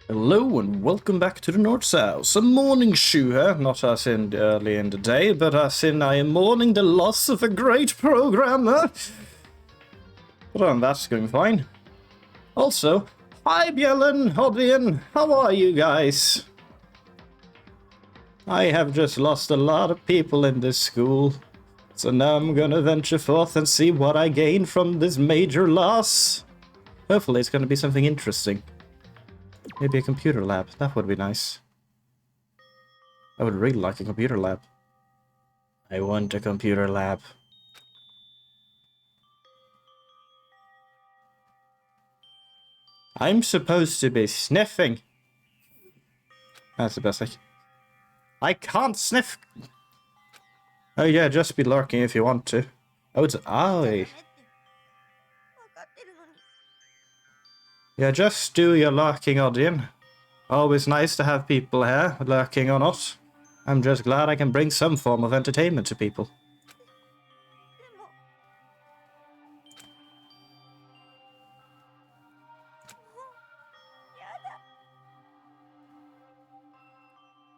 Hello and welcome back to the North South. Some morning shoe here, not as in early in the day, but as in I am mourning the loss of a great programmer. But that's going fine. Also, hi Bjellen, Hobbian, how are you guys? I have just lost a lot of people in this school, so now I'm gonna venture forth and see what I gain from this major loss. Hopefully it's gonna be something interesting. Maybe a computer lab, that would be nice. I would really like a computer lab. I want a computer lab. I'm supposed to be sniffing. That's the best I can't sniff. Oh yeah, just be lurking if you want to. Oh, it's I. Yeah, just do your lurking, Odion. Always nice to have people here, lurking or not. I'm just glad I can bring some form of entertainment to people.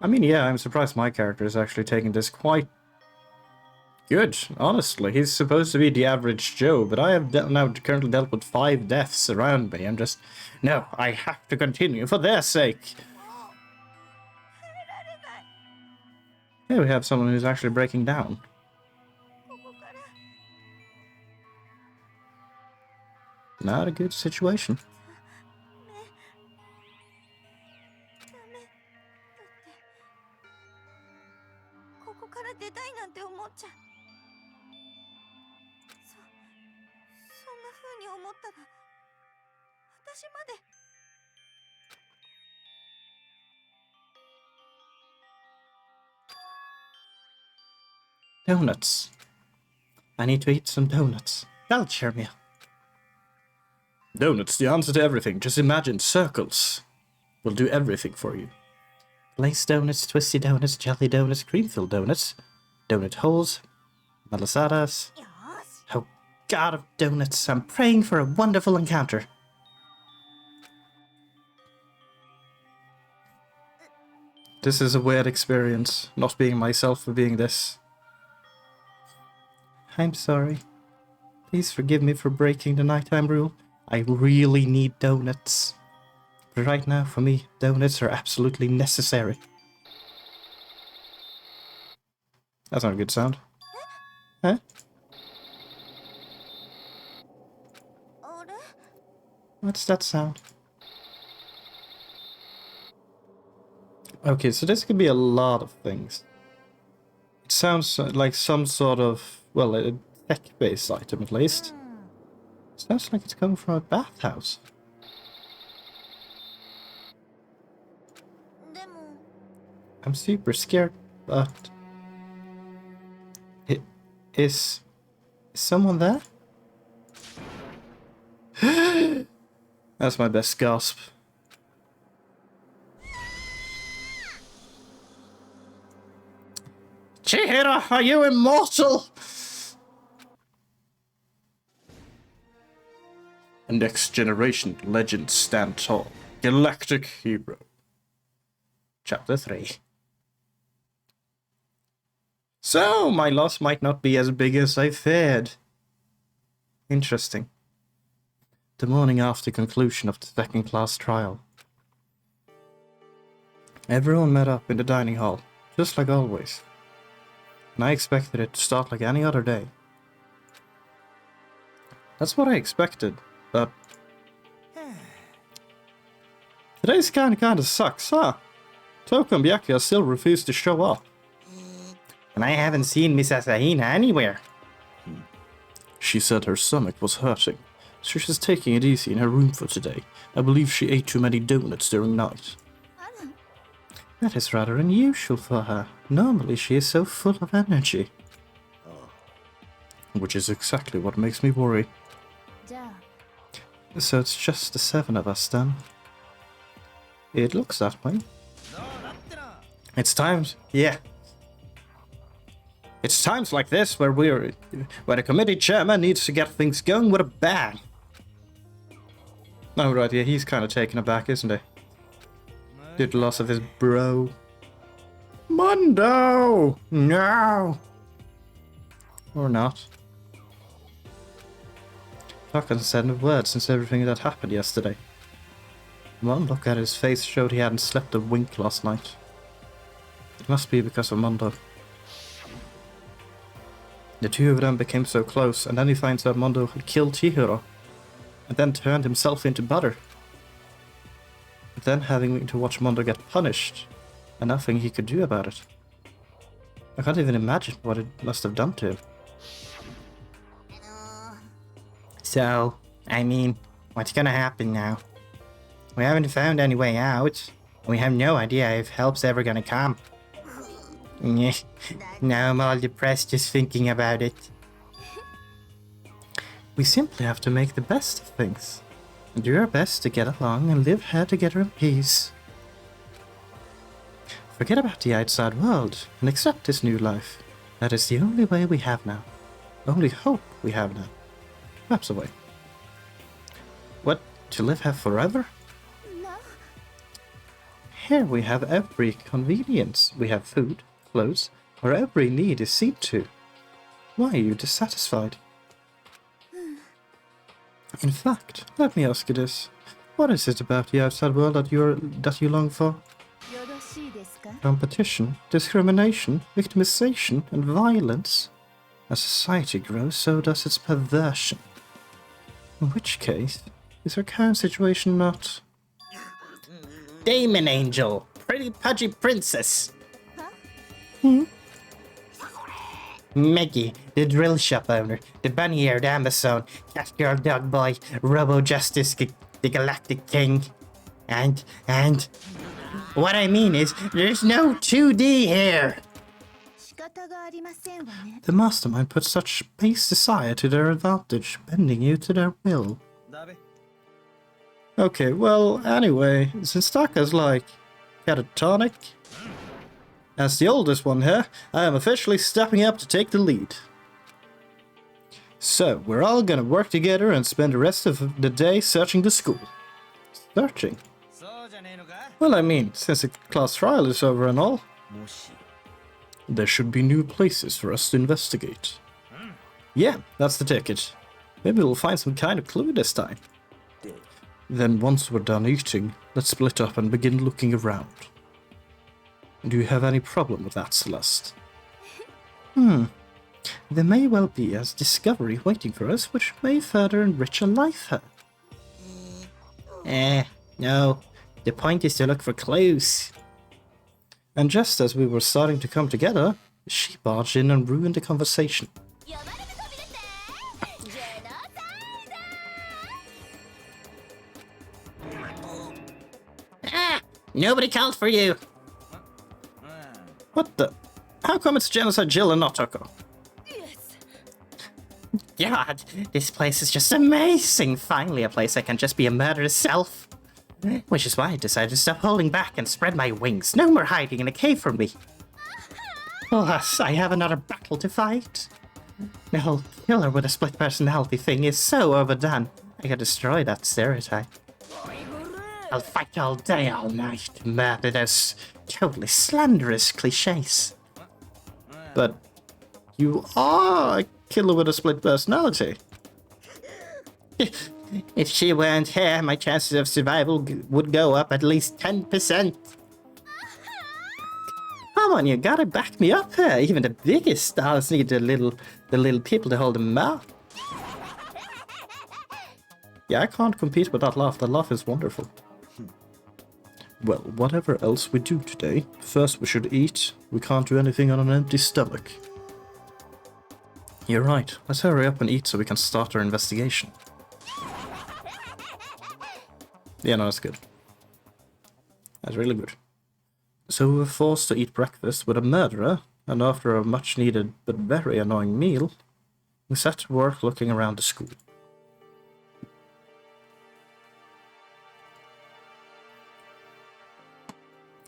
I mean, yeah, I'm surprised my character is actually taking this quite good, honestly. He's supposed to be the average Joe, but I have now currently dealt with 5 deaths around me. I'm just... No, I have to continue for their sake. Here we have someone who's actually breaking down. Not a good situation. Donuts. I need to eat some donuts. That'll cheer me up. Donuts, the answer to everything. Just imagine circles. Will do everything for you. Lace donuts, twisty donuts, jelly donuts, cream-filled donuts, donut holes, malasadas. Oh, God of donuts, I'm praying for a wonderful encounter. This is a weird experience, not being myself for being this. I'm sorry. Please forgive me for breaking the nighttime rule. I really need donuts. But right now, for me, donuts are absolutely necessary. That's not a good sound. Huh? What's that sound? Okay, so this could be a lot of things. It sounds like some sort of, well, a tech-based item at least. Sounds like it's coming from a bathhouse. I'm super scared, but... Is someone there? That's my best gasp. Chihiro, are you immortal? A next generation legends stand tall. Galactic hero. Chapter 3. So, my loss might not be as big as I feared. Interesting. The morning after conclusion of the second class trial. Everyone met up in the dining hall, just like always. And I expected it to start like any other day. That's what I expected, but... Today's kinda sucks, huh? Toko and Byakuya still refused to show up. And I haven't seen Miss Asahina anywhere. She said her stomach was hurting, so she's taking it easy in her room for today. I believe she ate too many donuts during night. That is rather unusual for her. Normally she is so full of energy. Which is exactly what makes me worry. So it's just the 7 of us then? It looks that way. It's times... yeah. It's times like this where the committee chairman needs to get things going with a bang. Oh, right, yeah, he's kind of taken aback, isn't he? Due to the loss of his bro. Mondo! No! Or not. Doc hasn't said a word since everything that happened yesterday. One look at his face showed he hadn't slept a wink last night. It must be because of Mondo. The two of them became so close, and then he finds out Mondo had killed Chihiro, and then turned himself into butter. And then having to watch Mondo get punished, and nothing he could do about it. I can't even imagine what it must have done to him. So, I mean, what's gonna happen now? We haven't found any way out. We have no idea if help's ever gonna come. Now I'm all depressed just thinking about it. We simply have to make the best of things. And do our best to get along and live here together in peace. Forget about the outside world and accept this new life. That is the only way we have now. Only hope we have now. Perhaps a way. What? To live here forever? No. Here we have every convenience. We have food, clothes, where every need is seen to. Why are you dissatisfied? In fact, let me ask you this. What is it about the outside world that you long for? Competition, discrimination, victimization, and violence. As society grows, so does its perversion. In which case, is our current situation not... Demon Angel! Pretty pudgy princess! Hmm? Meggy, the drill shop owner, the bunny-haired Amazon, cat girl dog boy, Robo Justice, the Galactic King, and... What I mean is, there's no 2D here! The mastermind put such base desire to their advantage, bending you to their will. Okay, well, anyway, since Taka's like catatonic, as the oldest one here, I am officially stepping up to take the lead. So, we're all gonna work together and spend the rest of the day searching the school. Searching? Well, I mean, since the class trial is over and all, there should be new places for us to investigate. Yeah, that's the ticket. Maybe we'll find some kind of clue this time. Then once we're done eating, let's split up and begin looking around. Do you have any problem with that, Celeste? There may well be a discovery waiting for us which may further enrich our life here. No. The point is to look for clues. And just as we were starting to come together, she barged in and ruined the conversation. Nobody called for you! What the? How come it's Genocide Jill and not Toko? God, this place is just amazing! Finally a place I can just be a murderous self. Which is why I decided to stop holding back and spread my wings. No more hiding in a cave from me. Plus, I have another battle to fight. The whole killer with a split personality thing is so overdone. I can destroy that stereotype. I'll fight all day, all night, to murder those totally slanderous cliches. But you are a killer with a split personality. If she weren't here, my chances of survival would go up at least 10%. Come on, you gotta back me up here. Even the biggest stars need the little people to hold them out. Yeah, I can't compete with that laugh. That laugh is wonderful. Well, whatever else we do today, first we should eat. We can't do anything on an empty stomach. You're right. Let's hurry up and eat so we can start our investigation. Yeah, no, that's good. That's really good. So we were forced to eat breakfast with a murderer, and after a much-needed but very annoying meal, we set to work looking around the school.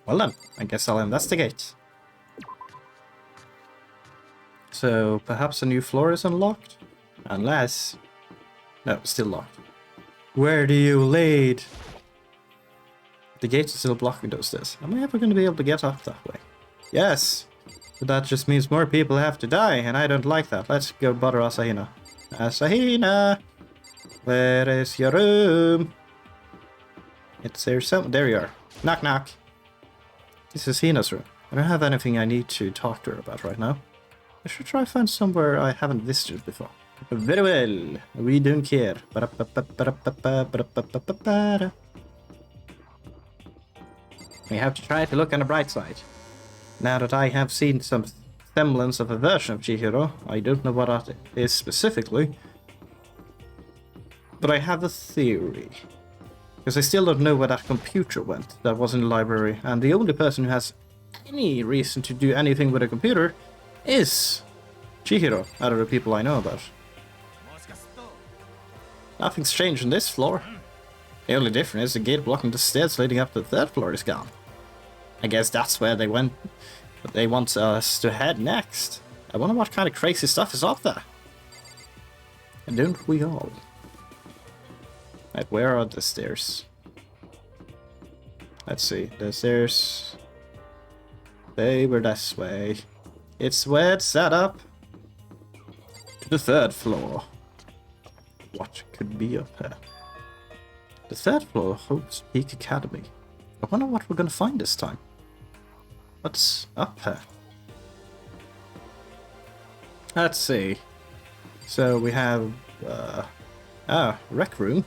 Well then, I guess I'll investigate. So, perhaps a new floor is unlocked? Unless... No, still locked. Where do you lead? The gates are still blocking those stairs. Am I ever going to be able to get up that way? Yes. But that just means more people have to die, and I don't like that. Let's go bother Asahina. Asahina! Where is your room? It's there some. There you are. Knock knock. This is Hina's room. I don't have anything I need to talk to her about right now. I should try find somewhere I haven't visited before. Very well. We don't care. We have to try to look on the bright side. Now that I have seen some semblance of a version of Chihiro, I don't know what that is specifically, but I have a theory. Because I still don't know where that computer went that was in the library, and the only person who has any reason to do anything with a computer is Chihiro, out of the people I know about. Nothing's changed on this floor. The only difference is the gate blocking the stairs leading up to the third floor is gone. I guess that's where they went. They want us to head next. I wonder what kind of crazy stuff is up there. And don't we all? Right, where are the stairs? Let's see. The stairs. They were this way. It's where it's set up. To the third floor. What could be up here? The third floor hosts Peak Academy. I wonder what we're gonna find this time. What's up here? Let's see. So we have rec room.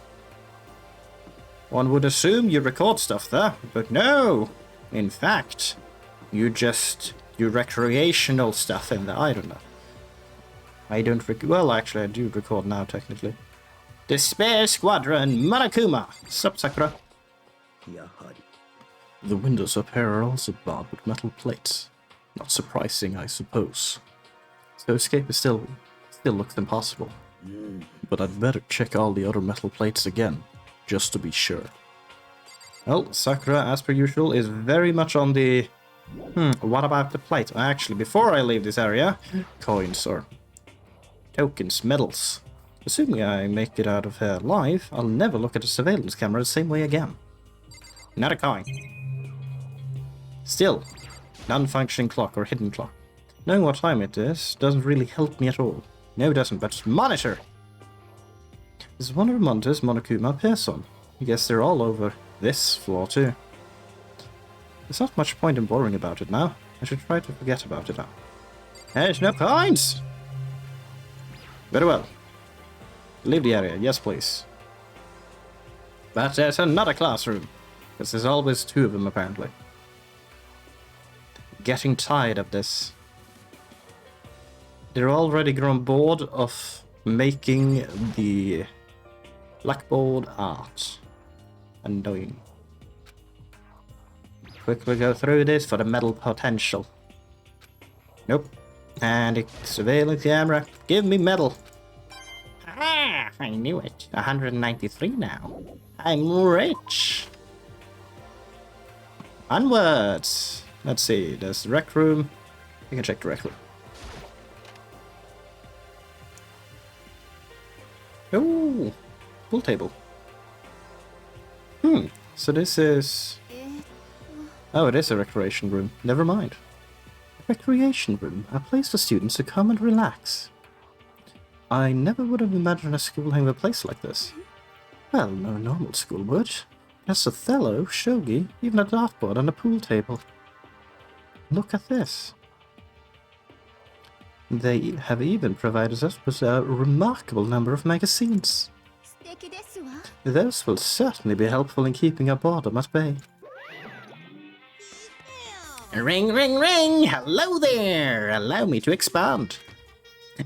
One would assume you record stuff there, but no! In fact, you just do recreational stuff in there. I don't know. I don't well, actually, I do record now, technically. Despair Squadron, Monokuma! Sup, Sakura? The windows up here are also barred with metal plates. Not surprising, I suppose. So escape is still looks impossible. But I'd better check all the other metal plates again, just to be sure. Well, Sakura, as per usual, is very much on the... what about the plate? Actually, before I leave this area, coins or tokens, medals. Assuming I make it out of here alive, I'll never look at a surveillance camera the same way again. Not a coin. Still, non-functioning clock or hidden clock. Knowing what time it is doesn't really help me at all. No, it doesn't, but monitor! This is one of the monitors Monokuma appears on. I guess they're all over this floor too. There's not much point in bothering about it now. I should try to forget about it now. There's no coins! Very well. Leave the area, yes please. But there's another classroom. Because there's always two of them apparently. Getting tired of this. They're already grown bored of making the blackboard art. Annoying. Quickly go through this for the metal potential. Nope. And a surveillance camera. Give me metal. Ah, I knew it. 193 now. I'm rich. Onwards. Let's see. There's the rec room. We can check the rec room. Oh, pool table. So this is... Oh, it is a recreation room. Never mind. Recreation room, a place for students to come and relax. I never would have imagined a school having a place like this. Well, no normal school would. There's Othello, shogi, even a dartboard and a pool table. Look at this. They have even provided us with a remarkable number of magazines. Those will certainly be helpful in keeping our boredom at bay. Ring, ring, ring! Hello there! Allow me to expand.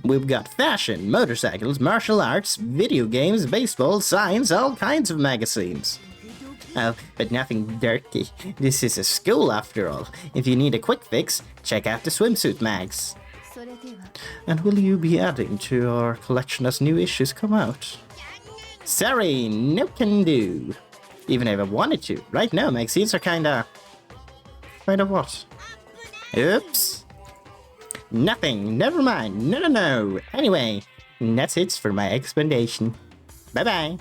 We've got fashion, motorcycles, martial arts, video games, baseball, science, all kinds of magazines. Oh, but nothing dirty. This is a school after all. If you need a quick fix, check out the swimsuit mags. And will you be adding to our collection as new issues come out? Sorry, no can do. Even if I wanted to. Right now, magazines are kinda... Kinda what? Oops. Nothing. Never mind. No. Anyway, that's it for my explanation. Bye-bye.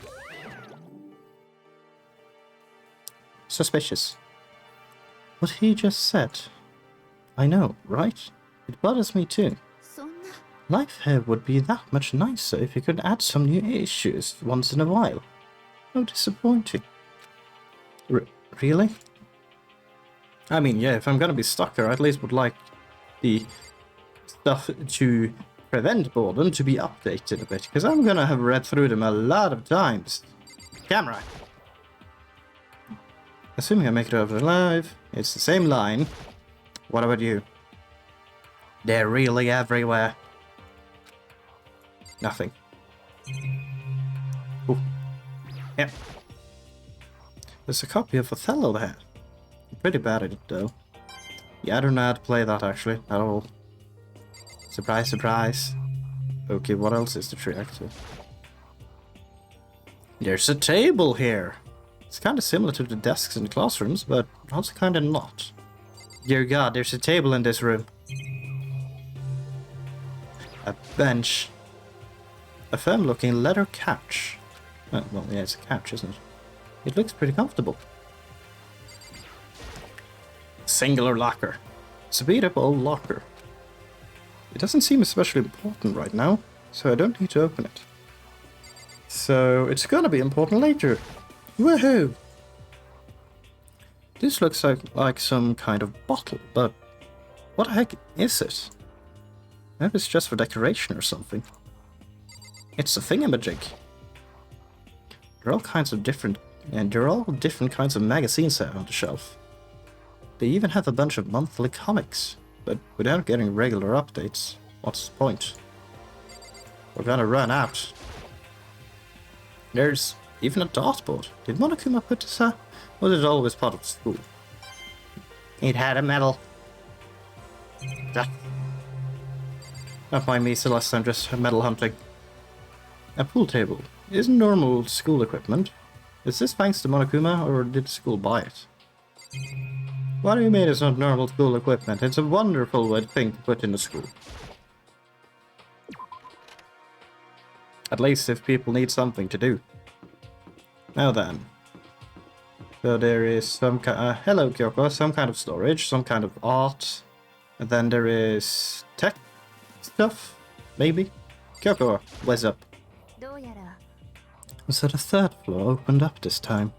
suspicious. What he just said. I know, right? It bothers me too. Life here would be that much nicer if you could add some new issues once in a while. How disappointing. Really? I mean, yeah, if I'm gonna be stuck here, I at least would like the stuff to prevent boredom to be updated a bit, because I'm gonna have read through them a lot of times. Camera! Assuming I make it over alive, it's the same line. What about you? They're really everywhere. Nothing. Ooh. Yeah. There's a copy of Othello there. I'm pretty bad at it though. Yeah, I don't know how to play that actually, at all. Surprise, surprise. Okay, what else is the trick to? There's a table here. It's kind of similar to the desks in the classrooms, but also kind of not. Dear God, there's a table in this room. A bench. A firm-looking leather couch. Well, yeah, it's a couch, isn't it? It looks pretty comfortable. Singular locker. It's a beat-up old locker. It doesn't seem especially important right now, so I don't need to open it. So it's gonna be important later. Woohoo! This looks like some kind of bottle, but what the heck is it? Maybe it's just for decoration or something. It's a thingamajig. There are all kinds of different kinds of magazines out on the shelf. They even have a bunch of monthly comics, but without getting regular updates, what's the point? We're gonna run out. There's even a dartboard. Did Monokuma put this out? Or was it always part of the school? It had a medal. Don't mind me, Celeste, I'm just medal hunting. A pool table. Isn't normal school equipment. Is this thanks to Monokuma, or did the school buy it? What do you mean it's not normal school equipment? It's a wonderful thing to put in the school. At least if people need something to do. Now then. So there is some kind hello Kyoko, some kind of storage, some kind of art. And then there is tech stuff, maybe? Kyoko, what's up? So the third floor opened up this time.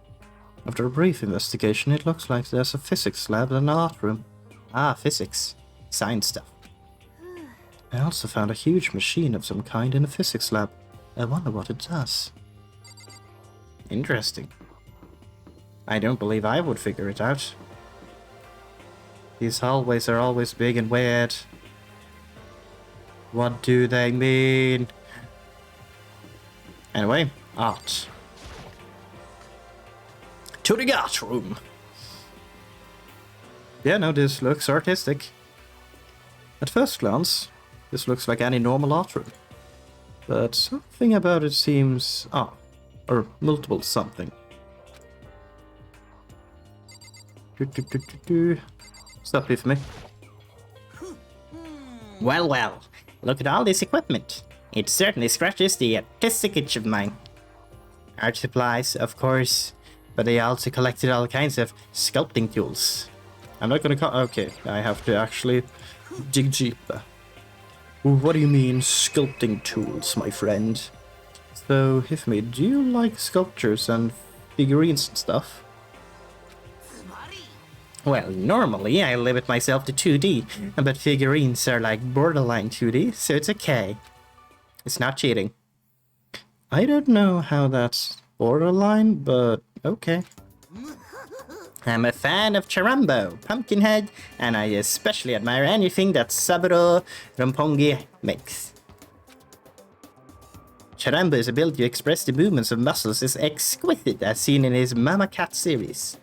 After a brief investigation, it looks like there's a physics lab and an art room. Ah, physics. Science stuff. I also found a huge machine of some kind in a physics lab. I wonder what it does. Interesting. I don't believe I would figure it out. These hallways are always big and weird. What do they mean? Anyway, art. To the art room. Yeah, no, this looks artistic. At first glance, this looks like any normal art room. But something about it seems off, or multiple something. Stop here for me. Well, well, look at all this equipment. It certainly scratches the artistic itch of mine. Art supplies, of course, but they also collected all kinds of sculpting tools. I'm not gonna okay, I have to actually dig deeper. What do you mean, sculpting tools, my friend? So, Hifumi, do you like sculptures and figurines and stuff? Well, normally I limit myself to 2D, but figurines are like borderline 2D, so it's okay. It's not cheating. I don't know how that's borderline, but okay. I'm a fan of Charambo, Pumpkinhead, and I especially admire anything that Saburo Roppongi makes. Charambo's ability to express the movements of muscles is exquisite, as seen in his Mama Cat series.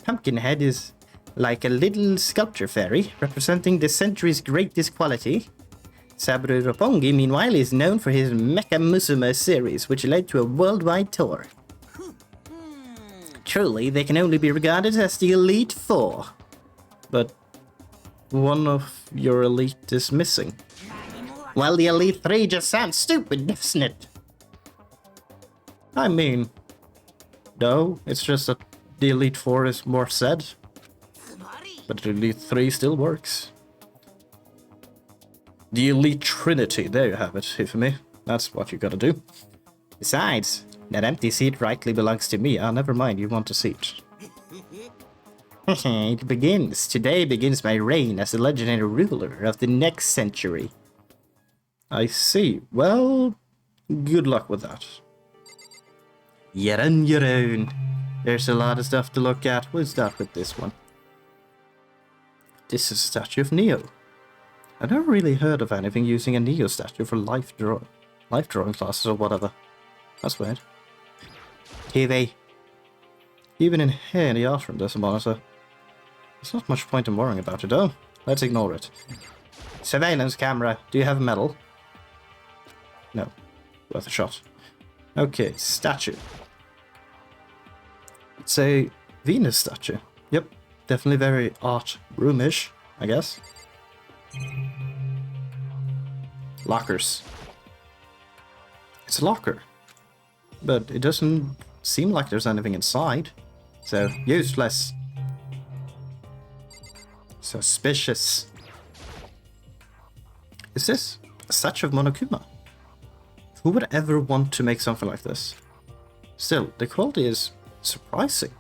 Pumpkinhead is like a little sculpture fairy, representing the century's greatest quality. Saburo Roppongi, meanwhile, is known for his Mecha Musume series, which led to a worldwide tour. Truly, they can only be regarded as the Elite Four. But one of your elite is missing. Well, the Elite Three just sounds stupid, doesn't it? I mean, no, it's just that the Elite Four is more said, but the Elite 3 still works. The Elite Trinity, there you have it, Hifumi. That's what you gotta do. Besides, that empty seat rightly belongs to me. Ah, never mind, you want a seat. It begins. Today begins my reign as the legendary ruler of the next century. I see. Well, good luck with that. You're on your own. There's a lot of stuff to look at. We'll start with this one. This is a statue of Neo. I've never really heard of anything using a Neo statue for life drawing classes or whatever. That's weird. TV. Even in here in the art room there's a monitor. There's not much point in worrying about it though. Let's ignore it. Surveillance camera. Do you have a medal? No. Worth a shot. Okay, statue. It's a Venus statue. Yep. Definitely very art roomish, I guess. Lockers. It's a locker. But it doesn't seem like there's anything inside. So, useless. Suspicious. Is this a statue of Monokuma? Who would ever want to make something like this? Still, the quality is surprising.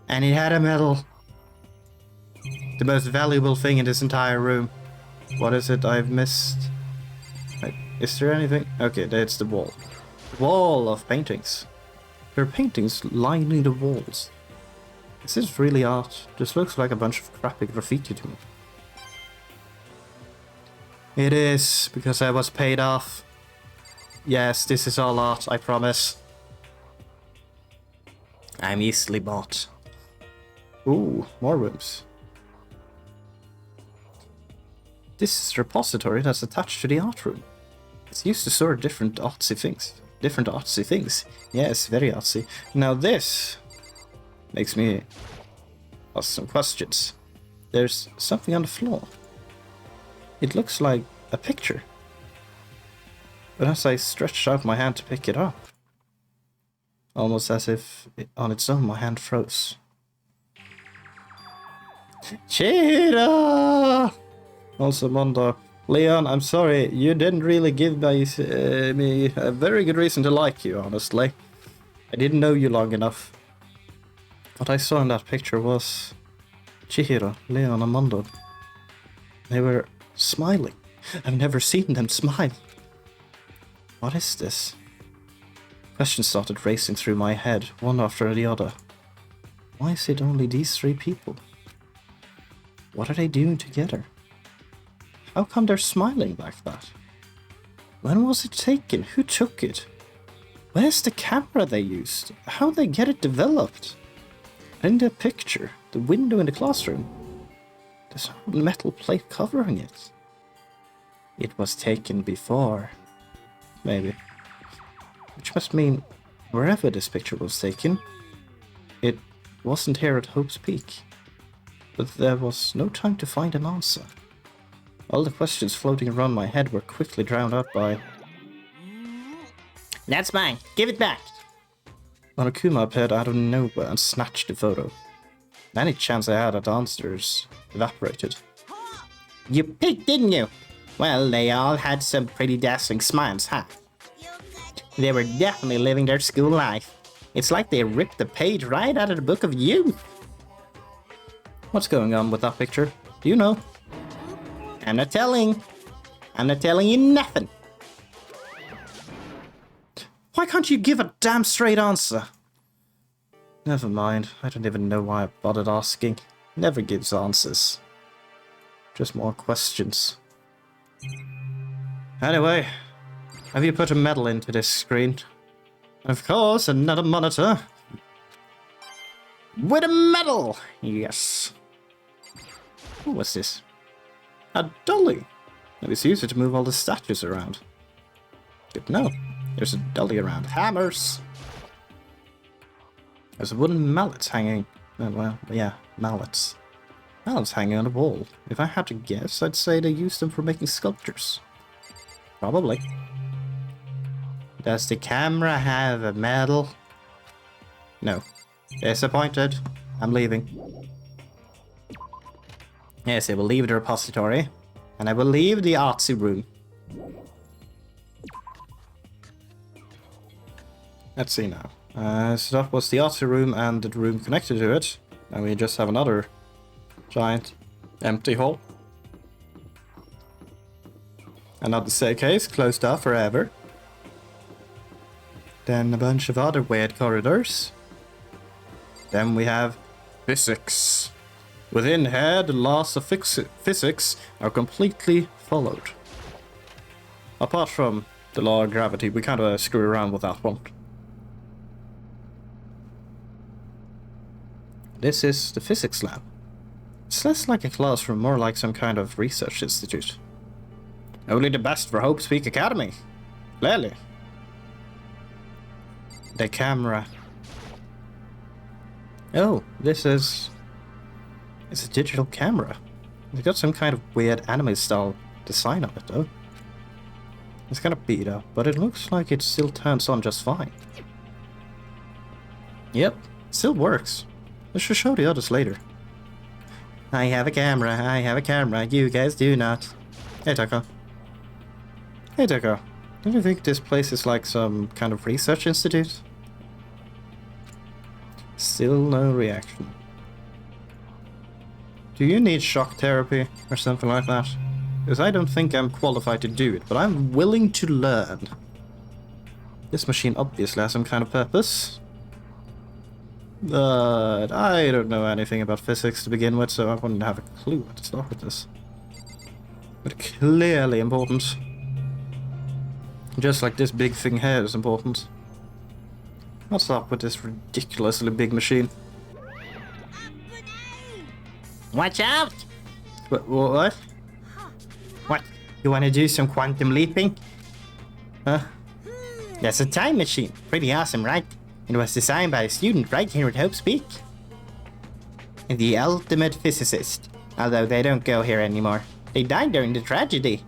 And he had a medal. The most valuable thing in this entire room. What is it I've missed? Wait, is there anything? Okay, that's the wall. Wall of paintings. There are paintings lining the walls. Is this really art? This looks like a bunch of crappy graffiti to me. It is, because I was paid off. Yes, this is all art, I promise. I'm easily bought. Ooh, more rooms. This is a repository that's attached to the art room. It's used to store different artsy things. Yes, very artsy. Now this makes me ask some questions. There's something on the floor. It looks like a picture. But as I stretched out my hand to pick it up, almost as if on its own my hand froze. Cheetah! Also Mondo. Leon, I'm sorry, you didn't really give me a very good reason to like you, honestly. I didn't know you long enough. What I saw in that picture was Chihiro, Leon, and Mondo. They were smiling. I've never seen them smile. What is this? Questions started racing through my head, one after the other. Why is it only these three people? What are they doing together? How come they're smiling like that? When was it taken? Who took it? Where's the camera they used? How'd they get it developed? And in the picture, the window in the classroom, there's a metal plate covering it. It was taken before. Maybe. Which must mean wherever this picture was taken, it wasn't here at Hope's Peak. But there was no time to find an answer. All the questions floating around my head were quickly drowned out by... That's mine. Give it back. Monokuma appeared out of nowhere and snatched the photo. Any chance I had at answers evaporated. You picked, didn't you? Well, they all had some pretty dazzling smiles, huh? They were definitely living their school life. It's like they ripped the page right out of the book of youth. What's going on with that picture? Do you know? I'm not telling. I'm not telling you nothing. Why can't you give a damn straight answer? Never mind. I don't even know why I bothered asking. Never gives answers. Just more questions. Anyway, have you put a medal into this screen? Of course, another monitor. With a medal! Yes. What's this? A dolly. Maybe it's used to move all the statues around. Good to know. There's a dolly around. Hammers! There's wooden mallets hanging. Well, yeah, mallets. Mallets hanging on the wall. If I had to guess, I'd say they used them for making sculptures. Probably. Does the camera have a medal? No. Disappointed. I'm leaving. Yes, I will leave the repository. And I will leave the artsy room. Let's see now. So that was the artsy room and the room connected to it. And we just have another giant empty hall. Another staircase closed off forever. Then a bunch of other weird corridors. Then we have physics. Within here, the laws of physics are completely followed. Apart from the law of gravity, we kind of screw around with that one. This is the physics lab. It's less like a classroom, more like some kind of research institute. Only the best for Hope Speak Academy. Clearly. The camera. Oh, this is... It's a digital camera. It's got some kind of weird anime style design on it though. It's kind of beat up, but it looks like it still turns on just fine. Yep, still works. I should show the others later. I have a camera, you guys do not. Hey Taco. Hey Taco, don't you think this place is like some kind of research institute? Still no reaction. Do you need shock therapy or something like that? Because I don't think I'm qualified to do it, but I'm willing to learn. This machine obviously has some kind of purpose. But I don't know anything about physics to begin with, so I wouldn't have a clue how to start with this. But clearly important. Just like this big thing here is important. What's up with this ridiculously big machine? Watch out! What? What? You wanna do some quantum leaping? Huh? That's a time machine. Pretty awesome, right? It was designed by a student right here at Hope Speak. The ultimate physicist. Although they don't go here anymore. They died during the tragedy.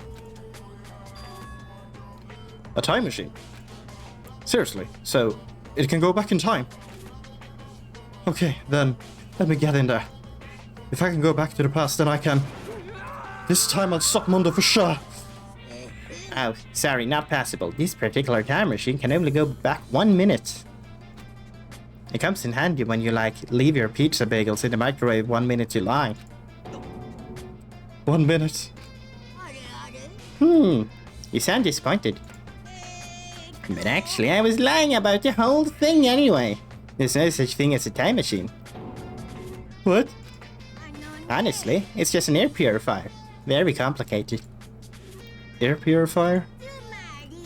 A time machine? Seriously, so it can go back in time? Okay, then let me get in there. If I can go back to the past, then I can. This time I'll stop Mundo for sure. Oh, sorry, not possible. This particular time machine can only go back 1 minute. It comes in handy when you, like, leave your pizza bagels in the microwave 1 minute too long. 1 minute? You sound disappointed. But actually, I was lying about the whole thing anyway. There's no such thing as a time machine. What? Honestly, it's just an air purifier. Very complicated. Air purifier?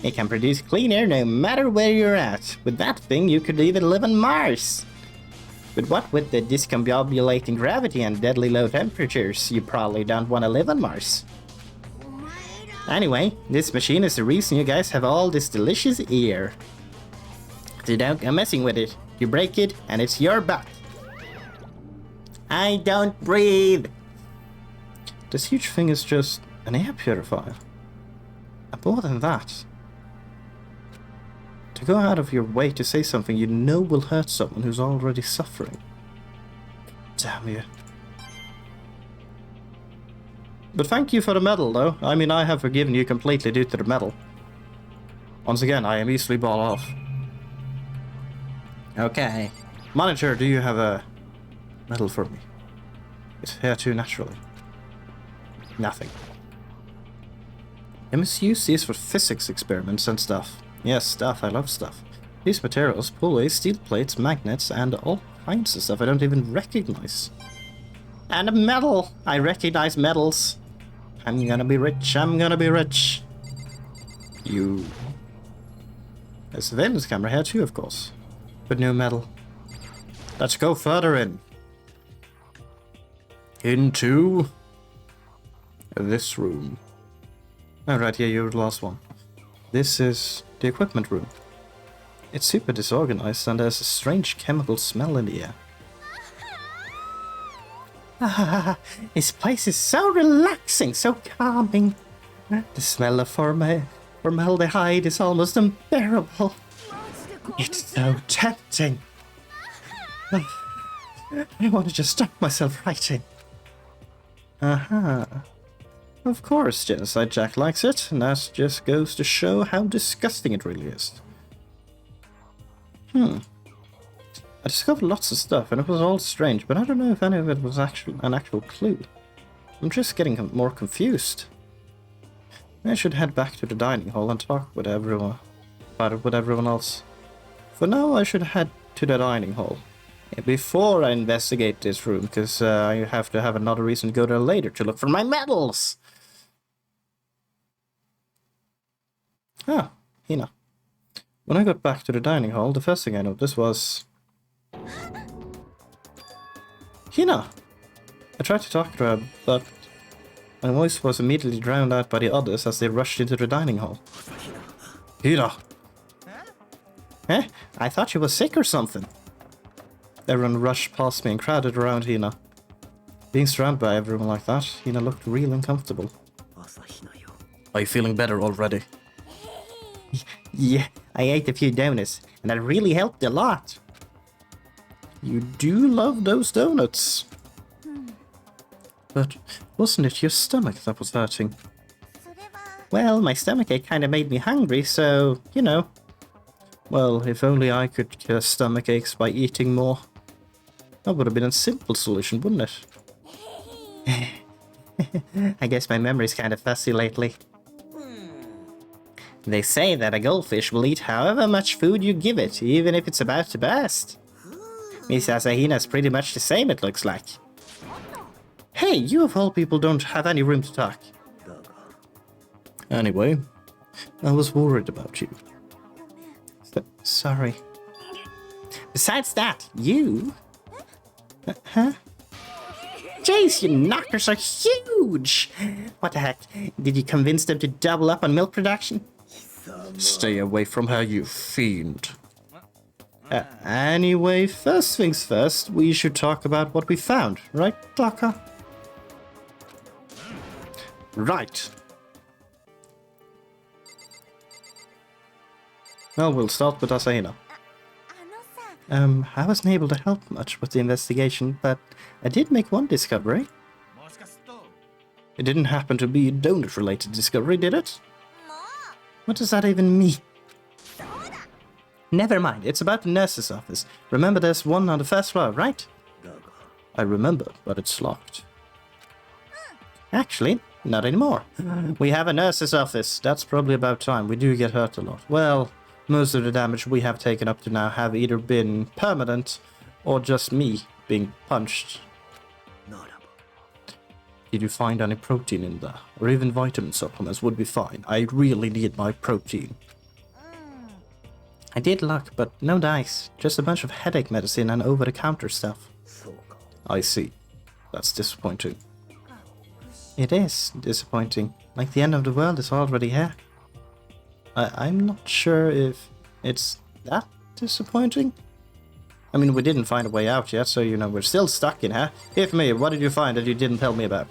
It can produce clean air no matter where you're at. With that thing, you could even live on Mars. But what with the discombobulating gravity and deadly low temperatures, you probably don't want to live on Mars. Anyway, this machine is the reason you guys have all this delicious air. So don't go messing with it. You break it, and it's your butt. I don't breathe. This huge thing is just an air purifier. And more than that, to go out of your way to say something you know will hurt someone who's already suffering. Damn you. But thank you for the medal, though. I mean, I have forgiven you completely due to the medal. Once again, I am easily bought off. Okay. Manager, do you have a medal for me? It's here too, naturally. Nothing. I must use these for physics experiments and stuff. Yes, stuff. I love stuff. These materials, pulleys, steel plates, magnets, and all kinds of stuff I don't even recognize. And a medal! I recognize medals. I'm gonna be rich. I'm gonna be rich. You... There's a surveillance camera here too, of course. But no medal. Let's go further in. Into... this room. Oh, right, yeah, you're the last one. This is the equipment room. It's super disorganized and there's a strange chemical smell in the air. This place is so relaxing, so calming. The smell of formaldehyde is almost unbearable. It's so tempting. I want to just stop myself writing. Aha. Of course, Genocide Jack likes it, and that just goes to show how disgusting it really is. I discovered lots of stuff, and it was all strange, but I don't know if any of it was an actual clue. I'm just getting more confused. I should head back to the dining hall and talk with everyone about it with everyone else. For now, I should head to the dining hall before I investigate this room, because I have to have another reason to go there later to look for my medals. Ah, Hina. When I got back to the dining hall, the first thing I noticed was... Hina! I tried to talk to her, but my voice was immediately drowned out by the others as they rushed into the dining hall. Hina! Eh? I thought she was sick or something. Everyone rushed past me and crowded around Hina. Being surrounded by everyone like that, Hina looked real uncomfortable. Are you feeling better already? Yeah, I ate a few donuts, and that really helped a lot. You do love those donuts. But wasn't it your stomach that was hurting? Well, my stomachache kind of made me hungry, so, you know. Well, if only I could cure stomach aches by eating more. That would have been a simple solution, wouldn't it? I guess my memory's kind of fuzzy lately. They say that a goldfish will eat however much food you give it, even if it's about to burst. Miss Asahina's pretty much the same, it looks like. Hey, you of all people don't have any room to talk. Anyway, I was worried about you. Sorry. Besides that, you... Huh? Jeez, you knockers are huge! What the heck? Did you convince them to double up on milk production? Stay away from her, you fiend. Anyway, first things first, we should talk about what we found, right, Daka? Right. Well, we'll start with Asahina. I wasn't able to help much with the investigation, but I did make one discovery. It didn't happen to be a donut-related discovery, did it? What does that even mean? Never mind, it's about the nurse's office. Remember there's one on the first floor, right? I remember, but it's locked. Actually, not anymore. We have a nurse's office. That's probably about time. We do get hurt a lot. Well, most of the damage we have taken up to now have either been permanent or just me being punched. Did you find any protein in there? Or even vitamin supplements would be fine. I really need my protein. I did look, but no dice. Just a bunch of headache medicine and over-the-counter stuff. I see. That's disappointing. It is disappointing. Like the end of the world is already here. I'm not sure if it's that disappointing. I mean, we didn't find a way out yet, so, you know, we're still stuck in here. If me, what did you find that you didn't tell me about?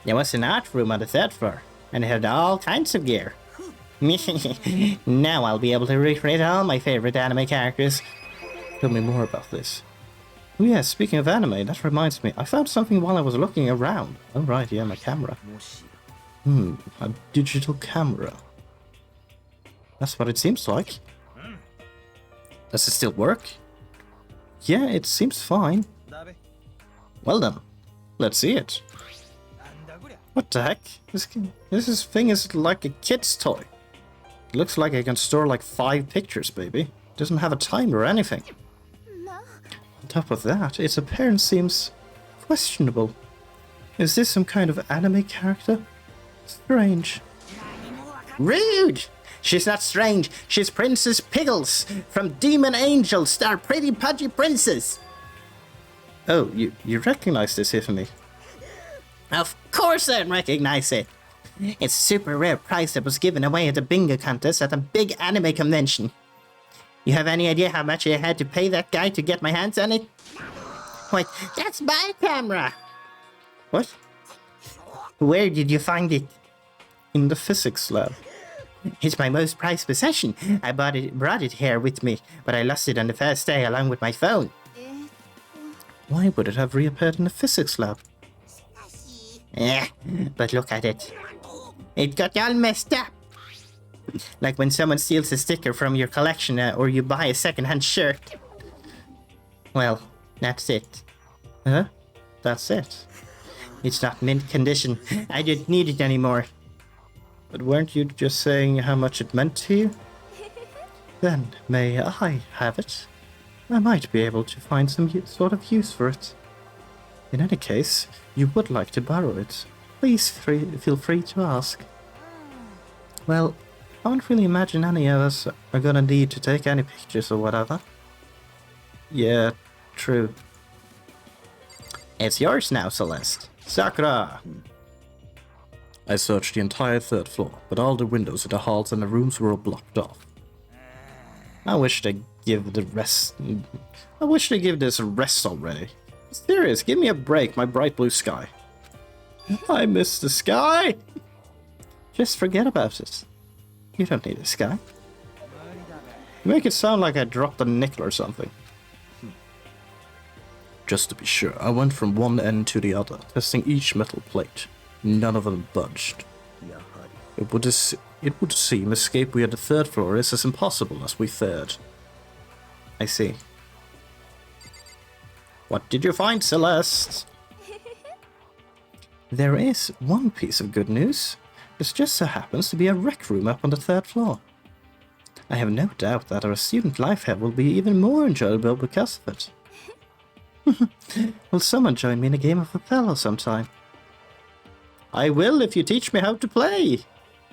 There was an art room on the third floor, and it had all kinds of gear. Now I'll be able to recreate all my favorite anime characters. Tell me more about this. Oh yeah, speaking of anime, that reminds me, I found something while I was looking around. Oh right, yeah, my camera. A digital camera. That's what it seems like. Does it still work? Yeah, it seems fine. Well then, let's see it. What the heck? This thing is like a kid's toy. It looks like I can store like 5 pictures, baby. It doesn't have a timer or anything. On top of that, its appearance seems questionable. Is this some kind of anime character? Strange. Rude! She's not strange. She's Princess Pickles from Demon Angels, our pretty pudgy princess. Oh, you recognize this here for me? Of course I recognize it. It's a super rare prize that was given away at the bingo contest at a big anime convention. You have any idea how much I had to pay that guy to get my hands on it? Wait, that's my camera! What? Where did you find it? In the physics lab. It's my most prized possession. I brought it here with me, but I lost it on the first day along with my phone. Why would it have reappeared in the physics lab? But look at it. It got all messed up. Like when someone steals a sticker from your collection or you buy a second-hand shirt. Well, that's it. Huh? That's it. It's not mint condition. I didn't need it anymore. But weren't you just saying how much it meant to you? Then, may I have it? I might be able to find some sort of use for it. In any case, you would like to borrow it. Please feel free to ask. Well, I don't really imagine any of us are gonna need to take any pictures or whatever. Yeah, true. It's yours now, Celeste. Sakura! I searched the entire third floor, but all the windows in the halls and the rooms were all blocked off. I wish they'd give this a rest already. Serious, give me a break, my bright blue sky. I miss the sky! Just forget about it. You don't need a sky. You make it sound like I dropped a nickel or something. Just to be sure, I went from one end to the other, testing each metal plate. None of them budged. It would seem escape via the third floor is as impossible as we feared. I see. What did you find, Celeste? There is one piece of good news. This just so happens to be a rec room up on the third floor. I have no doubt that our student life here will be even more enjoyable because of it. Will someone join me in a game of Othello sometime? I will if you teach me how to play.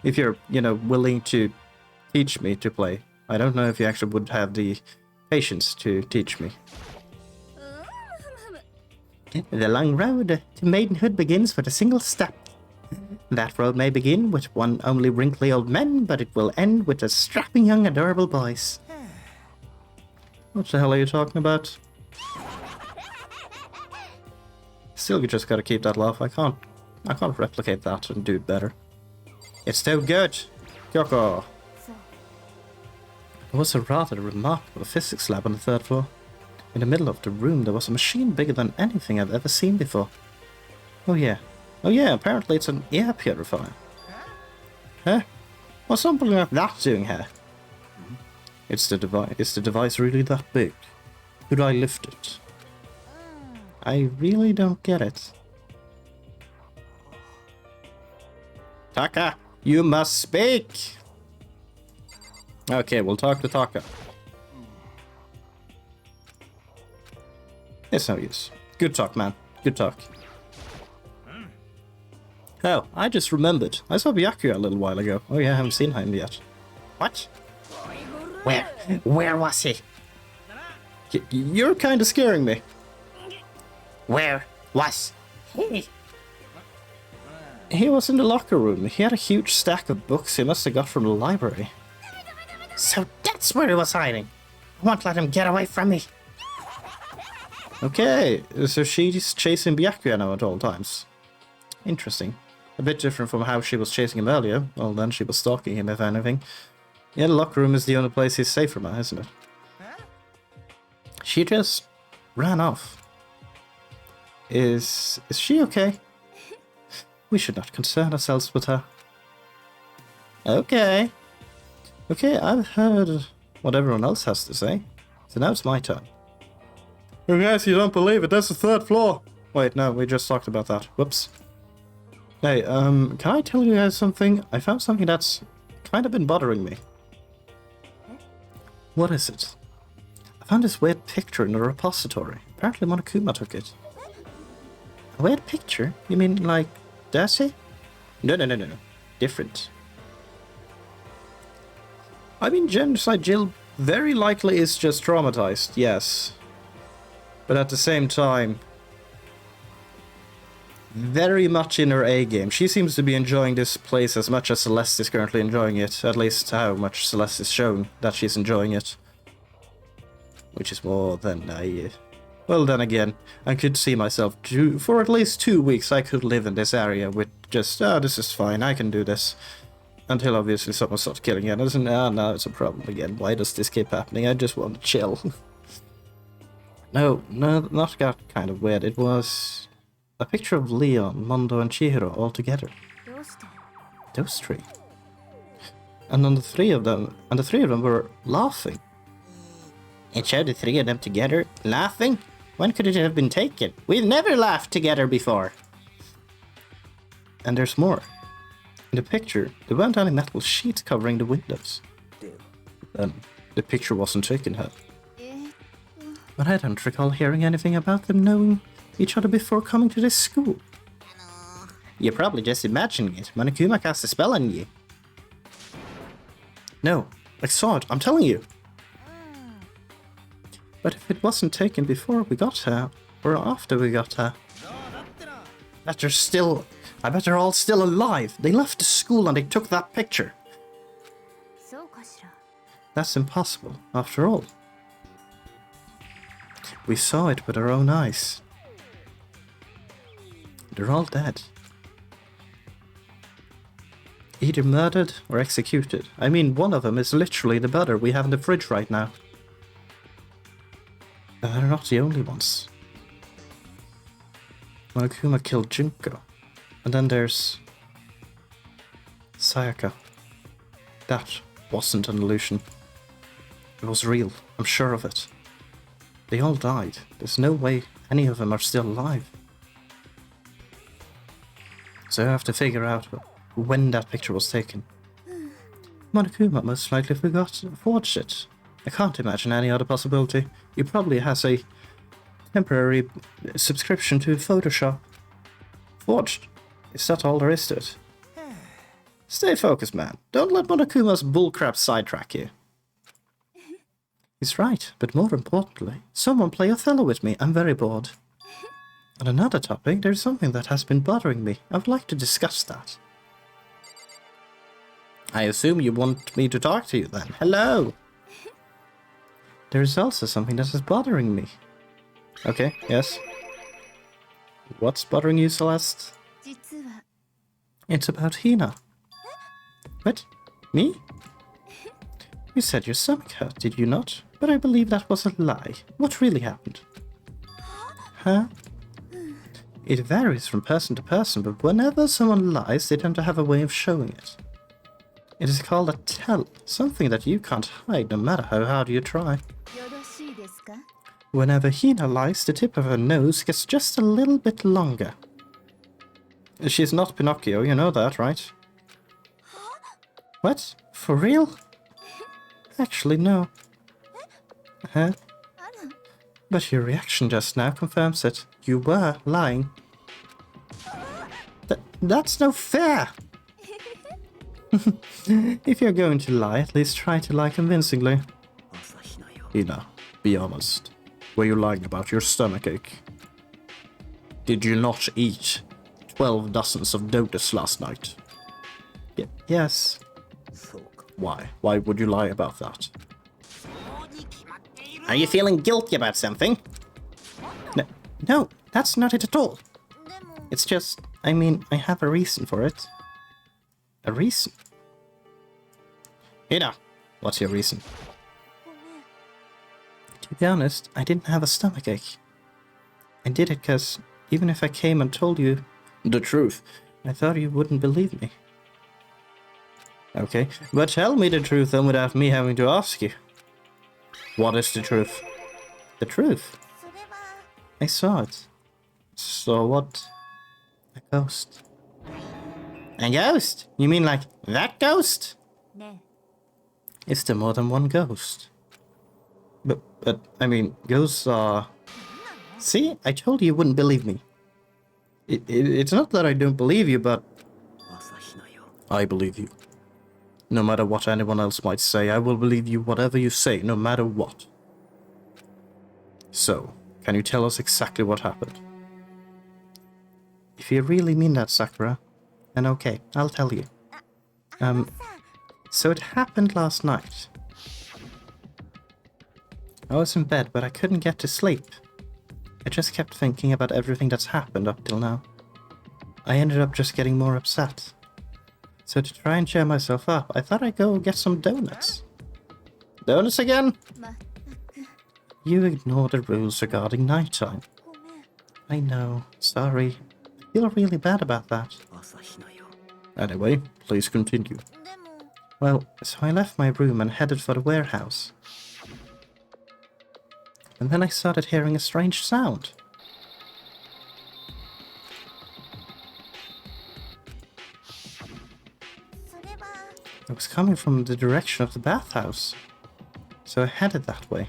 If you're, willing to teach me to play. I don't know if you actually would have the patience to teach me. The long road to maidenhood begins with a single step. That road may begin with one only wrinkly old man, but it will end with a strapping young adorable boys. What the hell are you talking about? Still, you just gotta keep that laugh. I can't replicate that and do it better. It's too good! Kyoko! There was a rather remarkable physics lab on the third floor. In the middle of the room there was a machine bigger than anything I've ever seen before. Oh yeah, apparently it's an air purifier. Huh? What's something like that doing here? Is the device really that big? Could I lift it? I really don't get it. Taka, you must speak! Okay, we'll talk to Taka. It's no use. Good talk, man. Good talk. Oh, I just remembered. I saw Byakuya a little while ago. Oh yeah, I haven't seen him yet. What? Where was he? You're kind of scaring me. Where was he? He was in the locker room. He had a huge stack of books he must have got from the library. So that's where he was hiding. I won't let him get away from me. Okay, so she's chasing Byakuya now at all times. Interesting. A bit different from how she was chasing him earlier. Well, then she was stalking him, if anything. Yeah, the locker room is the only place he's safe from her, isn't it? She just ran off. Is she okay? We should not concern ourselves with her. Okay. Okay, I've heard what everyone else has to say. So now it's my turn. You guys, you don't believe it, that's the third floor. Wait, no, we just talked about that. Whoops. Hey, can I tell you guys something? I found something that's kind of been bothering me. What is it? I found this weird picture in the repository. Apparently Monokuma took it. A weird picture? You mean like Daisy? No. Different. I mean, Genocide Jill very likely is just traumatized, yes. But at the same time, very much in her A game. She seems to be enjoying this place as much as Celeste is currently enjoying it. At least how much Celeste is shown that she's enjoying it. Which is more than I... Well, then again, I could see myself for at least 2 weeks I could live in this area with just, oh, this is fine, I can do this. Until obviously someone starts killing it. And now it's a problem again. Why does this keep happening? I just want to chill. No, not got kind of weird. It was a picture of Leon, Mondo, and Chihiro all together. Those three. And the three of them were laughing. It showed the three of them together, laughing? When could it have been taken? We've never laughed together before. And there's more. In the picture, there weren't any metal sheets covering the windows. Then, the picture wasn't taken, huh? But I don't recall hearing anything about them knowing each other before coming to this school. You're probably just imagining it. Monokuma cast a spell on you. No, I saw it, I'm telling you. But if it wasn't taken before we got her, or after we got her, I bet they're all still alive. They left the school and they took that picture. That's impossible, after all. We saw it with our own eyes. They're all dead. Either murdered or executed. I mean, one of them is literally the butter we have in the fridge right now. But they're not the only ones. Monokuma killed Junko. And then there's Sayaka. That wasn't an illusion. It was real, I'm sure of it. They all died. There's no way any of them are still alive. So I have to figure out when that picture was taken. Monokuma most likely forged it. I can't imagine any other possibility. He probably has a temporary subscription to Photoshop. Forged. Is that all there is to it? Stay focused, man. Don't let Monokuma's bullcrap sidetrack you. He's right, but more importantly, someone play Othello with me. I'm very bored. On another topic, there's something that has been bothering me. I would like to discuss that. I assume you want me to talk to you then. Hello! There is also something that is bothering me. Okay, yes. What's bothering you, Celeste? It's about Hina. What? Me? You said your stomach hurt, did you not? But I believe that was a lie. What really happened? Huh? It varies from person to person, but whenever someone lies, they tend to have a way of showing it. It is called a tell, something that you can't hide no matter how hard you try. Whenever Hina lies, the tip of her nose gets just a little bit longer. She's not Pinocchio, you know that, right? What? For real? Actually, no. Huh? But your reaction just now confirms it. You were lying. That's no fair! If you're going to lie, at least try to lie convincingly. Hina, be honest. Were you lying about your stomachache? Did you not eat 12 dozens of donuts last night? Yes. Why? Why would you lie about that? Are you feeling guilty about something? No, that's not it at all. It's just, I mean, I have a reason for it. A reason? Hina, what's your reason? To be honest, I didn't have a stomachache. I did it because even if I came and told you the truth, I thought you wouldn't believe me. Okay, but tell me the truth then without me having to ask you. What is the truth? The truth? I saw it. So what? A ghost. A ghost? You mean like that ghost? Is there more than one ghost? But I mean, ghosts are... See? I told you wouldn't believe me. It's not that I don't believe you, but... I believe you. No matter what anyone else might say, I will believe you whatever you say, no matter what. So, can you tell us exactly what happened? If you really mean that, Sakura, then okay, I'll tell you. So it happened last night. I was in bed, but I couldn't get to sleep. I just kept thinking about everything that's happened up till now. I ended up just getting more upset. So to try and cheer myself up, I thought I'd go get some donuts. Donuts again? You ignore the rules regarding nighttime. I know, sorry. I feel really bad about that. Anyway, please continue. Well, so I left my room and headed for the warehouse. And then I started hearing a strange sound. It was coming from the direction of the bathhouse, so I headed that way.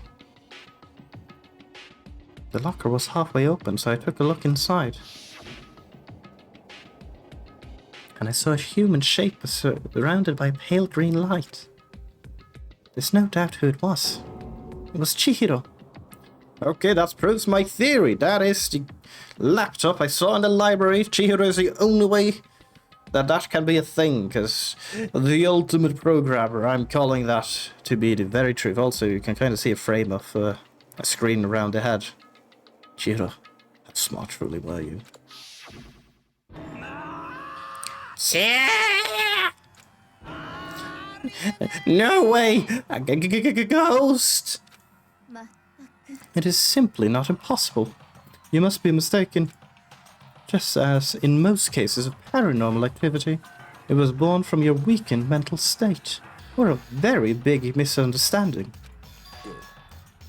The locker was halfway open, so I took a look inside. And I saw a human shape surrounded by pale green light. There's no doubt who it was. It was Chihiro. Okay, that proves my theory. That is the laptop I saw in the library. Chihiro is the only way that can be a thing, because the ultimate programmer, I'm calling that to be the very truth. Also, you can kind of see a frame of a screen around the head. Chihiro, how smart truly were you? No way! A ghost! It is simply not impossible. You must be mistaken. Just as in most cases of paranormal activity, it was born from your weakened mental state, or a very big misunderstanding.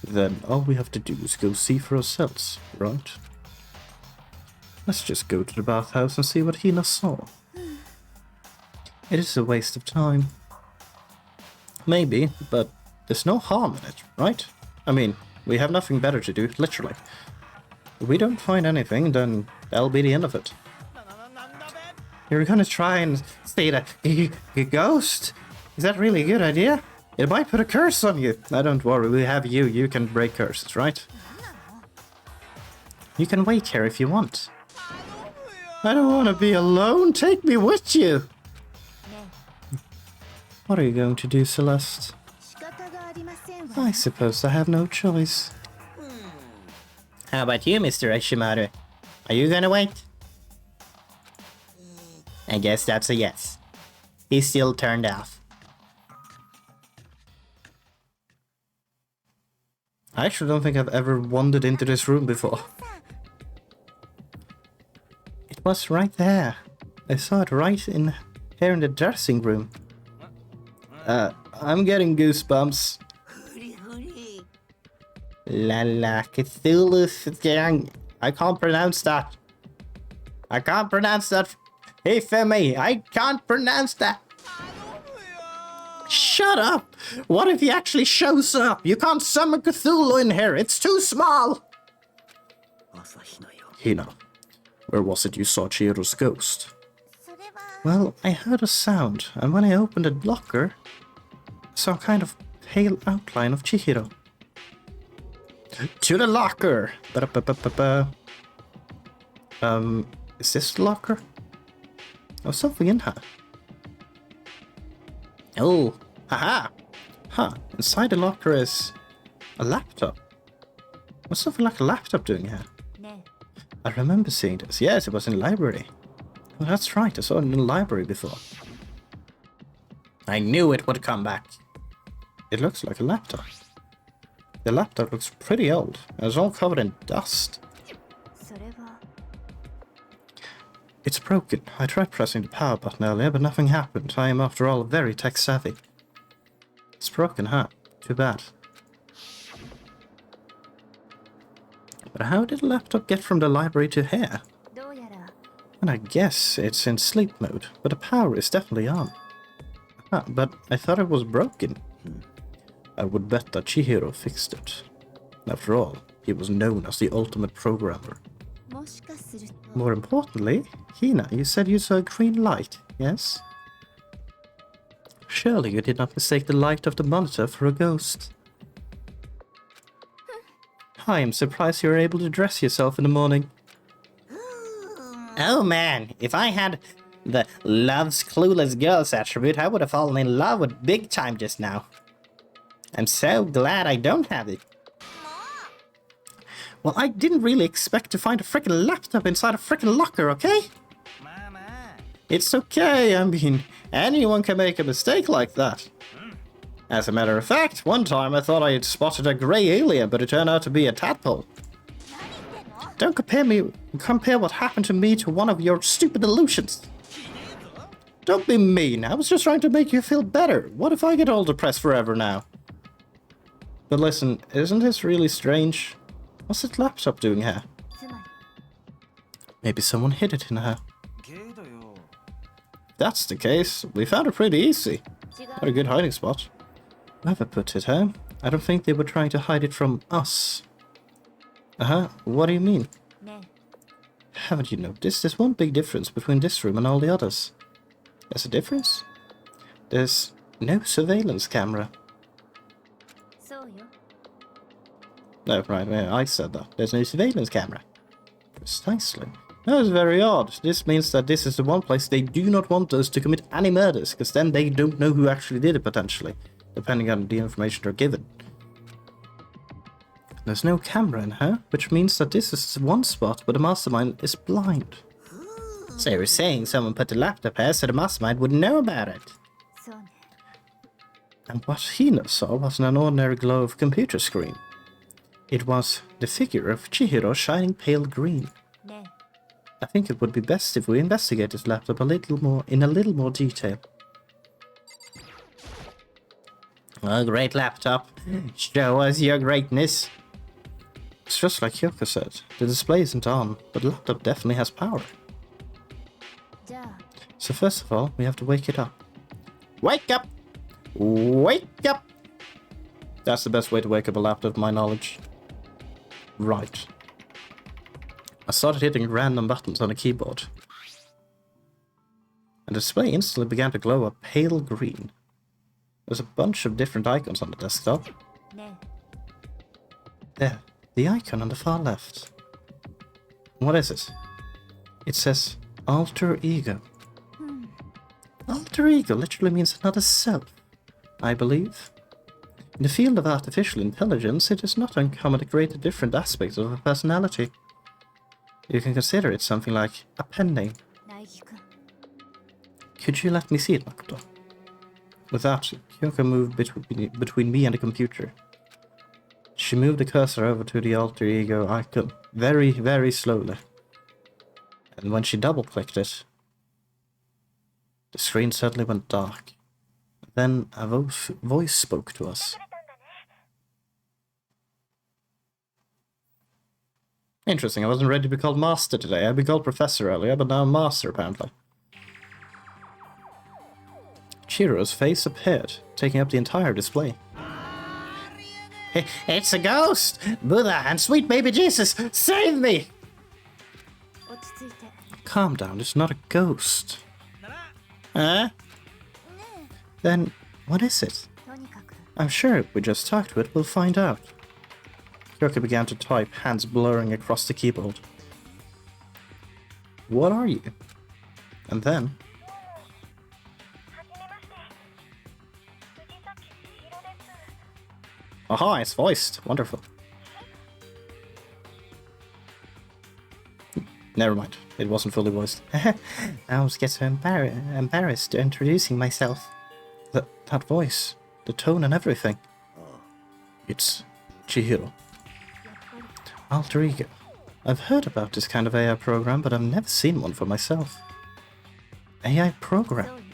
Then all we have to do is go see for ourselves, right? Let's just go to the bathhouse and see what Hina saw. It is a waste of time. Maybe, but there's no harm in it, right? I mean, we have nothing better to do, literally. If we don't find anything, then that'll be the end of it. You're gonna try and see the ghost? Is that really a good idea? It might put a curse on you. Now don't worry, we have you. You can break curses, right? You can wait here if you want. I don't want to be alone. Take me with you. What are you going to do, Celeste? I suppose I have no choice. How about you, Mr. Ishimaru? Are you gonna wait? I guess that's a yes. He's still turned off. I actually don't think I've ever wandered into this room before. It was right there. I saw it right in here in the dressing room. I'm getting goosebumps. La Cthulhu gang. I can't pronounce that. I can't pronounce that. Hey Femi, I can't pronounce that. Shut up! What if he actually shows up? You can't summon Cthulhu in here. It's too small. Hina, where was it you saw Chihiro's ghost? Well, I heard a sound, and when I opened the locker, I saw a kind of pale outline of Chihiro. To the locker! Is this the locker? Oh, something in here. Oh, haha! Huh, inside the locker is a laptop. What's something like a laptop doing here? I remember seeing this. Yes, it was in the library. Oh, that's right, I saw it in the library before. I knew it would come back. It looks like a laptop. The laptop looks pretty old, and it's all covered in dust. It's broken. I tried pressing the power button earlier, but nothing happened. I am, after all, very tech-savvy. It's broken, huh? Too bad. But how did the laptop get from the library to here? And I guess it's in sleep mode, but the power is definitely on. Ah, but I thought it was broken. I would bet that Chihiro fixed it. After all, he was known as the ultimate programmer. More importantly, Hina, you said you saw a green light, yes? Surely you did not mistake the light of the monitor for a ghost. I am surprised you were able to dress yourself in the morning. Oh man, if I had the loves clueless girls attribute, I would have fallen in love with big time just now. I'm so glad I don't have it. Well, I didn't really expect to find a freaking laptop inside a freaking locker, okay? It's okay, I mean, anyone can make a mistake like that. As a matter of fact, one time I thought I had spotted a grey alien, but it turned out to be a tadpole. Don't compare what happened to me to one of your stupid illusions. Don't be mean, I was just trying to make you feel better. What if I get all depressed forever now? But listen, isn't this really strange? What's that laptop doing here? Maybe someone hid it in her. If that's the case, we found it pretty easy. Got a good hiding spot. Whoever put it here, I don't think they were trying to hide it from us. What do you mean? Haven't you noticed? There's one big difference between this room and all the others. There's a difference? There's no surveillance camera. No, right, I said that. There's no surveillance camera. Precisely. That is very odd. This means that this is the one place they do not want us to commit any murders, because then they don't know who actually did it, potentially, depending on the information they're given. There's no camera in her, which means that this is one spot where the mastermind is blind. So you're saying someone put the laptop here so the mastermind wouldn't know about it? And what he saw wasn't an ordinary glow of a computer screen. It was the figure of Chihiro shining pale green. I think it would be best if we investigate this laptop in a little more detail. A great laptop. Show us your greatness. It's just like Hyoko said. The display isn't on, but the laptop definitely has power. So first of all, we have to wake it up. Wake up! Wake up! That's the best way to wake up a laptop, to my knowledge. Right. I started hitting random buttons on the keyboard. And the display instantly began to glow a pale green. There's a bunch of different icons on the desktop. There, the icon on the far left. What is it? It says alter ego. Alter ego literally means another self, I believe. In the field of artificial intelligence, it is not uncommon to create different aspects of a personality. You can consider it something like a pen name. Could you let me see it, Makoto? With that, Kyoko moved between me and the computer. She moved the cursor over to the alter ego icon very, very slowly. And when she double-clicked it, the screen suddenly went dark. Then a voice spoke to us. Interesting, I wasn't ready to be called Master today. I'd been called Professor earlier, but now I'm Master, apparently. Chihiro's face appeared, taking up the entire display. It's a ghost! Buddha and sweet baby Jesus, save me! Calm down, it's not a ghost. Huh? Then, what is it? I'm sure if we just talk to it, we'll find out. Kyoko began to type, hands blurring across the keyboard. What are you? And then... Aha, it's voiced. Wonderful. Never mind. It wasn't fully voiced. I almost get so embarrassed introducing myself. That voice, the tone and everything. It's Chihiro. Alter ego. I've heard about this kind of AI program, but I've never seen one for myself. AI program?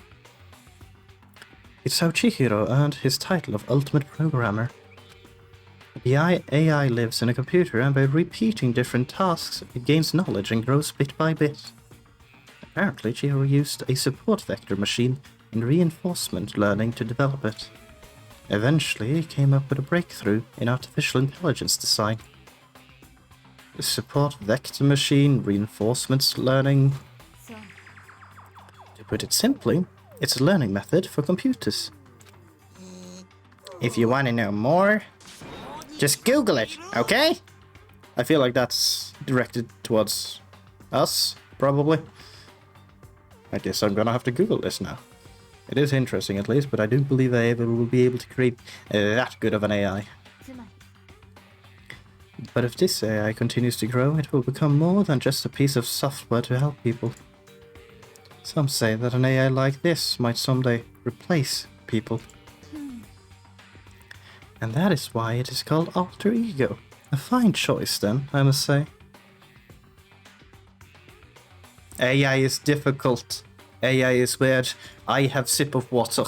It's how Chihiro earned his title of Ultimate Programmer. The AI lives in a computer, and by repeating different tasks, it gains knowledge and grows bit by bit. Apparently, Chihiro used a support vector machine in reinforcement learning to develop it. Eventually, he came up with a breakthrough in artificial intelligence design. The support vector machine, reinforcement learning... To put it simply, it's a learning method for computers. If you want to know more, just Google it, okay? I feel like that's directed towards us, probably. I guess I'm gonna have to Google this now. It is interesting at least, but I don't believe I ever will be able to create that good of an AI. But if this AI continues to grow, it will become more than just a piece of software to help people. Some say that an AI like this might someday replace people. And that is why it is called alter ego. A fine choice then, I must say. AI is difficult. AI is weird. I have sip of water.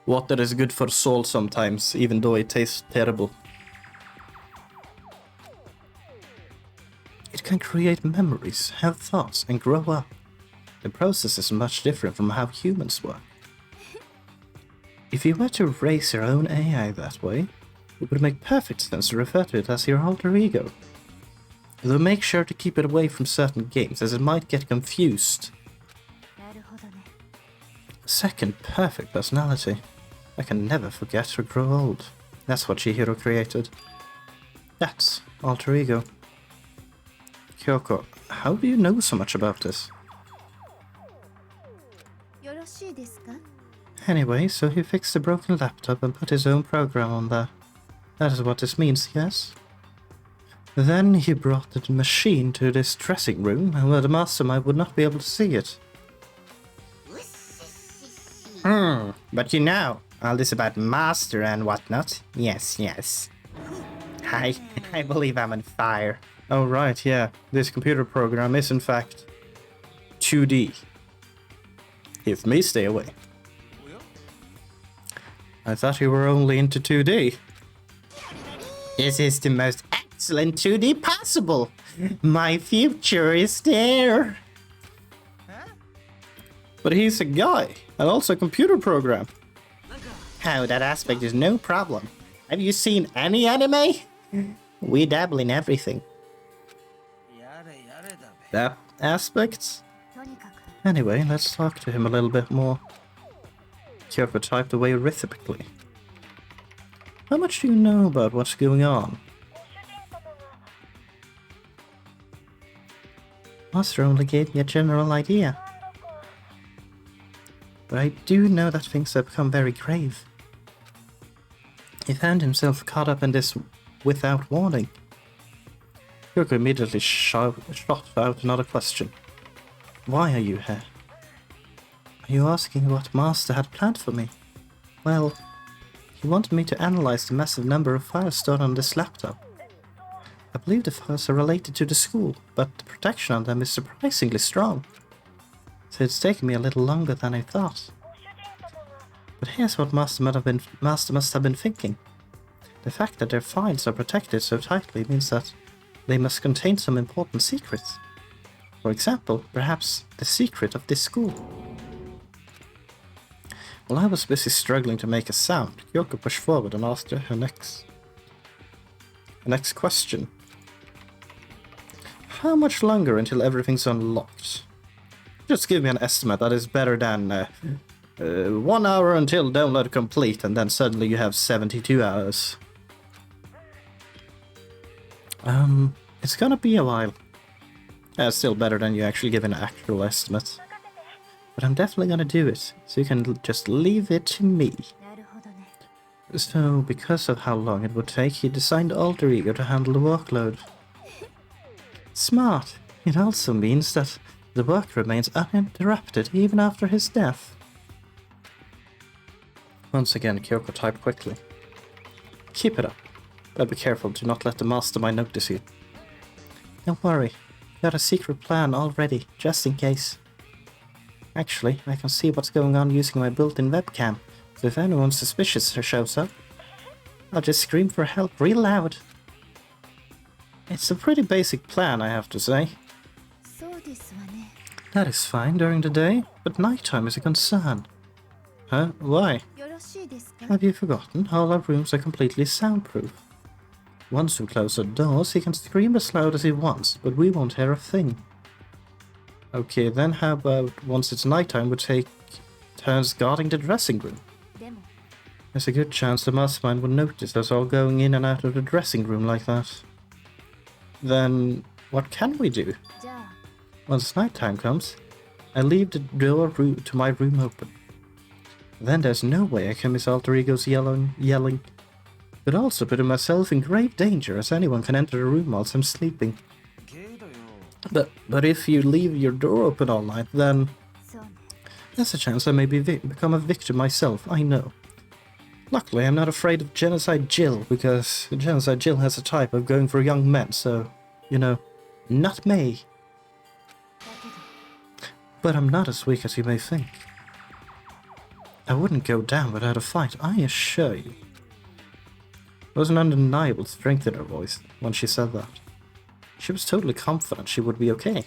Water is good for soul sometimes, even though it tastes terrible. It can create memories, have thoughts, and grow up. The process is much different from how humans work. If you were to raise your own AI that way, it would make perfect sense to refer to it as your alter ego. Though make sure to keep it away from certain games, as it might get confused. Second, perfect personality. I can never forget or grow old. That's what Chihiro created. That's alter ego. Kyoko, how do you know so much about this? Anyway, so he fixed a broken laptop and put his own program on there. That is what this means, yes? Then he brought the machine to this dressing room, where the mastermind would not be able to see it. But you know, all this about master and whatnot. Yes. I believe I'm on fire. Oh right, yeah. This computer program is in fact 2D. If me stay away. I thought you were only into 2D. This is the most excellent 2D possible. My future is there. But he's a guy, and also a computer program. Oh, that aspect is no problem. Have you seen any anime? We dabble in everything. That aspect? Anyway, let's talk to him a little bit more. Kyoko typed away rhythmically. How much do you know about what's going on? Master only gave me a general idea. But I do know that things have become very grave. He found himself caught up in this without warning. Kyoko immediately shot out another question. Why are you here? Are you asking what Master had planned for me? Well, he wanted me to analyze the massive number of files stored on this laptop. I believe the files are related to the school, but the protection on them is surprisingly strong. So it's taken me a little longer than I thought. But here's what Master must have been thinking. The fact that their files are protected so tightly means that they must contain some important secrets. For example, perhaps the secret of this school. While I was busy struggling to make a sound, Kyoko pushed forward and asked her next question. How much longer until everything's unlocked? Just give me an estimate that is better than 1 hour until download complete, and then suddenly you have 72 hours. It's gonna be a while. Still better than you actually give an actual estimate. But I'm definitely gonna do it, so you can just leave it to me. So, because of how long it would take, he designed Alter Ego to handle the workload. Smart. It also means that the work remains uninterrupted even after his death. Once again, Kyoko typed quickly. Keep it up, but be careful to not let the mastermind notice you. Don't worry, got a secret plan already, just in case. Actually, I can see what's going on using my built-in webcam, so if anyone suspicious shows up, I'll just scream for help real loud. It's a pretty basic plan, I have to say. That is fine during the day, but nighttime is a concern. Huh? Why? Have you forgotten? All our rooms are completely soundproof. Once we close our doors, he can scream as loud as he wants, but we won't hear a thing. Okay, then how about once it's nighttime, we take turns guarding the dressing room? There's a good chance the mastermind will notice us all going in and out of the dressing room like that. Then, what can we do? Once nighttime comes, I leave the door to my room open. Then there's no way I can miss Alter Ego's yelling. but also putting myself in grave danger, as anyone can enter the room whilst I'm sleeping. But if you leave your door open all night, then there's a chance I may become a victim myself, I know. Luckily, I'm not afraid of Genocide Jill, because Genocide Jill has a type of going for young men, so, you know, not me. But I'm not as weak as you may think. I wouldn't go down without a fight, I assure you. There was an undeniable strength in her voice when she said that. She was totally confident she would be okay.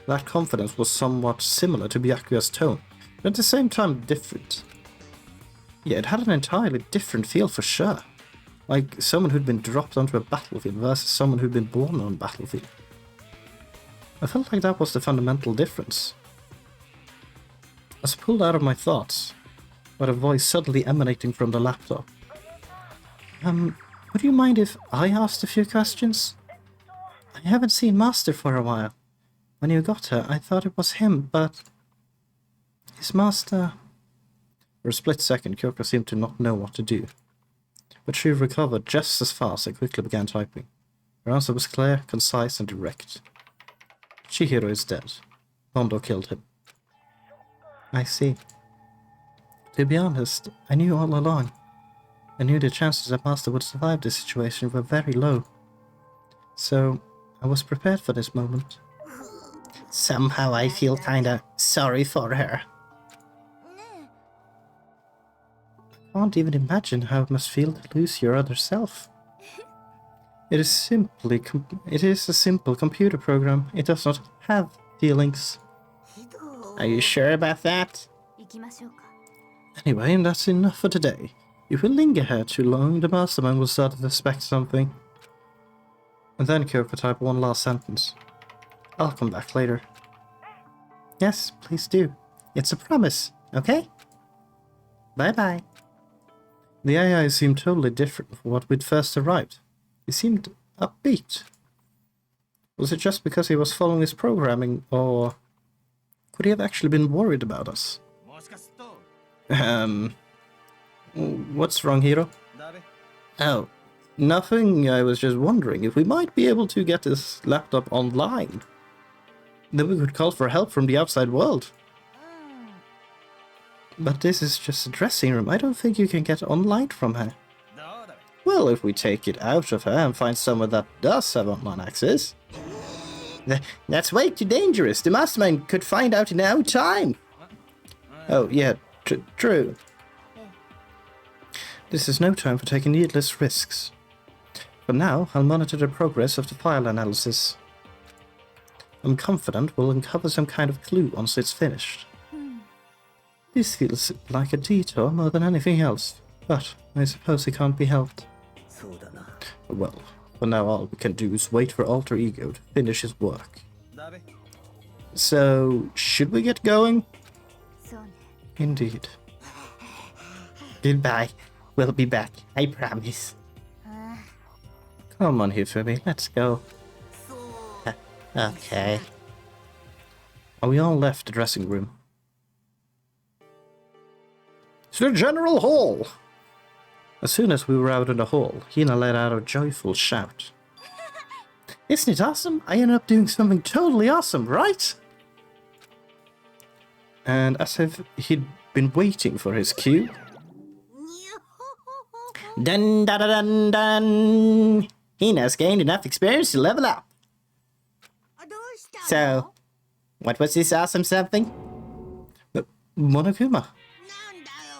That confidence was somewhat similar to Byakuya's tone, but at the same time different. Yeah, it had an entirely different feel for sure. Like someone who'd been dropped onto a battlefield versus someone who'd been born on a battlefield. I felt like that was the fundamental difference. I was pulled out of my thoughts by a voice suddenly emanating from the laptop. Would you mind if I asked a few questions? I haven't seen Master for a while. When you got her, I thought it was him, but... Is Master... For a split second, Kyoko seemed to not know what to do. But she recovered just as fast and quickly began typing. Her answer was clear, concise, and direct. Chihiro is dead. Hondo killed him. I see. To be honest, I knew all along. I knew the chances that Master would survive this situation were very low. So, I was prepared for this moment. Somehow I feel kinda sorry for her. I can't even imagine how it must feel to lose your other self. It is a simple computer program. It does not have feelings. Are you sure about that? Anyway, that's enough for today. If we linger here too long, the mastermind will start to suspect something. And then Kyoko typed one last sentence. I'll come back later. Yes, please do. It's a promise, okay? Bye-bye. The AI seemed totally different from what we'd first arrived. He seemed upbeat. Was it just because he was following his programming, or could he have actually been worried about us? What's wrong, Hiro? Oh, nothing. I was just wondering if we might be able to get this laptop online. Then we could call for help from the outside world. But this is just a dressing room. I don't think you can get online from her. Well, if we take it out of her and find someone that does have online access... That's way too dangerous. The mastermind could find out in no time. Oh, yeah, true. This is no time for taking needless risks. For now, I'll monitor the progress of the file analysis. I'm confident we'll uncover some kind of clue once it's finished. This feels like a detour more than anything else, but I suppose it can't be helped. Well, for now all we can do is wait for Alter Ego to finish his work. So, should we get going? Indeed. Goodbye. We'll be back, I promise. Come on, Hifumi, let's go. Okay. We all left the dressing room. To the general hall! As soon as we were out in the hall, Hina let out a joyful shout. Isn't it awesome? I ended up doing something totally awesome, right? And as if he'd been waiting for his cue... Dun dun dun dun! Hina's gained enough experience to level up. So, what was this awesome something? Monokuma.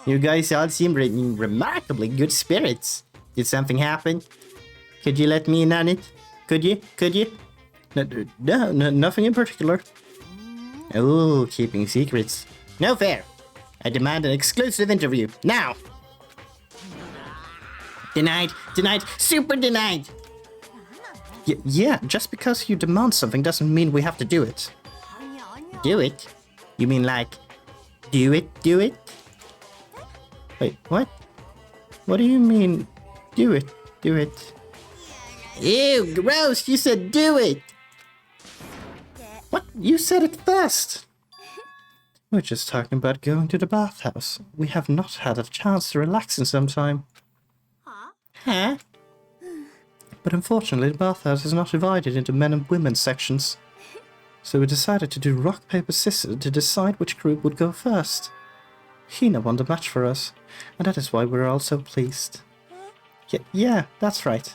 You guys all seem in remarkably good spirits. Did something happen? Could you let me in on it? Could you? No, nothing in particular. Oh, keeping secrets. No fair. I demand an exclusive interview, now! Denied, super denied! Yeah, just because you demand something doesn't mean we have to do it. Do it? You mean like, do it? Wait, what? What do you mean, do it? Ew, gross, you said do it! What? You said it first! We're just talking about going to the bathhouse. We have not had a chance to relax in some time. Huh? But unfortunately, the bathhouse is not divided into men and women sections. So we decided to do rock, paper, scissors to decide which group would go first. Hina won the match for us, and that is why we're all so pleased. Yeah, that's right.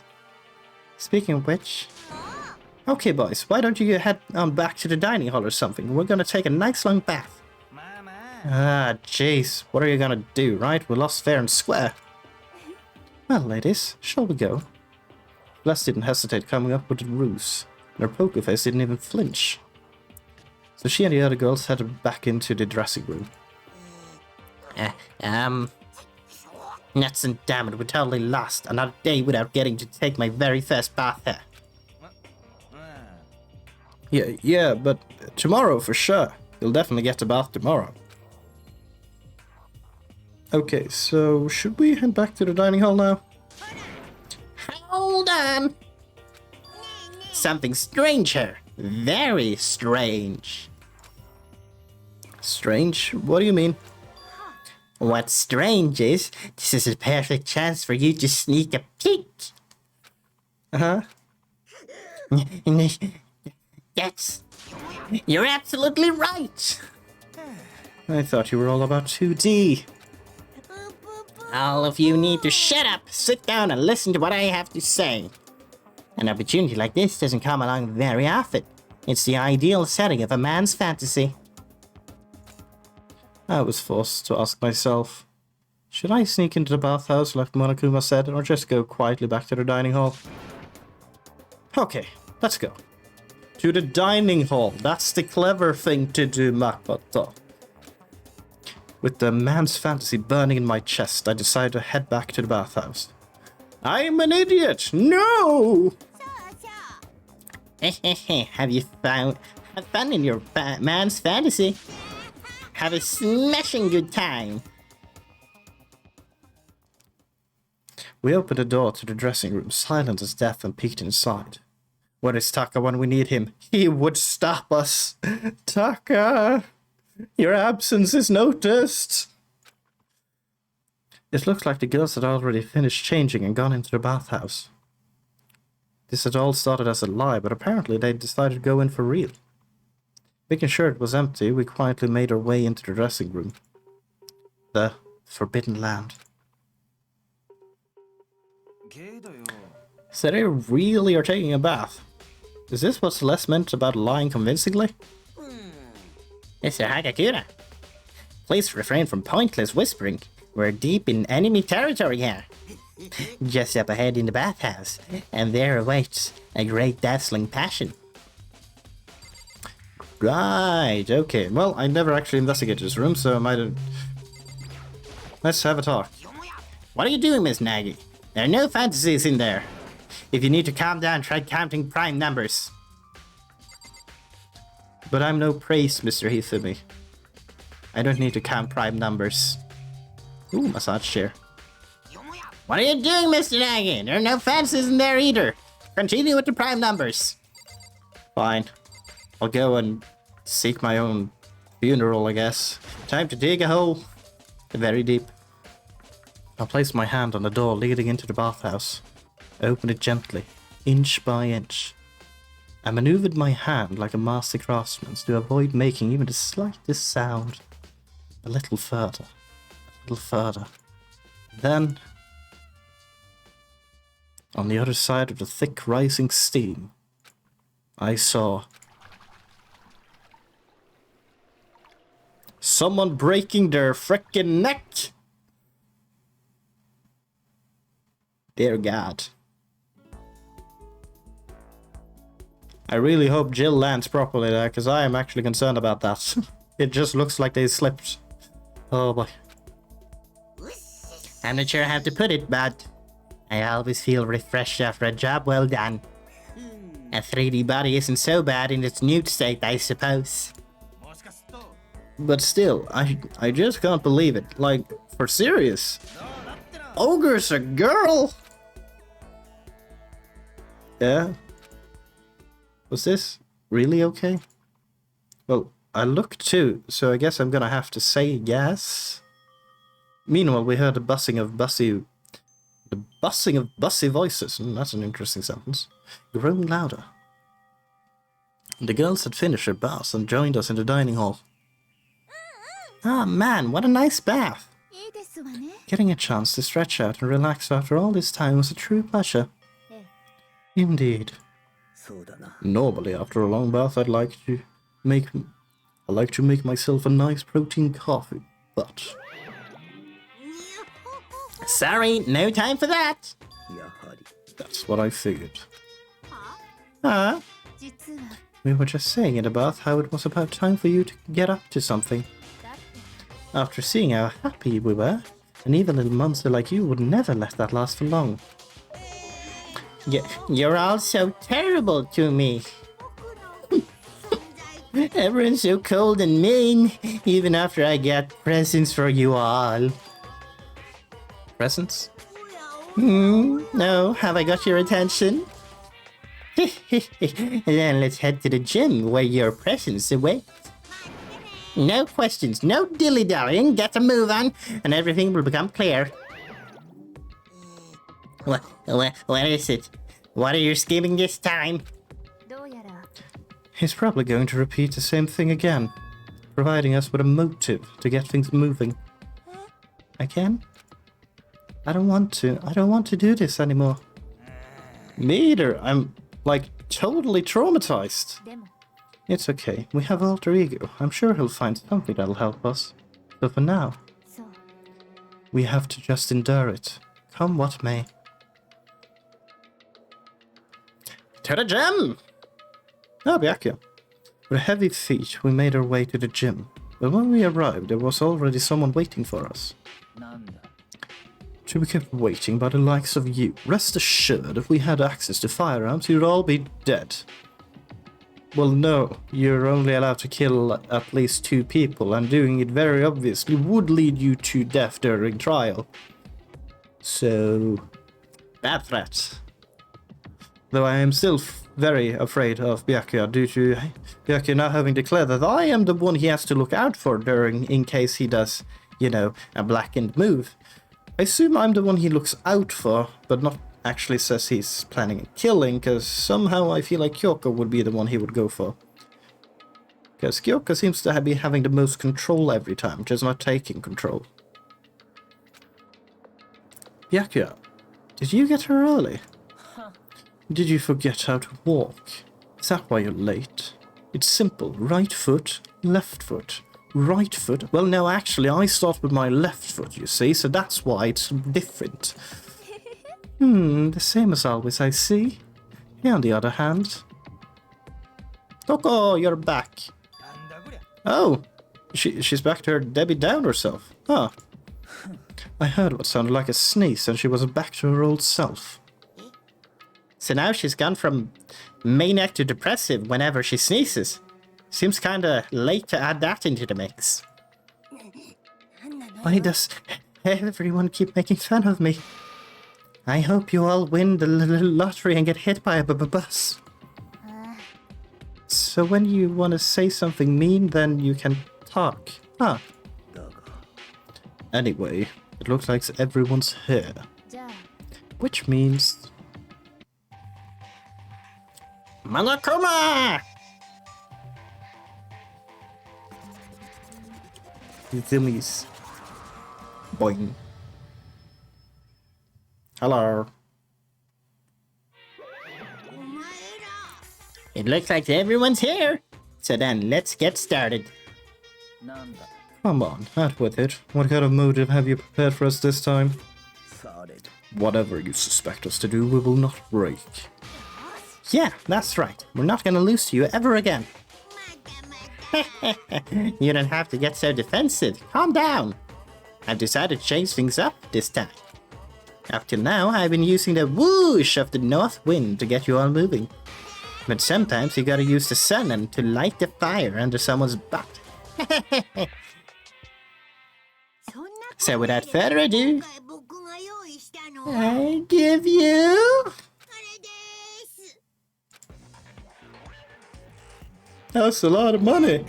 Speaking of which... Okay, boys, why don't you head on back to the dining hall or something? We're gonna take a nice long bath. Ah, jeez, what are you gonna do, right? We lost fair and square. Well, ladies, shall we go? Bless didn't hesitate coming up with a ruse, and her poker face didn't even flinch. So she and the other girls headed back into the dressing room. Nuts and damn it, we totally lost another day without getting to take my very first bath here. Yeah, but tomorrow for sure. You'll definitely get a bath tomorrow. Okay, so should we head back to the dining hall now? Hold on! Something strange here. Very strange. Strange? What do you mean? What's strange is, this is a perfect chance for you to sneak a peek. Uh-huh. Yes. You're absolutely right. I thought you were all about 2D. All of you need to shut up, sit down and listen to what I have to say. An opportunity like this doesn't come along very often. It's the ideal setting of a man's fantasy. I was forced to ask myself, should I sneak into the bathhouse like Monokuma said, or just go quietly back to the dining hall? Okay, let's go. To the dining hall, that's the clever thing to do, Makoto. With the man's fantasy burning in my chest, I decided to head back to the bathhouse. I'm an idiot! No! Have you have fun in your man's fantasy? Have a smashing good time. We opened the door to the dressing room, silent as death, and peeked inside. Where is Taka when we need him? He would stop us. Taka, your absence is noticed. It looked like the girls had already finished changing and gone into the bathhouse. This had all started as a lie, but apparently they decided to go in for real. Making sure it was empty, we quietly made our way into the dressing room. The Forbidden Land. So they really are taking a bath. Is this what Celeste meant about lying convincingly? Mr. Hagakura, please refrain from pointless whispering. We're deep in enemy territory here. Just up ahead in the bathhouse, and there awaits a great dazzling passion. Right, okay. Well, I never actually investigated this room, so I might have... Let's have a talk. What are you doing, Miss Nagi? There are no fantasies in there. If you need to calm down, try counting prime numbers. But I'm no priest, Mr. Hifumi. I don't need to count prime numbers. Ooh, massage chair. What are you doing, Mr. Nagi? There are no fantasies in there either. Continue with the prime numbers. Fine. I'll go and seek my own funeral, I guess. Time to dig a hole. Very deep. I placed my hand on the door leading into the bathhouse. I opened it gently, inch by inch. I maneuvered my hand like a master craftsman to avoid making even the slightest sound. A little further. A little further. Then, on the other side of the thick rising steam, I saw someone breaking their frickin' neck. Dear God. I really hope Jill lands properly there, because I am actually concerned about that. It just looks like they slipped. Oh boy. I'm not sure how to put it, but I always feel refreshed after a job well done. A 3D body isn't so bad in its nude state, I suppose. But still, I just can't believe it. Like, for serious? Ogre's a girl? Yeah? Was this really okay? Well, I looked too, so I guess I'm gonna have to say yes. Meanwhile, we heard the buzzing of The buzzing of bussy voices, that's an interesting sentence, groaned louder. The girls had finished their baths and joined us in the dining hall. Ah, man, what a nice bath! Getting a chance to stretch out and relax after all this time was a true pleasure. Indeed. Normally, after a long bath, I like to make myself a nice protein coffee, but... Sorry, no time for that! That's what I figured. Ah? We were just saying in the bath how it was about time for you to get up to something. After seeing how happy we were, an evil little monster like you would never let that last for long. You're all so terrible to me. Everyone's so cold and mean, even after I get presents for you all. Presents? No, have I got your attention? Then let's head to the gym where your presents await. No questions, no dilly-dallying, get a move on, and everything will become clear. What is it? What are you scheming this time? He's probably going to repeat the same thing again, providing us with a motive to get things moving. Again? I don't want to do this anymore. Me either. I'm, totally traumatized. It's okay. We have alter ego. I'm sure he'll find something that'll help us. But for now, we have to just endure it. Come what may. To the gym! Oh, Byakuya. With heavy feet, we made our way to the gym. But when we arrived, there was already someone waiting for us. To be kept waiting by the likes of you. Rest assured, if we had access to firearms, you'd all be dead. Well, no, you're only allowed to kill at least 2 people, and doing it very obviously would lead you to death during trial. So, bad threat. Though I am still very afraid of Byakuya due to Byakuya now having declared that I am the one he has to look out for in case he does, a blackened move. I assume I'm the one he looks out for, but not actually says he's planning a killing, because somehow I feel like Kyoko would be the one he would go for. Because Kyoko seems to be having the most control every time, just not taking control. Byakuya, did you get here early? Did you forget how to walk? Is that why you're late? It's simple. Right foot, left foot. Right foot. Well, no, actually, I start with my left foot, you see, so that's why it's different. The same as always, I see. Yeah, on the other hand. Toko, you're back. Oh, she's back to her Debbie Downer self. Huh. I heard what sounded like a sneeze, and she was back to her old self. So now she's gone from maniac to depressive whenever she sneezes. Seems kinda late to add that into the mix. Why does everyone keep making fun of me? I hope you all win the lottery and get hit by a bus. So when you want to say something mean, then you can talk. Huh. Anyway, it looks like everyone's here. Which means... Monokuma! Zoomies. Boing. Hello. It looks like everyone's here. So then, let's get started. Come on, out with it. What kind of motive have you prepared for us this time? Whatever you suspect us to do, we will not break. Yeah, that's right. We're not gonna lose to you ever again. You don't have to get so defensive. Calm down. I've decided to change things up this time. Up till now, I've been using the whoosh of the north wind to get you all moving. But sometimes you gotta use the sun and to light the fire under someone's butt. So without further ado, I give you... That's a lot of money.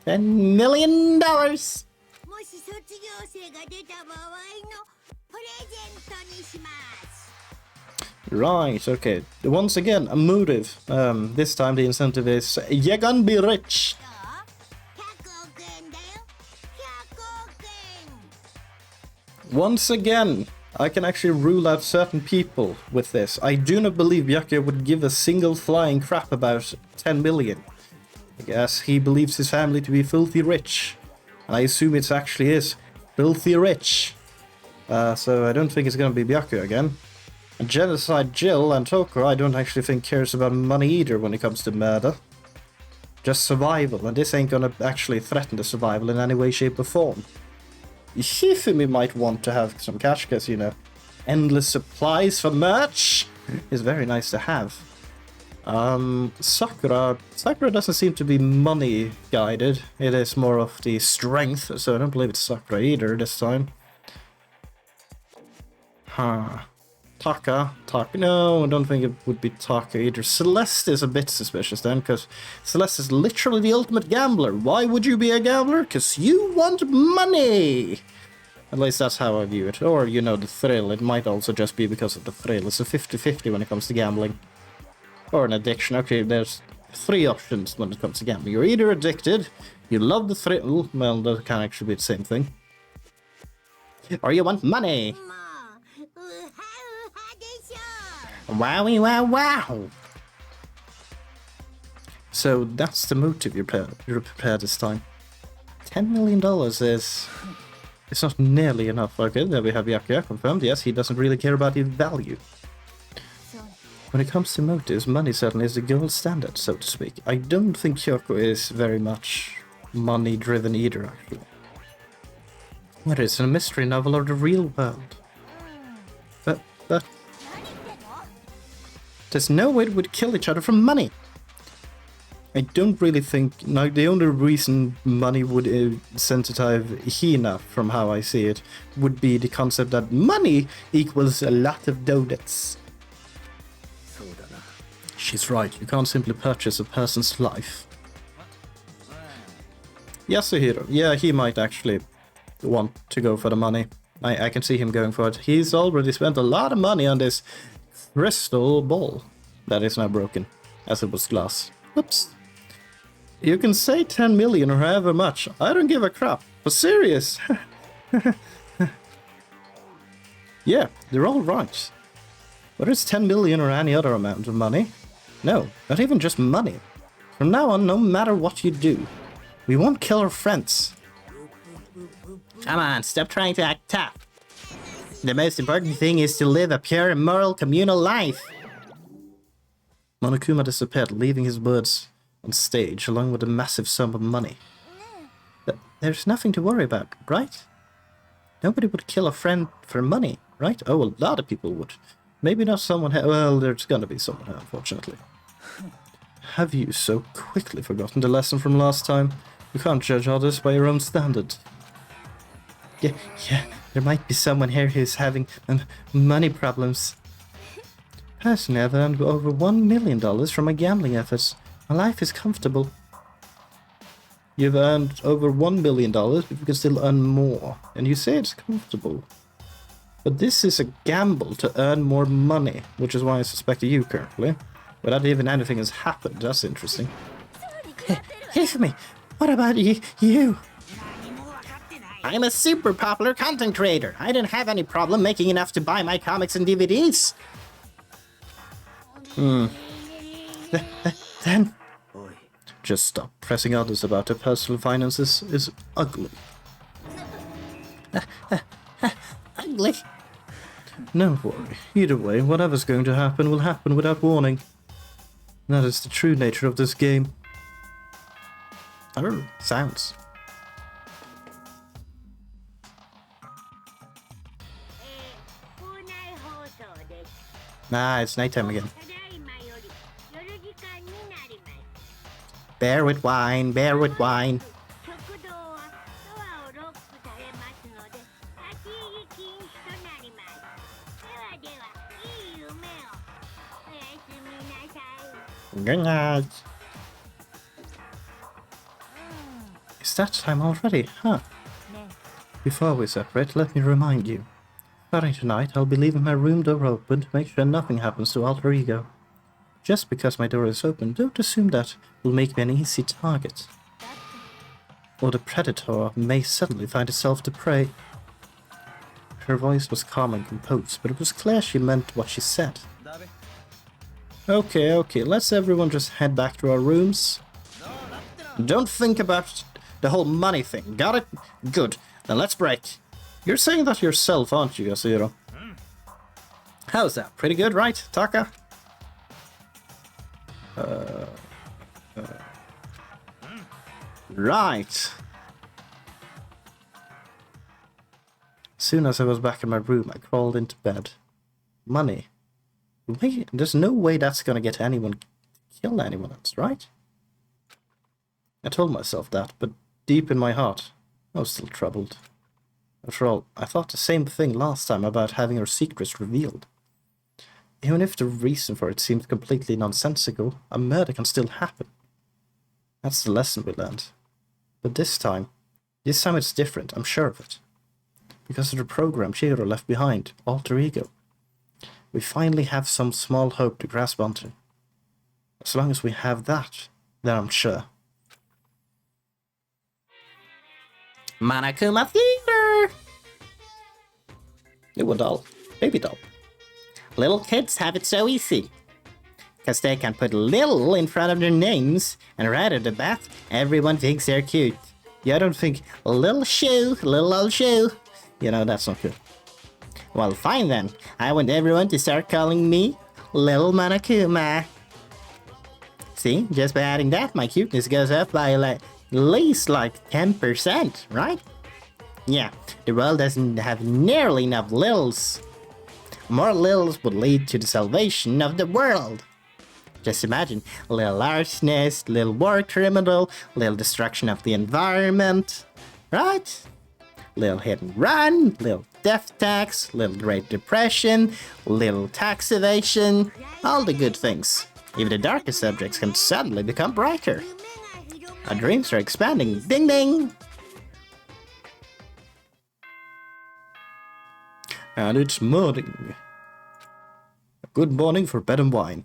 $10 million. Right, okay. Once again, a motive. This time the incentive is you're gonna be rich. Once again, I can actually rule out certain people with this. I do not believe Byakuya would give a single flying crap about 10 million. I guess he believes his family to be filthy rich. And I assume it actually is filthy rich. So I don't think it's gonna be Byakuya again. And Genocide Jill and Toko I don't actually think cares about money either when it comes to murder. Just survival, and this ain't gonna actually threaten the survival in any way, shape or form. Hifumi might want to have some cash, because, you know, endless supplies for merch is very nice to have. Sakura doesn't seem to be money guided. It is more of the strength, so I don't believe it's Sakura either this time. Taka, no, I don't think it would be Taka either. Celeste is a bit suspicious then, because Celeste is literally the ultimate gambler. Why would you be a gambler? Because you want money! At least that's how I view it. Or, you know, the thrill. It might also just be because of the thrill. It's a 50-50 when it comes to gambling. Or an addiction. Okay, there's 3 options when it comes to gambling. You're either addicted, you love the thrill, well, that can actually be the same thing, or you want money! Wowie wow wow! So that's the motive you're prepared this time. $10 million is... it's not nearly enough. Okay, there we have Byakuya confirmed. Yes, he doesn't really care about the value. When it comes to motives, money certainly is the gold standard, so to speak. I don't think Kyoko is very much money-driven either, actually. Whether it's a mystery novel or the real world. But... there's no way we'd kill each other for money! I don't really think... now, the only reason money would sensitize Hina, from how I see it, would be the concept that money equals a lot of donuts. She's right, you can't simply purchase a person's life. Yasuhiro, yeah, he might actually want to go for the money. I can see him going for it. He's already spent a lot of money on this crystal ball that is now broken, as it was glass. Oops. You can say 10 million or however much, I don't give a crap, but serious. Yeah, they're all right. Whether it's 10 million or any other amount of money. No, not even just money. From now on, no matter what you do, we won't kill our friends. Come on, stop trying to act tough. The most important thing is to live a pure and moral communal life. Monokuma disappeared, leaving his words on stage along with a massive sum of money. There's nothing to worry about, right? Nobody would kill a friend for money, right? Oh, a lot of people would. Maybe not someone well, there's gonna be someone here, unfortunately. Have you so quickly forgotten the lesson from last time? You can't judge others by your own standard. Yeah, there might be someone here who's having money problems. Personally, I've earned over $1 million from my gambling efforts. My life is comfortable. You've earned over $1 million, but you can still earn more. And you say it's comfortable. But this is a gamble to earn more money, which is why I suspected you currently. Without even anything has happened, that's interesting. Hey, for me, what about you? I'm a super popular content creator. I didn't have any problem making enough to buy my comics and DVDs. Then... just stop pressing others about their personal finances is ugly. Ugly? No worry. Either way, whatever's going to happen will happen without warning. That is the true nature of this game. Oh, sounds. Nah, it's nighttime again. Bear with wine, bear with wine. Good night. Is that time already, huh? Before we separate, let me remind you. Starting tonight, I'll be leaving my room door open to make sure nothing happens to Alter Ego. Just because my door is open, don't assume that will make me an easy target. Or the predator may suddenly find itself to prey. Her voice was calm and composed, but it was clear she meant what she said. Okay, let's everyone just head back to our rooms. Don't think about the whole money thing, got it? Good, then let's break. You're saying that yourself, aren't you, Yasuhiro? How's that? Pretty good, right, Taka? Right. As soon as I was back in my room, I crawled into bed. Money. Wait, there's no way that's gonna get anyone kill anyone else, right? I told myself that, but deep in my heart, I was still troubled. After all, I thought the same thing last time about having her secrets revealed. Even if the reason for it seemed completely nonsensical, a murder can still happen. That's the lesson we learned. But this time it's different, I'm sure of it. Because of the program Chihiro left behind, Alter Ego. We finally have some small hope to grasp onto. As long as we have that, then I'm sure. Monokuma Theater! New doll. Baby doll. Little kids have it so easy. Because they can put little in front of their names, and right at the bat, everyone thinks they're cute. You don't think, little shoe, little old shoe. You know, that's not good. Well, fine then. I want everyone to start calling me Little Monokuma. See, just by adding that, my cuteness goes up by at least 10%, right? Yeah, the world doesn't have nearly enough littles. More littles would lead to the salvation of the world. Just imagine, little arsonist, little war criminal, little destruction of the environment, right? Little hit and run, little death tax, little Great Depression, little tax evasion, all the good things. Even the darkest subjects can suddenly become brighter. Our dreams are expanding. Ding ding! And it's morning. A good morning for bed and wine.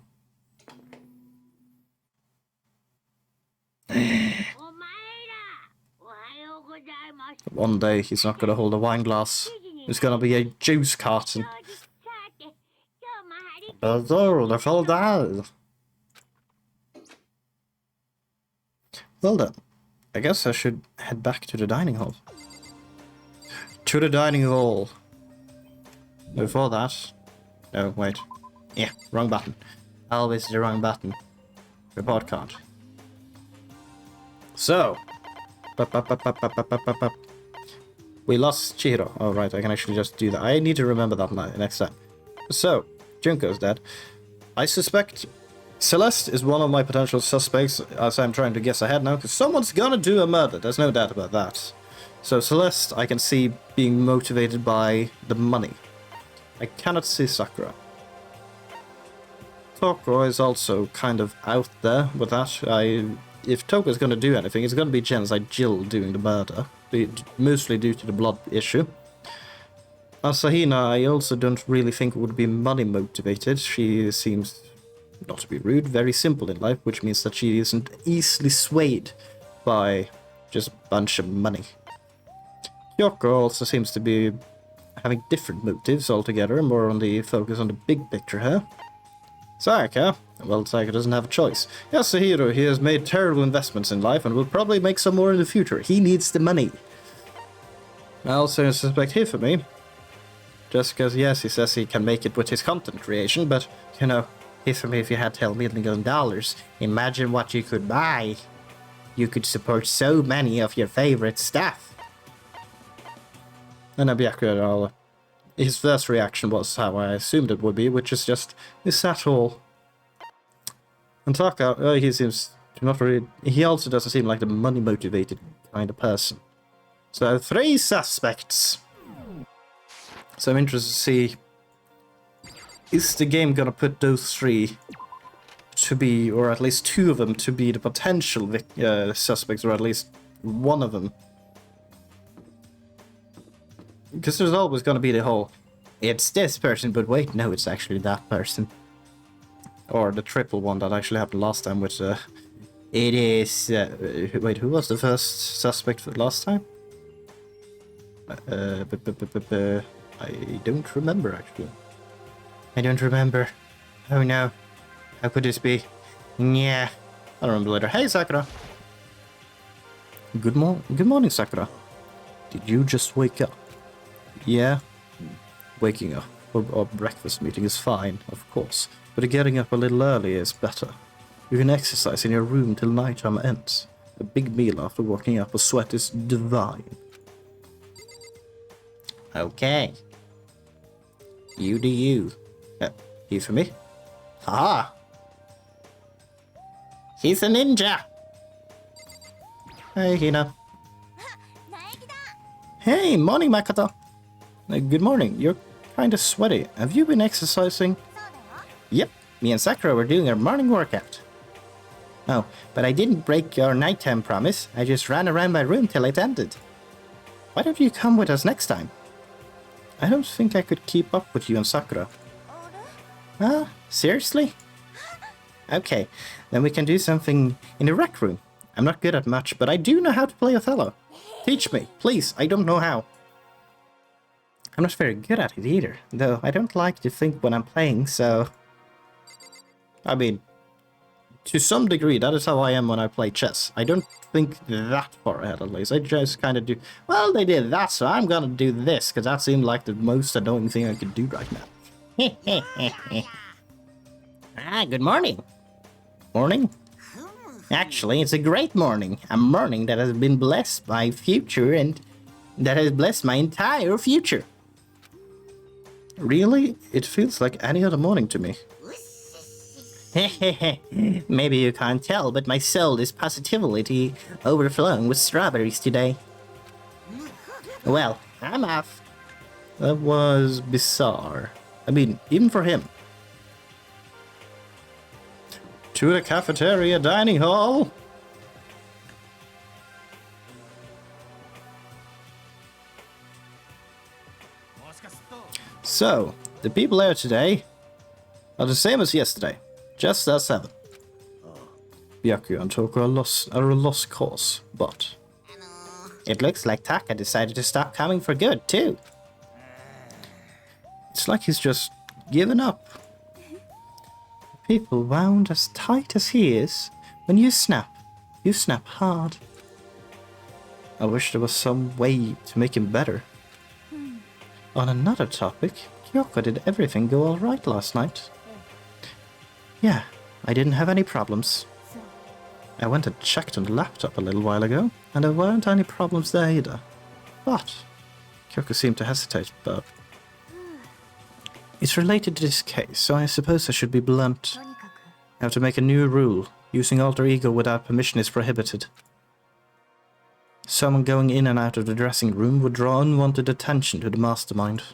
One day he's not gonna hold a wine glass. It's gonna be a juice carton. They fell down. Well then, I guess I should head back to the dining hall. To the dining hall. Before that... No, wait. Yeah, wrong button. Always the wrong button. Report card. So... We lost Chihiro. Oh, right, I can actually just do that. I need to remember that next time. So, Junko's dead. I suspect Celeste is one of my potential suspects, as I'm trying to guess ahead now, because someone's gonna do a murder. There's no doubt about that. So, Celeste, I can see being motivated by the money. I cannot see Sakura. Toko is also kind of out there with that. If Toko's going to do anything, it's going to be gens like Jill doing the murder, mostly due to the blood issue. Asahina, I also don't really think would be money motivated. She seems, not to be rude, very simple in life, which means that she isn't easily swayed by just a bunch of money. Yoko also seems to be having different motives altogether, more on the focus on the big picture here. Sayaka, well, Sayaka doesn't have a choice. Yasuhiro, he has made terrible investments in life and will probably make some more in the future. He needs the money. I also suspect Hifumi, just because, yes, he says he can make it with his content creation, but, you know, Hifumi, if you had $10 million, imagine what you could buy. You could support so many of your favorite stuff. And Nobyaku, his first reaction was how I assumed it would be, which is just, is that all? And Taka, he seems to not really... He also doesn't seem like the money-motivated kind of person. So, 3 suspects. So I'm interested to see... Is the game gonna put those 3 to be, or at least 2 of them, to be the potential suspects, or at least one of them? Because there's always going to be the whole, it's this person, but wait, no, it's actually that person. Or the triple one that actually happened last time with, it is, wait, who was the first suspect for last time? I don't remember, actually. I don't remember. Oh no. How could this be? Yeah. I'll remember later. Hey, Sakura! Good morning, Sakura. Did you just wake up? Yeah. Waking up for our breakfast meeting is fine, of course. But getting up a little early is better. You can exercise in your room till nighttime ends. A big meal after waking up a sweat is divine. Okay. You do you. Here for me? Haha! He's a ninja! Hey, Hina. Hey, morning, Makoto. Good morning. You're kinda sweaty. Have you been exercising? Yep, me and Sakura were doing our morning workout. Oh, but I didn't break your nighttime promise. I just ran around my room till it ended. Why don't you come with us next time? I don't think I could keep up with you and Sakura. Seriously? Okay, then we can do something in the rec room. I'm not good at much, but I do know how to play Othello. Teach me, please. I don't know how. I'm not very good at it either, though I don't like to think when I'm playing, so... I mean, to some degree, that is how I am when I play chess. I don't think that far ahead, at least. I just kind of do... Well, they did that, so I'm gonna do this, because that seemed like the most annoying thing I could do right now. Good morning. Morning? Actually, it's a great morning. A morning that has been blessed by future and that has blessed my entire future. Really? It feels like any other morning to me. Maybe you can't tell, but my soul is positively overflowing with strawberries today. Well, I'm off. That was bizarre. I mean, even for him. To the cafeteria dining hall. So, the people there today are the same as yesterday, just as 7. Byaku and Toko are a lost cause, but... It looks like Taka decided to stop coming for good, too. It's like he's just given up. People wound as tight as he is, when you snap hard. I wish there was some way to make him better. On another topic, Kyoko, did everything go alright last night? Yeah, I didn't have any problems. I went and checked on the laptop a little while ago, and there weren't any problems there either. But Kyoko seemed to hesitate, but... It's related to this case, so I suppose I should be blunt. I have to make a new rule. Using alter ego without permission is prohibited. Someone going in and out of the dressing room would draw unwanted attention to the mastermind.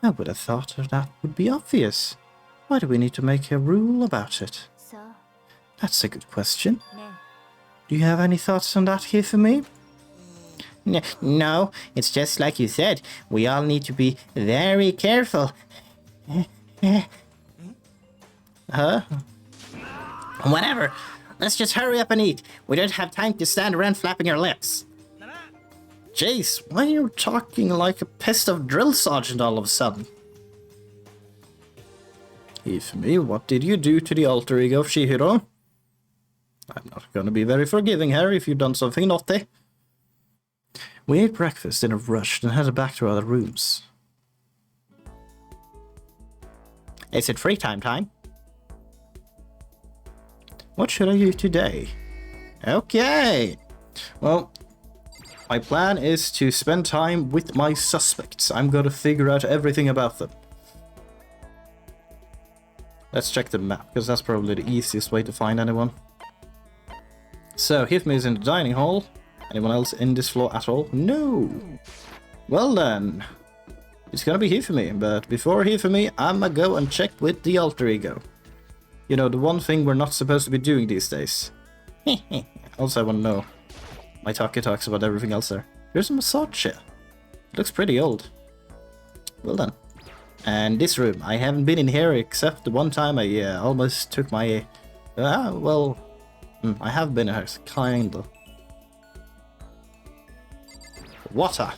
I would have thought that would be obvious. Why do we need to make a rule about it? That's a good question. Do you have any thoughts on that here for me? No, it's just like you said. We all need to be very careful. Huh? Whatever. Let's just hurry up and eat. We don't have time to stand around flapping our lips. Jeez, why are you talking like a pissed off drill sergeant all of a sudden? If me, what did you do to the alter ego of Chihiro? I'm not gonna be very forgiving, Harry, if you've done something naughty. We ate breakfast in a rush and headed back to our other rooms. Is it free time? What should I do today? Okay! Well, my plan is to spend time with my suspects. I'm gonna figure out everything about them. Let's check the map, because that's probably the easiest way to find anyone. So, Hifumi is in the dining hall. Anyone else in this floor at all? No! Well then, it's gonna be Hifumi, but before Hifumi, I'ma go and check with the alter ego. You know, the one thing we're not supposed to be doing these days. Also, I wanna know. My Taki talks about everything else there. Here's a massage chair. It looks pretty old. Well done. And this room, I haven't been in here except the one time I almost took my... I have been in here, kinda. Water!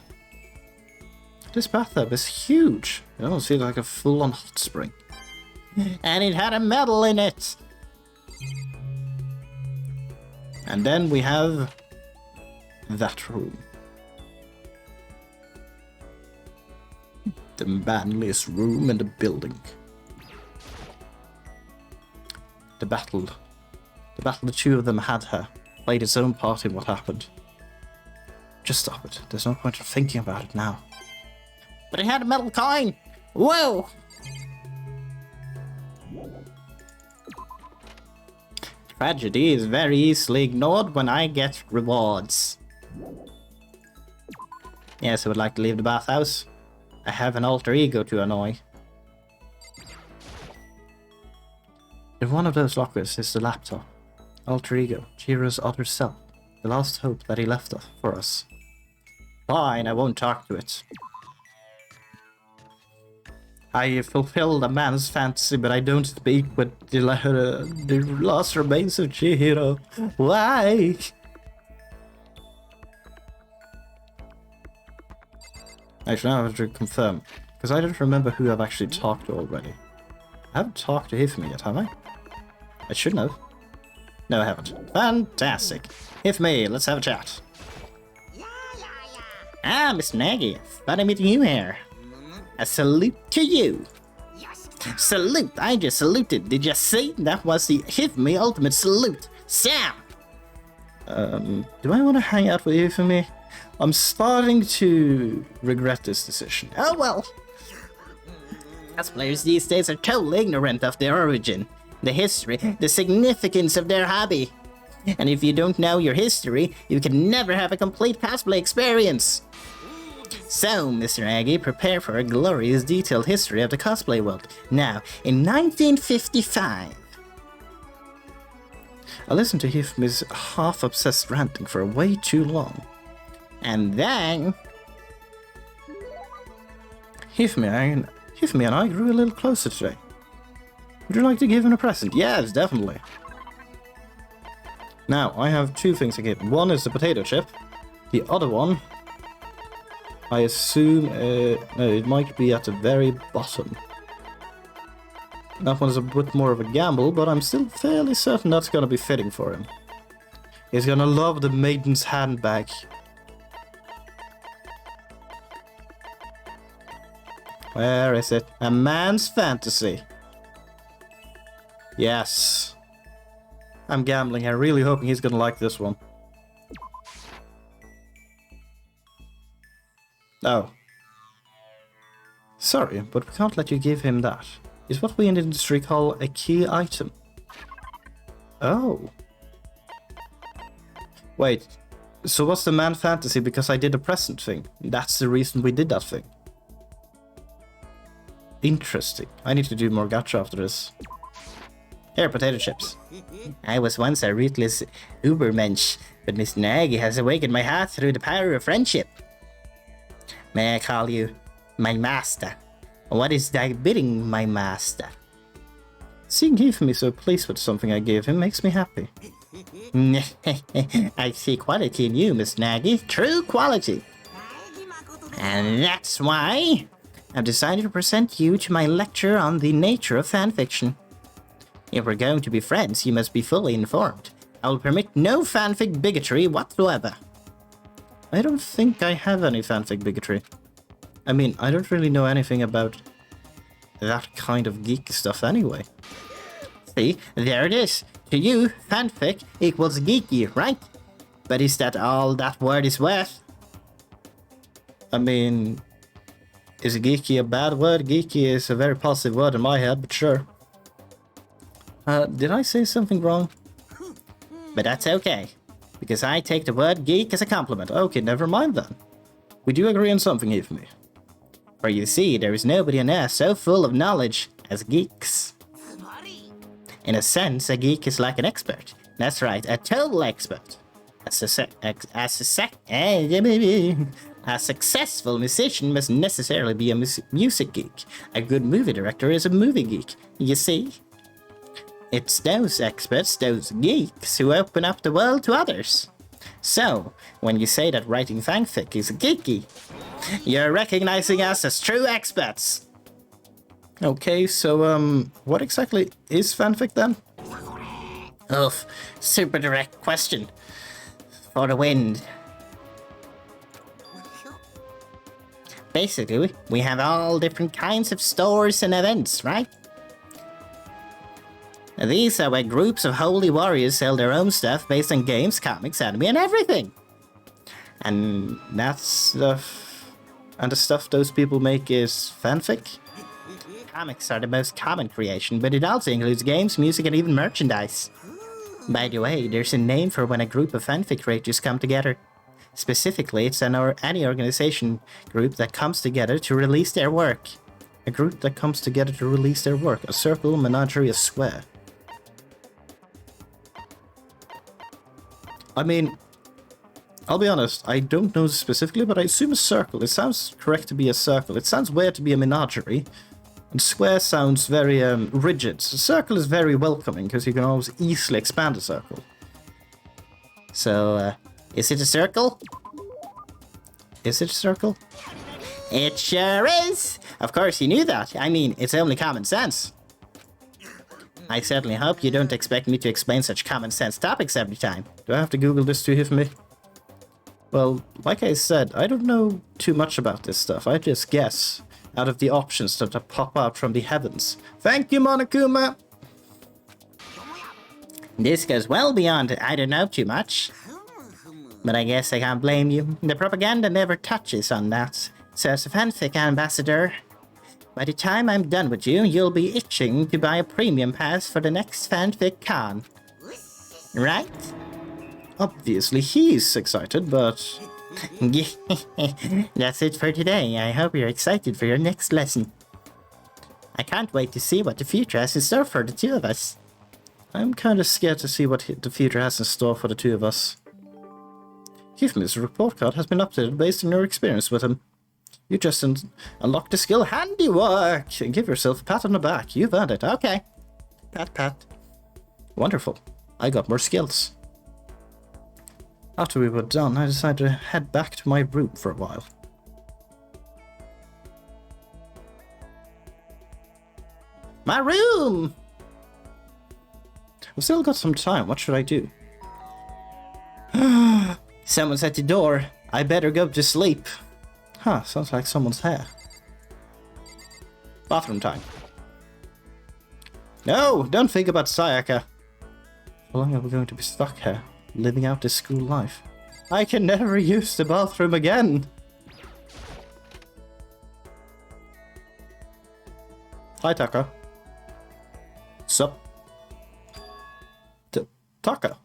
This bathtub is huge. It almost feels like a full-on hot spring. And it had a medal in it! And then we have... that room. The manliest room in the building. The battle the two of them had her played its own part in what happened. Just stop it. There's no point in thinking about it now. But it had a metal coin! Whoa! Tragedy is very easily ignored when I get rewards. Yes, I would like to leave the bathhouse. I have an alter ego to annoy. In one of those lockers is the laptop. Alter ego, Jiro's other self. The last hope that he left for us. Fine, I won't talk to it. I fulfilled a man's fantasy, but I don't speak with the last remains of Chihiro. Why? Actually, now I have to confirm, because I don't remember who I've actually talked to already. I haven't talked to Hifumi yet, have I? I shouldn't have. No, I haven't. Fantastic. Hifumi, let's have a chat. Ah, Miss Nagi, funny meeting you here. A salute to you. Salute, I just saluted. Did you see? That was the Hifumi ultimate salute. Sam! Do I want to hang out with Hifumi? I'm starting to regret this decision. Oh well. Cosplayers these days are totally ignorant of their origin, the history, the significance of their hobby. And if you don't know your history, you can never have a complete cosplay experience. So, Mr. Aggie, prepare for a glorious detailed history of the cosplay world. Now, in 1955... I listened to Hifumi's half-obsessed ranting for way too long. And then... Hifumi and I grew a little closer today. Would you like to give him a present? Yes, definitely. Now, I have two things to give. One is the potato chip. The other one... I assume... no, it might be at the very bottom. That one is a bit more of a gamble, but I'm still fairly certain that's gonna be fitting for him. He's gonna love the maiden's handbag. Where is it? A man's fantasy. Yes. I'm gambling. I'm really hoping he's gonna like this one. Oh. Sorry, but we can't let you give him that. It's what we in the industry call a key item. Oh. Wait. So what's the man fantasy because I did a present thing? That's the reason we did that thing. Interesting. I need to do more gacha after this. Here, potato chips. I was once a ruthless ubermensch, but Miss Nagi has awakened my heart through the power of friendship. May I call you my master? What is thy bidding, my master? Seeing Hifumi so pleased with something I gave him makes me happy. I see quality in you, Miss Nagi. True quality. And that's why I've decided to present you to my lecture on the nature of fanfiction. If we're going to be friends, you must be fully informed. I will permit no fanfic bigotry whatsoever. I don't think I have any fanfic bigotry. I mean, I don't really know anything about that kind of geek stuff anyway. See, there it is. To you, fanfic equals geeky, right? But is that all that word is worth? I mean, is geeky a bad word? Geeky is a very positive word in my head, but sure. Did I say something wrong? But that's okay, because I take the word geek as a compliment. Okay, never mind then. We do agree on something here for me. For you see, there is nobody on earth so full of knowledge as geeks. In a sense, a geek is like an expert. That's right, a total expert. A successful musician must necessarily be a music geek. A good movie director is a movie geek, you see? It's those experts, those geeks, who open up the world to others. So, when you say that writing fanfic is geeky, you're recognizing us as true experts. Okay, so, what exactly is fanfic then? Oof, super direct question. For the wind. Basically, we have all different kinds of stores and events, right? These are where groups of holy warriors sell their own stuff based on games, comics, anime, and everything. And that's the stuff those people make is fanfic? Comics are the most common creation, but it also includes games, music, and even merchandise. By the way, there's a name for when a group of fanfic creators come together. Specifically, it's any organization group that comes together to release their work. A group that comes together to release their work. A circle, menagerie, a square. I mean, I'll be honest, I don't know specifically, but I assume a circle. It sounds correct to be a circle. It sounds weird to be a menagerie. And square sounds very rigid. A circle is very welcoming, because you can always easily expand a circle. So, is it a circle? Is it a circle? It sure is! Of course you knew that. I mean, it's only common sense. I certainly hope you don't expect me to explain such common sense topics every time. Do I have to Google this to hear from me? Well, like I said, I don't know too much about this stuff. I just guess out of the options that pop out from the heavens. Thank you, Monokuma! This goes well beyond I don't know too much. But I guess I can't blame you. The propaganda never touches on that. So as a fanfic ambassador, by the time I'm done with you, you'll be itching to buy a premium pass for the next fanfic con. Right? Obviously he's excited, but... That's it for today. I hope you're excited for your next lesson. I can't wait to see what the future has in store for the two of us. I'm kinda scared to see what the future has in store for the two of us. Hifmi's report card has been updated based on your experience with him. You just unlocked the skill handiwork! Give yourself a pat on the back. You've earned it. Okay. Pat, pat. Wonderful. I got more skills. After we were done, I decided to head back to my room for a while. My room! We've still got some time. What should I do? Someone's at the door. I better go to sleep. Huh, sounds like someone's here. Bathroom time. No, don't think about Sayaka. How long are we going to be stuck here, living out this school life? I can never use the bathroom again. Hi, Taka. Sup? Taka.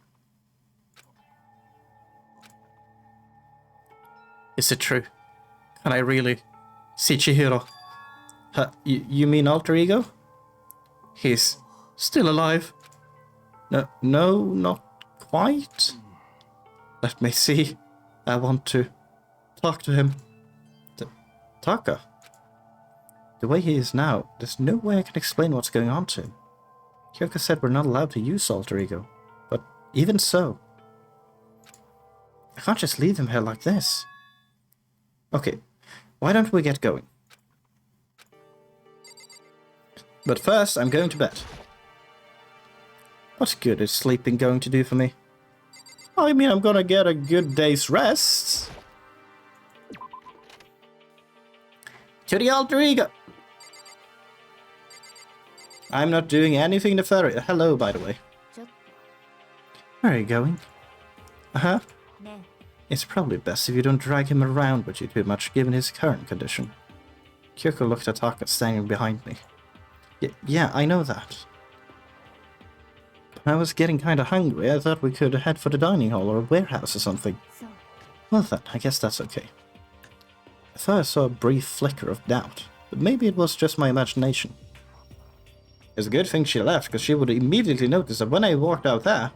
Is it true? Can I really see Chihiro? You mean alter ego? He's still alive? No, not quite. Let me see. I want to talk to him. Taka? The way he is now, there's no way I can explain what's going on to him. Kyoko said we're not allowed to use alter ego. But even so, I can't just leave him here like this. Okay, why don't we get going? But first, I'm going to bed. What good is sleeping going to do for me? I mean, I'm gonna get a good day's rest. To the alter ego! I'm not doing anything nefarious. Hello, by the way. Where are you going? Uh-huh. It's probably best if you don't drag him around with you too much, given his current condition. Kyoko looked at Taka standing behind me. Yeah, I know that. But I was getting kinda hungry. I thought we could head for the dining hall or a warehouse or something. Well then, I guess that's okay. I thought I saw a brief flicker of doubt, but maybe it was just my imagination. It's a good thing she left, because she would immediately notice that when I walked out there,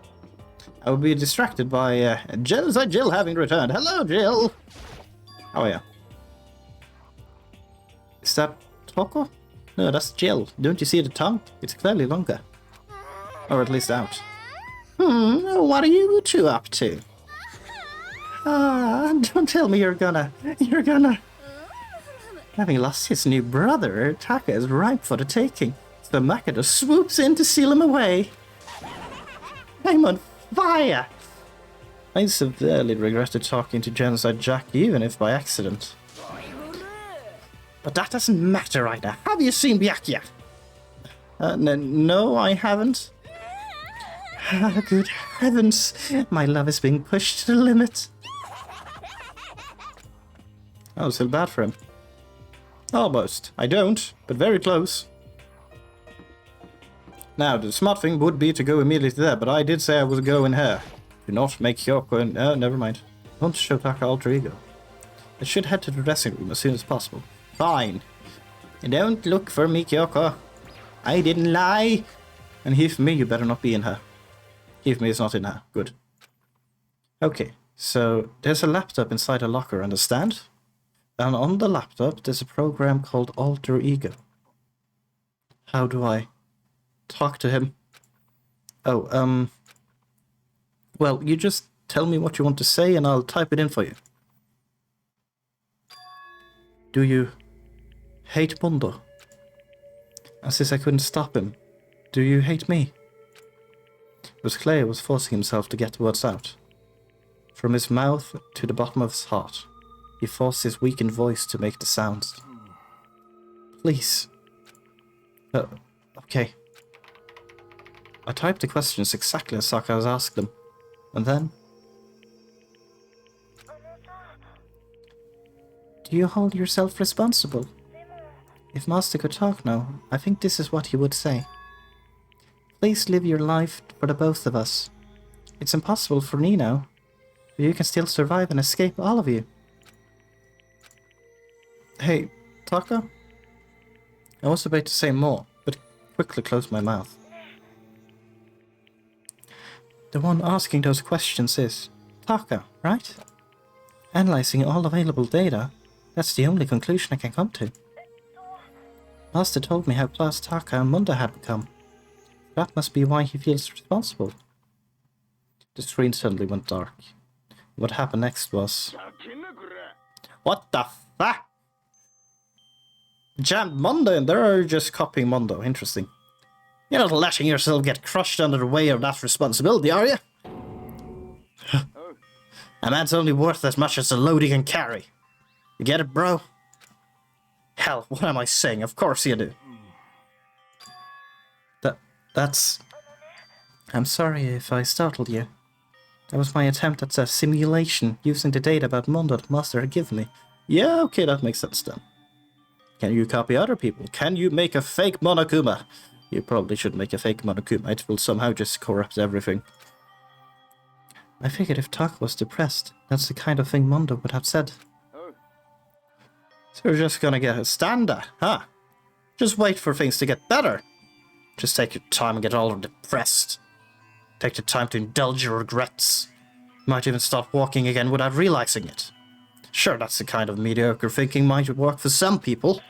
I would be distracted by Jill having returned. Hello, Jill! Oh yeah. Is that Toko? No, that's Jill. Don't you see the tongue? It's clearly longer. Or at least out. What are you two up to? Don't tell me you're gonna... Having lost his new brother, Taka is ripe for the taking. So Makoto swoops in to seal him away. I'm on fire! I severely regretted talking to Genocide Jack, even if by accident. But that doesn't matter right now. Have you seen Byakuya? No, I haven't. Good heavens. My love is being pushed to the limit. Oh, still bad for him. Almost. I don't, but very close. Now, the smart thing would be to go immediately there, but I did say I was going here. Do not make Kyoko and... never mind. I want to show Taka alter ego. I should head to the dressing room as soon as possible. Fine. Don't look for me, Kyoko. I didn't lie. And Hifumi, you better not be in her. Hifumi is not in her. Good. Okay, so there's a laptop inside a locker and a stand. And on the laptop, there's a program called Alter Ego. How do I talk to him? Oh, well, you just tell me what you want to say and I'll type it in for you. Do you hate Mundo? And since I couldn't stop him, do you hate me? It was Clay who was forcing himself to get the words out. From his mouth to the bottom of his heart, he forced his weakened voice to make the sounds. Please. Okay. I typed the questions exactly as Saka has asked them. And then... Do you hold yourself responsible? If Master could talk now, I think this is what he would say. Please live your life for the both of us. It's impossible for me now, but you can still survive and escape, all of you. Hey, Taka? I was about to say more, but quickly closed my mouth. The one asking those questions is Taka, right? Analyzing all available data, that's the only conclusion I can come to. Master told me how close Taka and Munda had become. That must be why he feels responsible. The screen suddenly went dark. What happened next was... What the fuck? Jammed Mondo in there, or are you just copying Mondo? Interesting. You're not letting yourself get crushed under the weight of that responsibility, are you? A man's only worth as much as the load he can carry. You get it, bro? Hell, what am I saying? Of course you do. That's... I'm sorry if I startled you. That was my attempt at a simulation using the data about Mondo that Master had given me. Yeah, okay, that makes sense then. Can you copy other people? Can you make a fake Monokuma? You probably should make a fake Monokuma. It will somehow just corrupt everything. I figured if Taka was depressed, that's the kind of thing Mondo would have said. So you're just gonna get a standard, huh? Just wait for things to get better. Just take your time and get all depressed. Take the time to indulge your regrets. Might even start walking again without realizing it. Sure, that's the kind of mediocre thinking might work for some people.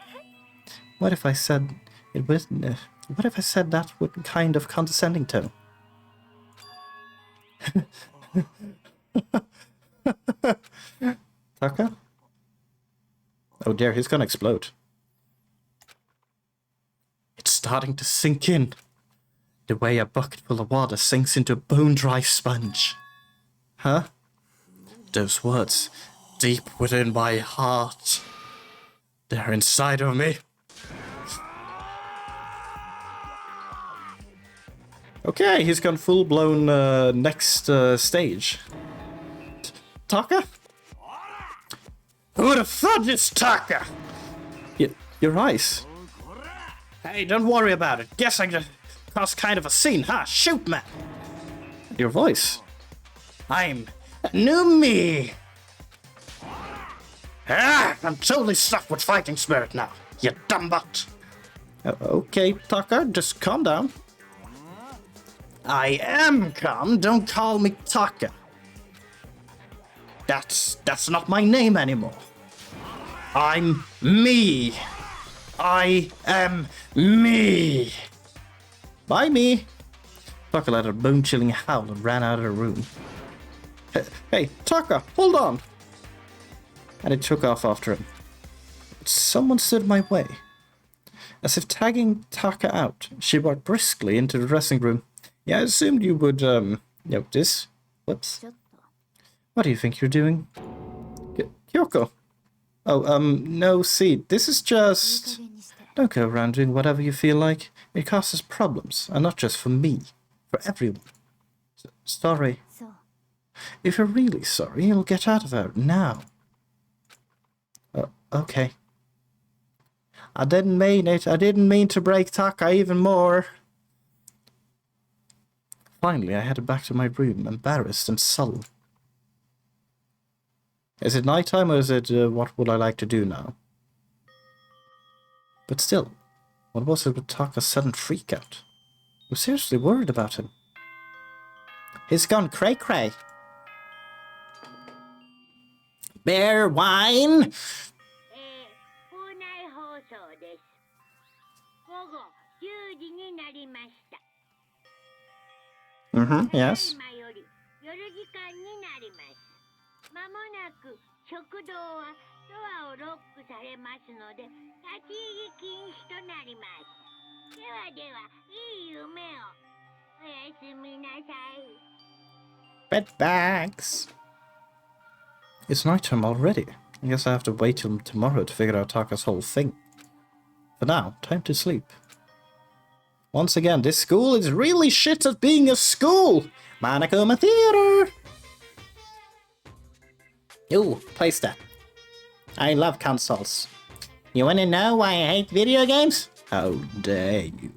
What if I said it was... what if I said that with a kind of condescending tone? Taka? Oh dear, he's gonna explode. It's starting to sink in. The way a bucket full of water sinks into a bone-dry sponge. Huh? Those words, deep within my heart. They're inside of me. Okay, he's gone full-blown next stage. Taka? Who the fuck is Taka? Your eyes. Hey, don't worry about it. Guess I just caused kind of a scene, huh? Shoot, man. Your voice. I'm a new me. I'm totally stuck with fighting spirit now, you dumb butt. Okay, Taka, just calm down. I am calm. Don't call me Taka. That's not my name anymore. I'm me. I am me. Bye, me. Taka let a bone-chilling howl and ran out of the room. Hey, Taka, hold on. And it took off after him. But someone stood in my way. As if tagging Taka out, she walked briskly into the dressing room. Yeah, I assumed you would, notice. Whoops. What do you think you're doing? Kyoko. Oh, no, see, this is just... Don't go around doing whatever you feel like. It causes problems, and not just for me, for everyone. Sorry. If you're really sorry, you'll get out of there now. Okay. I didn't mean it. I didn't mean to break Taka even more. Finally, I headed back to my room, embarrassed and sullen. Is it nighttime or is it what would I like to do now? But still, what was it with Taka's sudden freakout? I was seriously worried about him. He's gone cray-cray. Bear wine? Yes. Bed bags. It's nighttime already. I guess I have to wait till tomorrow to figure out Taka's whole thing. For now, time to sleep. Once again, this school is really shit at being a school! Monokuma Theater! Ooh, place that. I love consoles. You wanna know why I hate video games? How dare you.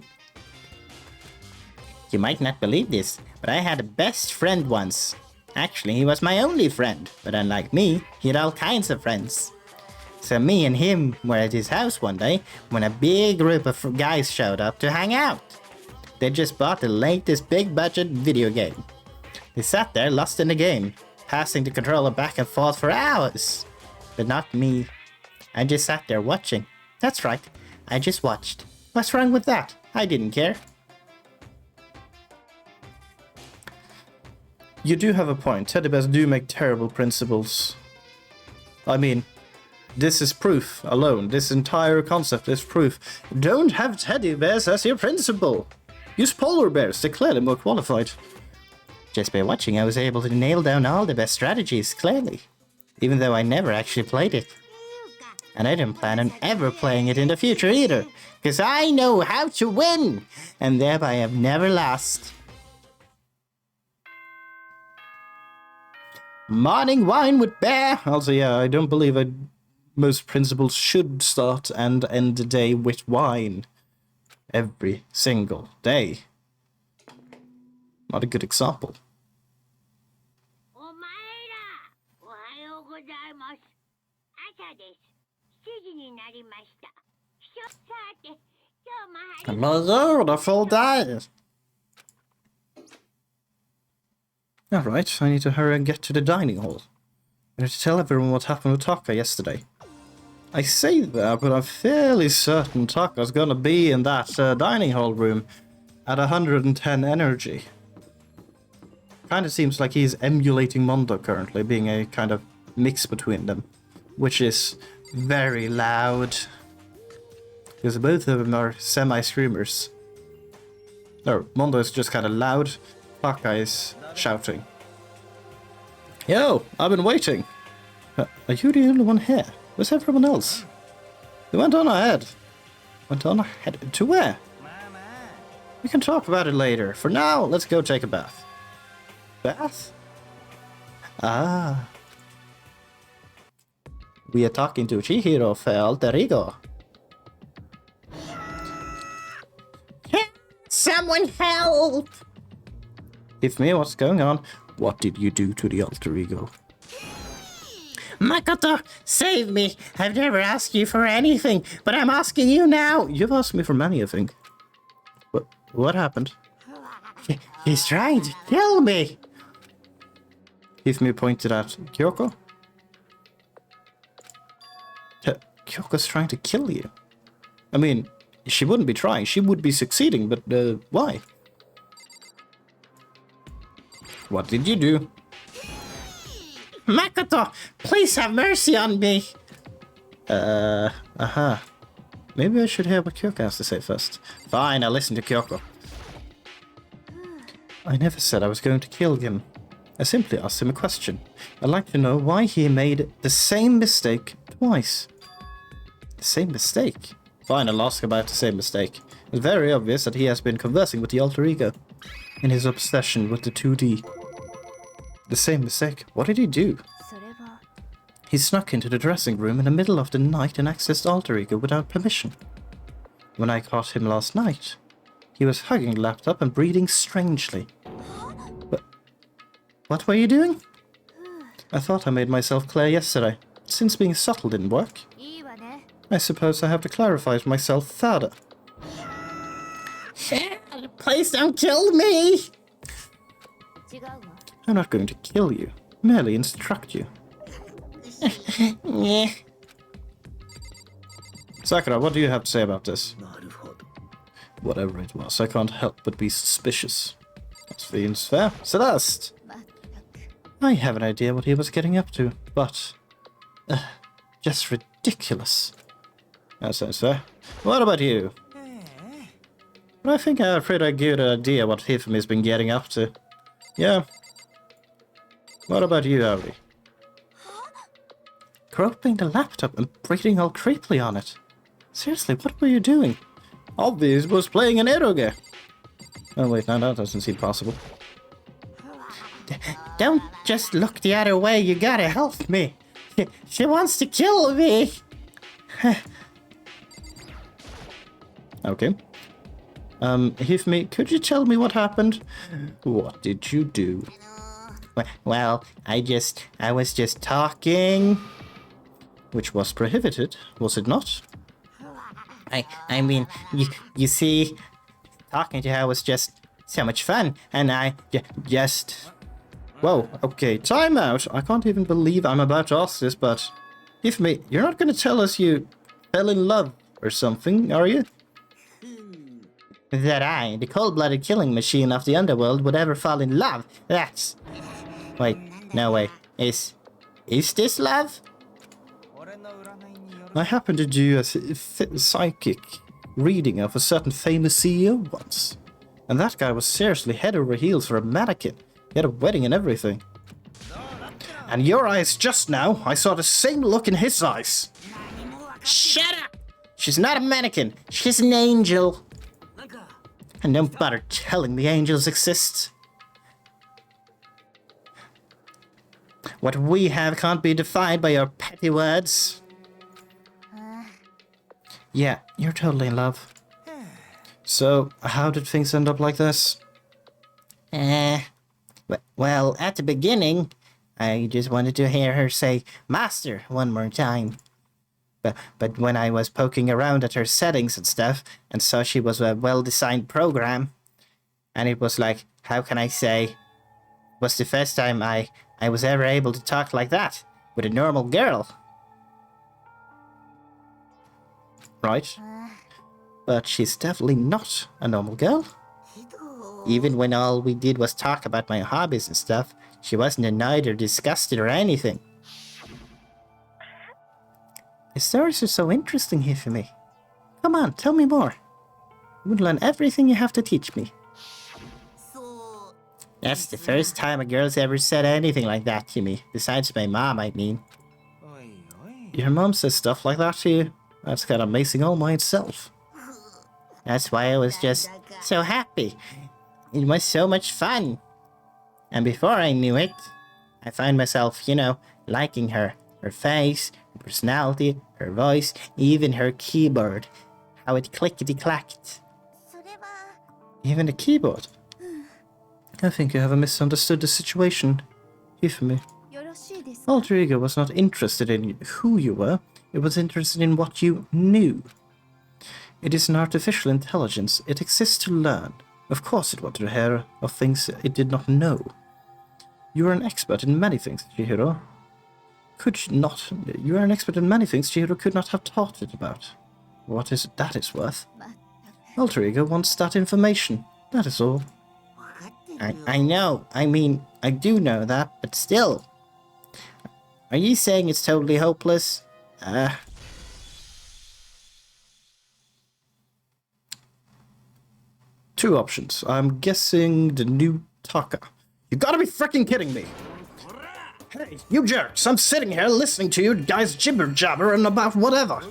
You might not believe this, but I had a best friend once. Actually, he was my only friend, but unlike me, he had all kinds of friends. So me and him were at his house one day when a big group of guys showed up to hang out. They just bought the latest big budget video game. They sat there lost in the game, passing the controller back and forth for hours. But not me. I just sat there watching. That's right, I just watched. What's wrong with that? I didn't care. You do have a point. Teddy bears do make terrible principals. I mean, this is proof alone. This entire concept is proof. Don't have teddy bears as your principal. Use polar bears. They're clearly more qualified. Just by watching, I was able to nail down all the best strategies, clearly. Even though I never actually played it. And I didn't plan on ever playing it in the future either. Because I know how to win! And thereby have never lost. Morning wine with bear! Also, yeah, I don't believe most principals should start and end the day with wine. Every single day. Not a good example. Another wonderful day. Alright, I need to hurry and get to the dining hall. I need to tell everyone what happened with Taka yesterday. I say that, but I'm fairly certain Taka's gonna be in that dining hall room at 110 energy. Kinda seems like he's emulating Mondo currently, being a kind of mix between them. Which is very loud. Because both of them are semi-screamers. No, Mondo is just kind of loud. Taka is shouting. Yo, I've been waiting. Are you the only one here? Where's everyone else? They went on ahead. Went on ahead? To where? We can talk about it later. For now, let's go take a bath. Bath? Ah. We are talking to Chihiro for alter ego. Someone help! If me, what's going on? What did you do to the alter ego? Makoto, save me! I've never asked you for anything, but I'm asking you now! You've asked me for many, I think. What happened? He's trying to kill me! Hifumi pointed at Kyoko. Kyoko's trying to kill you. I mean, she wouldn't be trying, she would be succeeding, but why? What did you do? Makoto, please have mercy on me! Maybe I should hear what Kyoko has to say first. Fine, I'll listen to Kyoko. I never said I was going to kill him. I simply asked him a question. I'd like to know why he made the same mistake twice. The same mistake? Fine, I'll ask about the same mistake. It's very obvious that he has been conversing with the alter ego in his obsession with the 2D. The same mistake? What did he do? He snuck into the dressing room in the middle of the night and accessed alter ego without permission. When I caught him last night, he was hugging the laptop and breathing strangely. What were you doing? I thought I made myself clear yesterday. Since being subtle didn't work, I suppose I have to clarify it myself further. Please don't kill me! I'm not going to kill you, merely instruct you. Sakura, what do you have to say about this? Whatever it was, I can't help but be suspicious. That seems fair. Celeste! I have an idea what he was getting up to, but... just ridiculous. That sounds fair. What about you? I think I have a pretty good idea what Hifumi's been getting up to. Yeah. What about you, Aoi? Groping the laptop and breathing all creepily on it. Seriously, what were you doing? Obvious was playing an eroge. Oh wait, no, that doesn't seem possible. Don't just look the other way, you gotta help me. She wants to kill me. Okay. Hifumi, could you tell me what happened? What did you do? Well, I was just talking. Which was prohibited, was it not? I mean, you see, talking to her was just so much fun, and I just... Whoa, okay, time out. I can't even believe I'm about to ask this, but... Hifumi, you're not going to tell us you fell in love or something, are you? That I, the cold-blooded killing machine of the underworld, would ever fall in love? That's... Wait, no way. Is this love? I happened to do a psychic reading of a certain famous CEO once. And that guy was seriously head over heels for a mannequin. He had a wedding and everything. And your eyes just now, I saw the same look in his eyes. Shut up! She's not a mannequin. She's an angel. And don't bother telling me angels exist. What we have can't be defined by your petty words. Yeah, you're totally in love. So, how did things end up like this? Well, at the beginning, I just wanted to hear her say "Master" one more time. But when I was poking around at her settings and stuff, and saw she was a well-designed program, and it was like, how can I say, it was the first time I was ever able to talk like that, with a normal girl. Right? But she's definitely not a normal girl. Even when all we did was talk about my hobbies and stuff, she wasn't annoyed or disgusted or anything. The stories are so interesting here for me. Come on, tell me more. I would learn everything you have to teach me. That's the first time a girl's ever said anything like that to me. Besides my mom, I mean. Your mom says stuff like that to you? That's kind of amazing all by itself. That's why I was just so happy. It was so much fun. And before I knew it, I found myself, liking her. Her face, her personality, her voice, even her keyboard. How it clickety-clacked. Even the keyboard. I think you have misunderstood the situation. Hifumi. Alter Ego was not interested in who you were, it was interested in what you knew. It is an artificial intelligence, it exists to learn. Of course it wanted to hear of things it did not know. You are an expert in many things, Chihiro. could not... You are an expert in many things Chihiro could not have taught it about. What is it that is worth? Alter Ego wants that information. That is all. I know. I mean, I do know that, but still. Are you saying it's totally hopeless? Two options. I'm guessing the new Taka. You gotta be freaking kidding me! Hey, you jerks! I'm sitting here listening to you guys jibber-jabber and about whatever!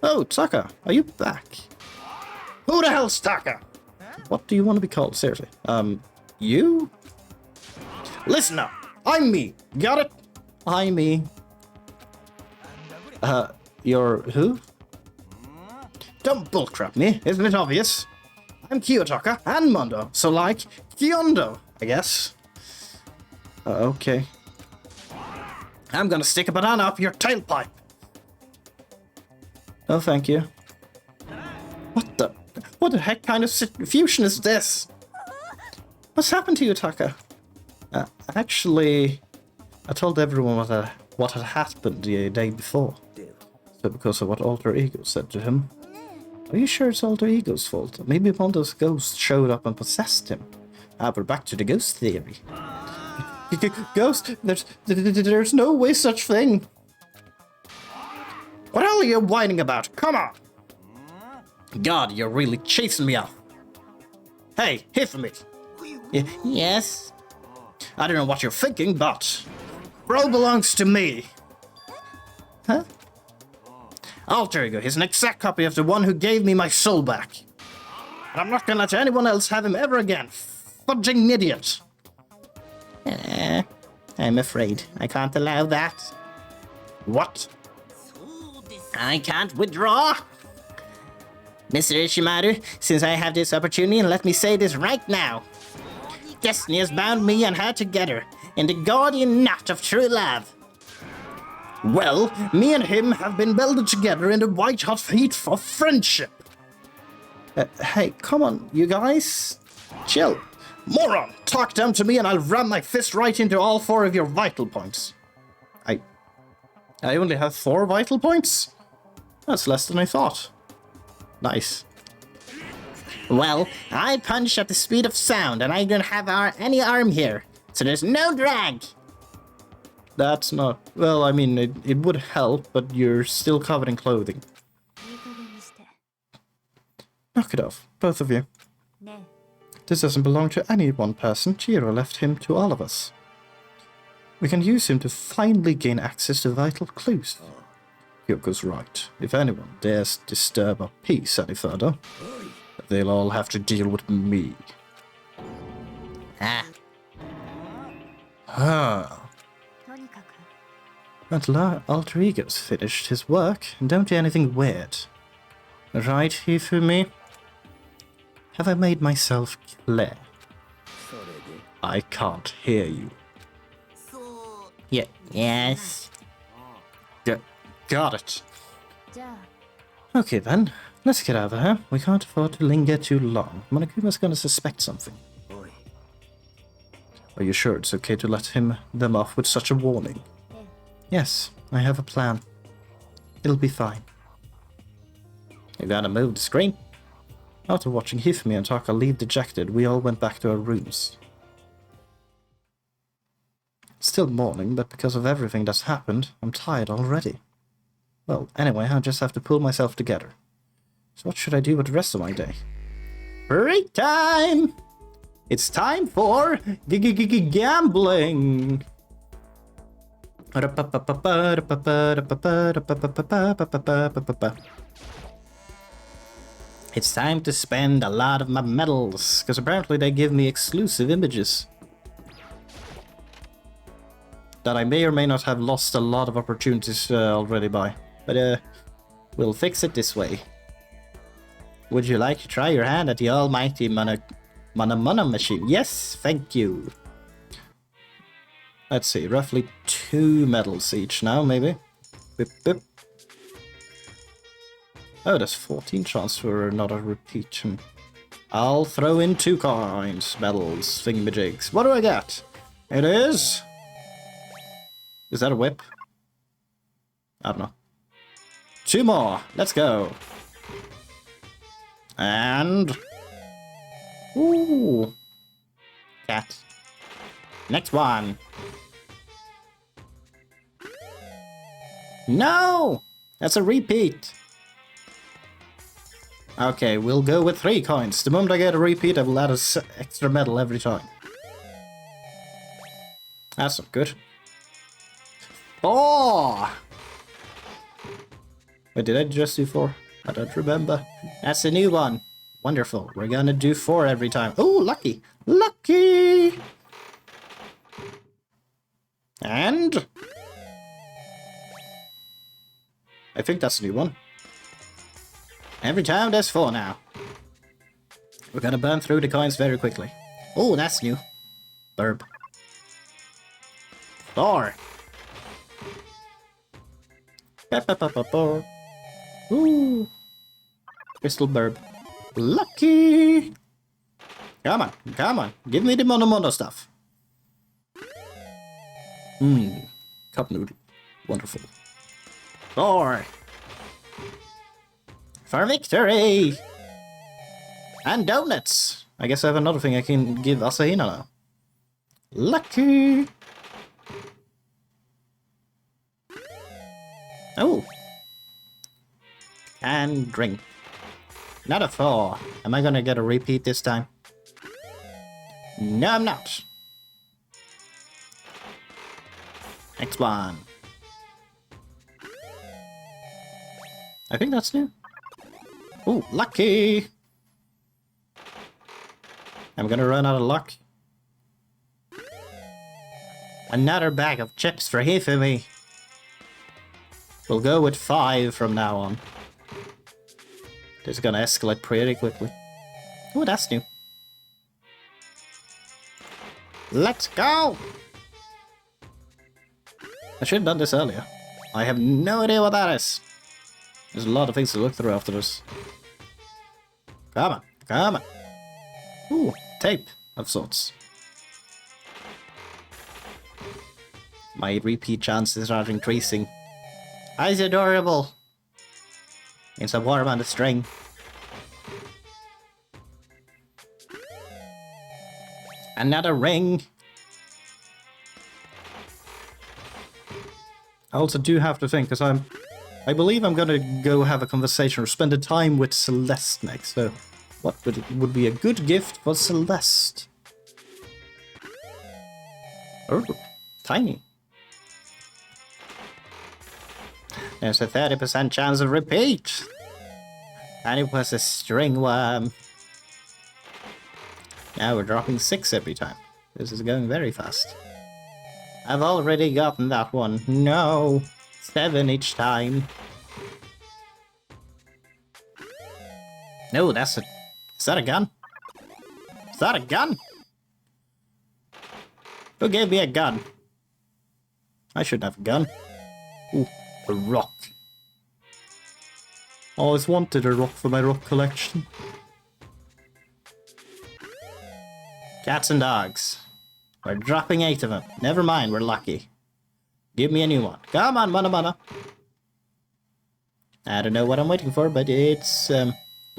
Oh, Taka, are you back? Who the hell's Taka? What do you want to be called? Seriously. You? Listen up! I'm me! Got it? I'm me. You're who? Don't bullcrap me, isn't it obvious? I'm Kiyotaka and Mondo, so like, Kyondo, I guess. Okay. I'm gonna stick a banana up your tailpipe. Oh, thank you. What the heck kind of fusion is this? What's happened to you, Taka? Actually, I told everyone what had happened the day before. So because of what Alter Ego said to him. Are you sure it's Alter Ego's fault? Maybe Mondo's ghost showed up and possessed him. We're back to the ghost theory. Ghost? There's no way such thing. What the hell are you whining about? Come on! God, you're really chasing me off. Hey, here for me. Yes? I don't know what you're thinking, but... Bro belongs to me. Huh? Alter Ego is an exact copy of the one who gave me my soul back. And I'm not gonna let anyone else have him ever again. Fudging idiot. I'm afraid I can't allow that. What? I can't withdraw. Mr. Ishimaru, since I have this opportunity, let me say this right now. Destiny has bound me and her together in the guardian knot of true love. Well, me and him have been welded together in the white-hot heat of friendship. Hey, come on, you guys. Chill. Moron, talk down to me and I'll ram my fist right into all 4 of your vital points. I only have 4 vital points? That's less than I thought. Nice. Well, I punch at the speed of sound and I don't have any arm here, so there's no drag. That's not... Well, I mean, it would help, but you're still covered in clothing. Knock it off, both of you. This doesn't belong to any one person. Chihiro left him to all of us. We can use him to finally gain access to vital clues. Kyoko's right. If anyone dares disturb our peace any further, they'll all have to deal with me. At Alter Ego's finished his work, and don't do anything weird. Right, Hifumi? Have I made myself clear? I can't hear you. Yes. Got it. Okay then, let's get out of here. We can't afford to linger too long. Monokuma's gonna suspect something. Are you sure it's okay to let them off with such a warning? Yes, I have a plan. It'll be fine. You gotta move the screen. After watching Hifumi and Taka leave dejected, we all went back to our rooms. Still morning, but because of everything that's happened, I'm tired already. Well, anyway, I just have to pull myself together. So what should I do with the rest of my day? Break time! It's time for gambling! It's time to spend a lot of my medals, because apparently they give me exclusive images. That I may or may not have lost a lot of opportunities already by. But we'll fix it this way. Would you like to try your hand at the almighty Mana machine? Yes, thank you. Let's see, roughly 2 medals each now, maybe. Bip, bip. Oh, there's 14 chance for another repeat. I'll throw in 2 coins, medals, thingamajigs. What do I get? It is... Is that a whip? I don't know. 2 more. Let's go. And... Ooh. Cat. Next one. No! That's a repeat. Okay, we'll go with 3 coins. The moment I get a repeat, I will add an extra medal every time. That's not good. 4! Wait, did I just do 4? I don't remember. That's a new one. Wonderful. We're gonna do 4 every time. Oh, lucky! Lucky! And... I think that's a new one. Every time there's 4 now. We're gonna burn through the coins very quickly. Oh, that's new. Burb. 4. Ooh. Crystal burb. Lucky! Come on, come on. Give me the mono stuff. Cup noodle. Wonderful. 4. For victory! And donuts! I guess I have another thing I can give Asahina now. Lucky! Oh! And drink. Another 4. Am I gonna get a repeat this time? No, I'm not. Next one. I think that's new. Ooh, lucky! I'm gonna run out of luck. Another bag of chips for here for me. We'll go with 5 from now on. This is gonna escalate pretty quickly. Oh, that's new. Let's go! I should have done this earlier. I have no idea what that is. There's a lot of things to look through after this. Come on, come on. Ooh, tape of sorts. My repeat chances are increasing. Eyes adorable. And some warm on the string. Another ring. I also do have to think, because I believe I'm gonna go have a conversation or spend a time with Celeste next, so what would be a good gift for Celeste? Oh, tiny. There's a 30% chance of repeat. And it was a string worm. Now we're dropping 6 every time. This is going very fast. I've already gotten that one. No! 7 each time. No, that's a... Is that a gun? Is that a gun? Who gave me a gun? I should have a gun. Ooh, a rock. Always wanted a rock for my rock collection. Cats and dogs. We're dropping 8 of them. Never mind, we're lucky. Give me a new one. Come on, mana. I don't know what I'm waiting for, but it's... the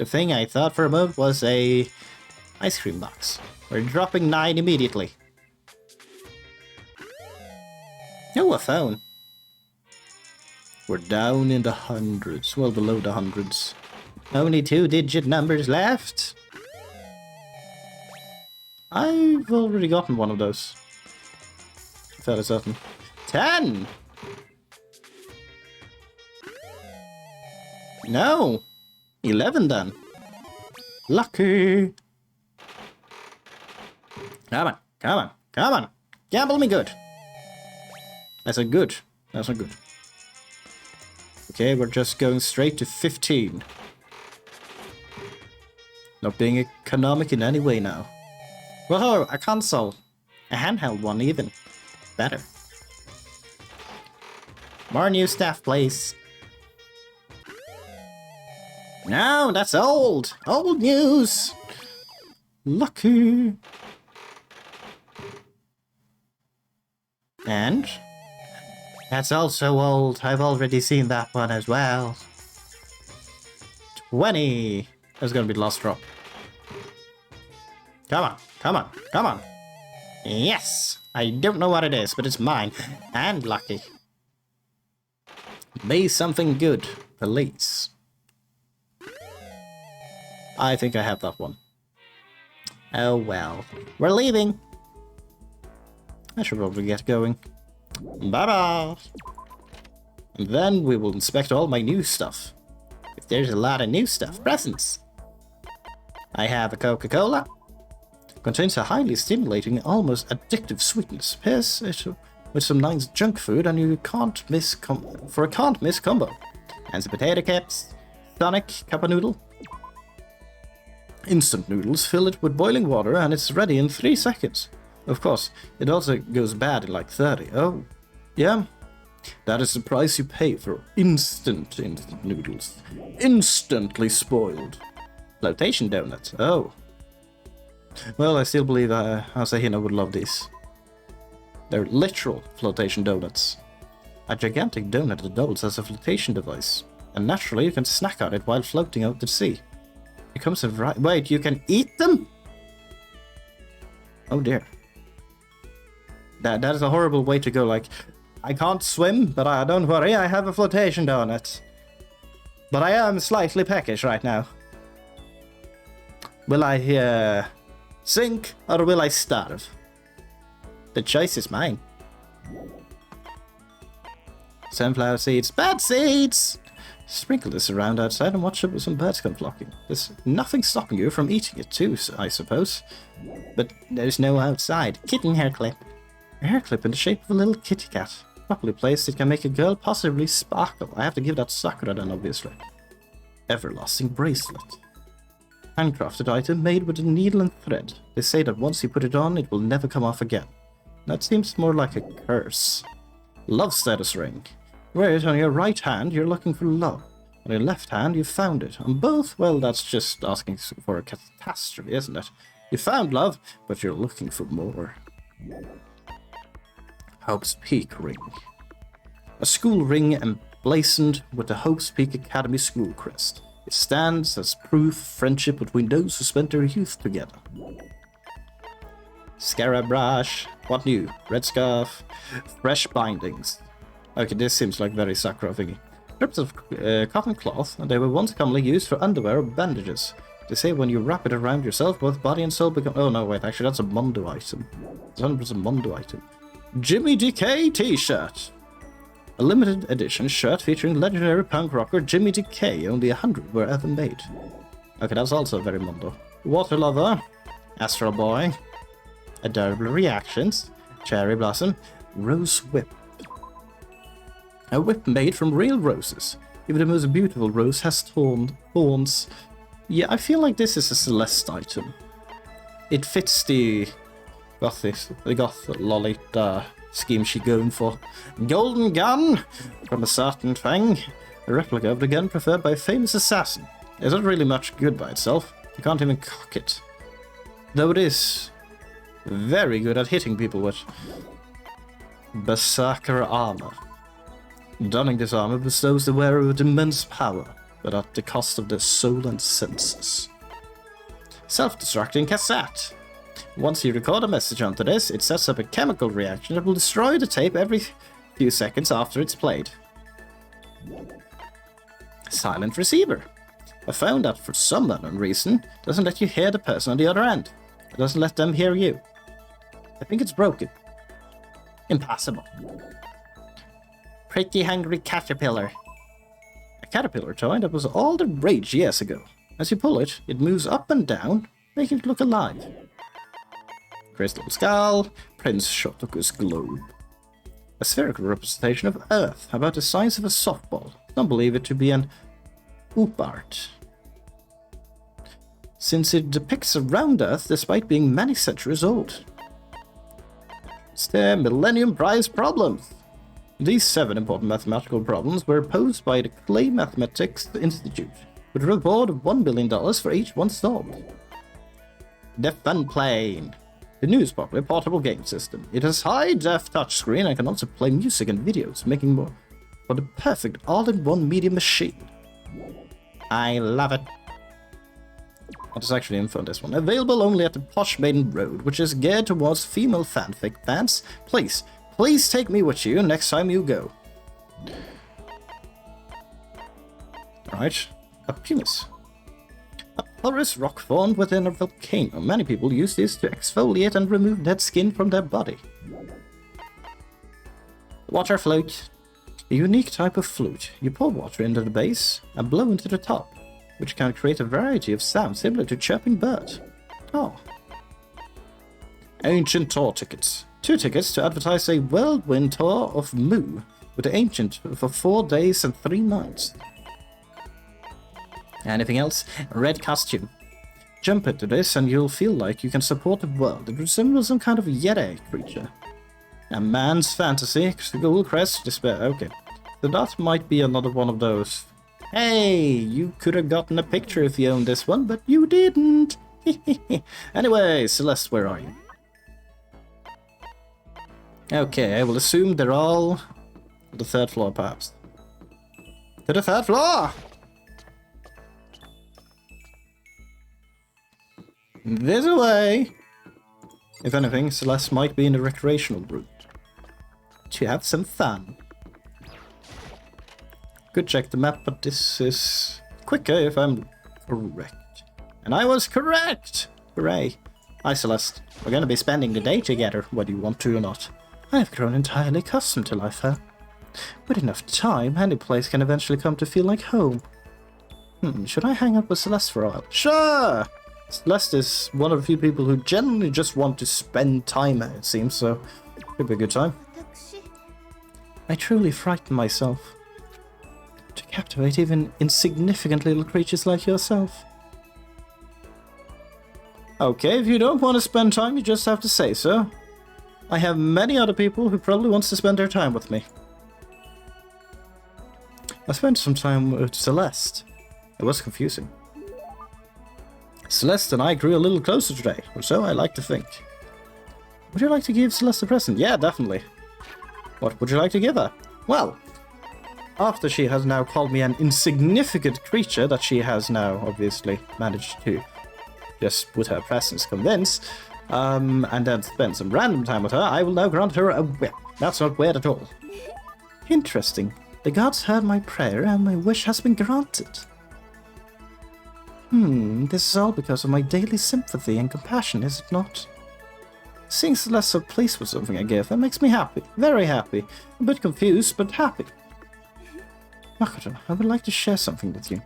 thing I thought for a moment was a... ice cream box. We're dropping 9 immediately. Oh, a phone. We're down in the hundreds. Well, below the hundreds. Only 2-digit numbers left. I've already gotten one of those. Fairly certain. 10! No! 11 then. Lucky! Come on, come on, come on! Gamble me good! That's a good. That's not good. Okay, we're just going straight to 15. Not being economic in any way now. Whoa, a console. A handheld one even. Better. More new stuff, please. No, that's old. Old news. Lucky. And That's also old. I've already seen that one as well. 20. That's gonna be the last drop. Come on, come on, come on. Yes! I don't know what it is, but it's mine. And lucky. Be something good, please. I think I have that one. Oh well. We're leaving! I should probably get going. Bye-bye! And then we will inspect all my new stuff. If there's a lot of new stuff. Presents! I have a Coca-Cola. Contains a highly stimulating, almost addictive sweetness. Pairs it with some nice junk food and you can't miss for a can't miss combo. And some potato chips, tonic, cup of noodle. Instant noodles, fill it with boiling water and it's ready in 3 seconds. Of course, it also goes bad in like 30. Oh, yeah. That is the price you pay for instant noodles. Instantly spoiled. Flotation donuts. Oh. Well, I still believe Asahina would love these. They're literal flotation donuts. A gigantic donut that doubles as a flotation device. And naturally you can snack on it while floating out to sea. It comes in wait, you can eat them? Oh dear. That is a horrible way to go, like, I can't swim, but don't worry, I have a flotation donut. But I am slightly peckish right now. Will I, sink, or will I starve? The choice is mine. Sunflower seeds. Bad seeds! Sprinkle this around outside and watch some birds come flocking. There's nothing stopping you from eating it too, I suppose. But there's no outside. Kitten hair clip. A hair clip in the shape of a little kitty cat. Properly placed, it can make a girl possibly sparkle. I have to give that Sakura then, obviously. Everlasting bracelet. Handcrafted item made with a needle and thread. They say that once you put it on, it will never come off again. That seems more like a curse. Love status ring. Wear it on your right hand, you're looking for love. On your left hand, you found it. On both, well, that's just asking for a catastrophe, isn't it? You found love, but you're looking for more. Hope's Peak ring. A school ring emblazoned with the Hope's Peak Academy school crest. It stands as proof of friendship between those who spent their youth together. Scarab brush. What new? Red scarf. Fresh bindings. Okay, this seems like very Sakura thingy. Strips of cotton cloth, and they were once commonly used for underwear or bandages. They say when you wrap it around yourself, both body and soul become... Oh no, wait, actually that's a Mondo item. It's 100% Mondo item. Jimmy Decay t-shirt. A limited edition shirt featuring legendary punk rocker Jimmy Decay. Only 100 were ever made. Okay, that's also very Mondo. Water Lover. Astral Boy. Adorable Reactions. Cherry Blossom. Rose Whip. A whip made from real roses. Even the most beautiful rose has thorns. Yeah, I feel like this is a Celeste item. It fits the goth lolly scheme she's going for. Golden gun from a certain thing. A replica of the gun preferred by a famous assassin. It's not really much good by itself. You can't even cock it. Though it is very good at hitting people with berserker armor. Donning this armor bestows the wearer with immense power, but at the cost of their soul and senses. Self-destructing cassette. Once you record a message onto this, it sets up a chemical reaction that will destroy the tape every few seconds after it's played. Silent receiver. I found that for some unknown reason, it doesn't let you hear the person on the other end. It doesn't let them hear you. I think it's broken. Impossible. Pretty hungry caterpillar. A caterpillar toy that was all the rage years ago. As you pull it, it moves up and down, making it look alive. Crystal skull, Prince Shotoku's globe. A spherical representation of Earth, about the size of a softball. Some believe it to be an oop art, since it depicts a round Earth despite being many centuries old. It's the Millennium Prize problems. These 7 important mathematical problems were posed by the Clay Mathematics Institute, with a reward of $1 billion for each one solved. The Fun Plane. The newest popular portable game system. It has high-def touchscreen and can also play music and videos, making more for the perfect all-in-one media machine. I love it. What is actually info on this one? Available only at the Posh Maiden Road, which is geared towards female fanfic fans. Please take me with you next time you go. Alright, a penis. A porous rock formed within a volcano. Many people use this to exfoliate and remove dead skin from their body. Water flute. A unique type of flute. You pour water into the base and blow into the top, which can create a variety of sounds similar to chirping birds. Oh. Ancient tour tickets. 2 tickets to advertise a whirlwind tour of Mu with the Ancient for 4 days and 3 nights. Anything else? Red costume. Jump into this and you'll feel like you can support the world. It resembles some kind of Yeti creature. A man's fantasy. Google Crest. Despair. Okay. So that might be another one of those. Hey, you could have gotten a picture if you owned this one, but you didn't. Anyway, Celeste, where are you? Okay, I will assume they're all on the 3rd floor, perhaps. To the 3rd floor! This way! If anything, Celeste might be in the recreational room. To have some fun. Could check the map, but this is quicker if I'm correct. And I was correct! Hooray. Hi, Celeste. We're gonna be spending the day together, whether you want to or not. I've grown entirely accustomed to life here. With enough time, any place can eventually come to feel like home. Should I hang out with Celeste for a while? Sure! Celeste is one of the few people who generally just want to spend time, it seems, so could be a good time. I truly frighten myself. To captivate even insignificant little creatures like yourself. Okay, if you don't want to spend time, you just have to say so. I have many other people who probably wants to spend their time with me. I spent some time with Celeste. It was confusing. Celeste and I grew a little closer today, or so I like to think. Would you like to give Celeste a present? Yeah, definitely. What would you like to give her? Well, after she has now called me an insignificant creature that she has now obviously managed to just with her presence convince, and then spend some random time with her, I will now grant her a whip. That's not weird at all. Interesting. The gods heard my prayer and my wish has been granted. This is all because of my daily sympathy and compassion, is it not? Seeing Celeste so pleased with something I gave her makes me happy. Very happy. A bit confused, but happy. Makoto, I would like to share something with you.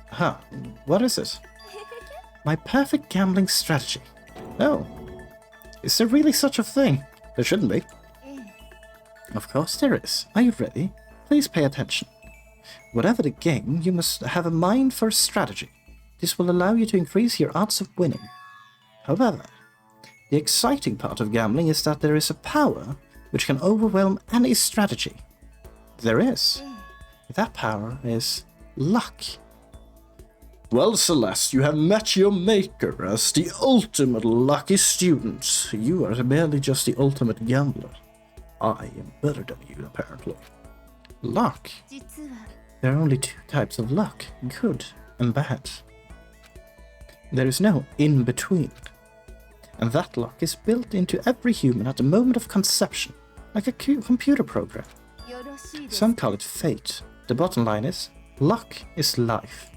Huh, what is it? My perfect gambling strategy. Oh, is there really such a thing? There shouldn't be. Of course there is. Are you ready? Please pay attention. Whatever the game, you must have a mind for strategy. This will allow you to increase your odds of winning. However, the exciting part of gambling is that there is a power which can overwhelm any strategy. There is. That power is luck. Well, Celeste, you have met your maker as the ultimate lucky student. You are merely just the ultimate gambler. I am better than you, apparently. Luck? There are only 2 types of luck, good and bad. There is no in-between. And that luck is built into every human at the moment of conception, like a computer program. Some call it fate. The bottom line is, luck is life.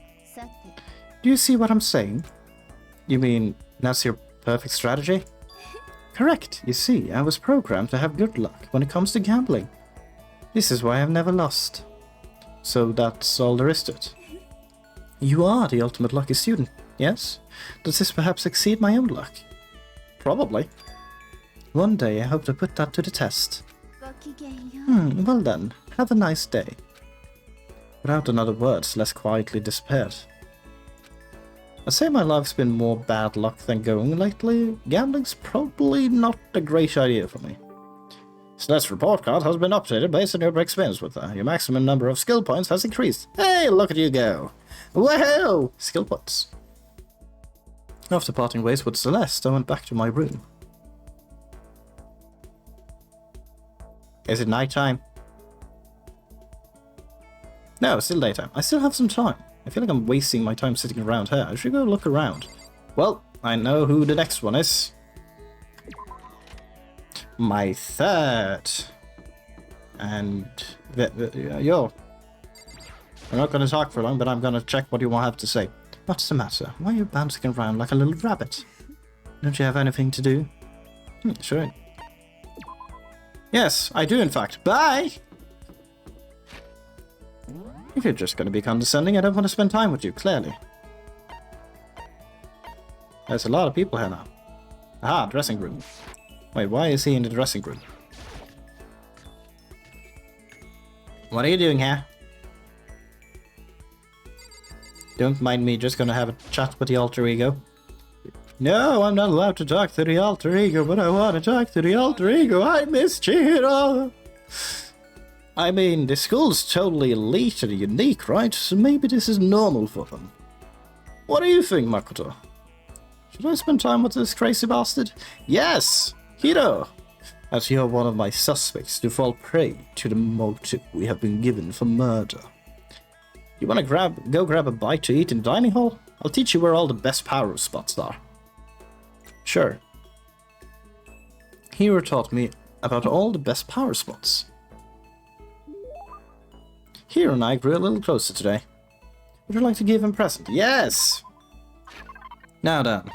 Do you see what I'm saying? You mean, that's your perfect strategy? Correct, you see, I was programmed to have good luck when it comes to gambling. This is why I've never lost. So that's all there is to it. You are the ultimate lucky student, yes? Does this perhaps exceed my own luck? Probably. One day I hope to put that to the test. Well then, have a nice day. Without another word, Celeste quietly disappeared. I'd say my life's been more bad luck than going lately. Gambling's probably not a great idea for me. Celeste's report card has been updated based on your experience with her. Your maximum number of skill points has increased. Hey, look at you go. Whoa! Skill points. After parting ways with Celeste, I went back to my room. Is it nighttime? No, it's still daytime. I still have some time. I feel like I'm wasting my time sitting around here. I should go look around. Well, I know who the next one is. My third. And... yo. I'm not gonna talk for long, but I'm gonna check what you will have to say. What's the matter? Why are you bouncing around like a little rabbit? Don't you have anything to do? Sure. Yes, I do in fact. Bye! If you're just gonna be condescending, I don't want to spend time with you, clearly. There's a lot of people here now. Aha, dressing room. Wait, why is he in the dressing room? What are you doing here? Don't mind me, just gonna have a chat with the alter ego. No, I'm not allowed to talk to the alter ego, but I want to talk to the alter ego. I miss Chihiro! I mean, the school's totally elite and unique, right? So maybe this is normal for them. What do you think, Makoto? Should I spend time with this crazy bastard? Yes! Hiro! As you're one of my suspects to fall prey to the motive we have been given for murder. You wanna go grab a bite to eat in the dining hall? I'll teach you where all the best power spots are. Sure. Hiro taught me about all the best power spots. Hiro and I grew a little closer today. Would you like to give him a present? Yes! Now then,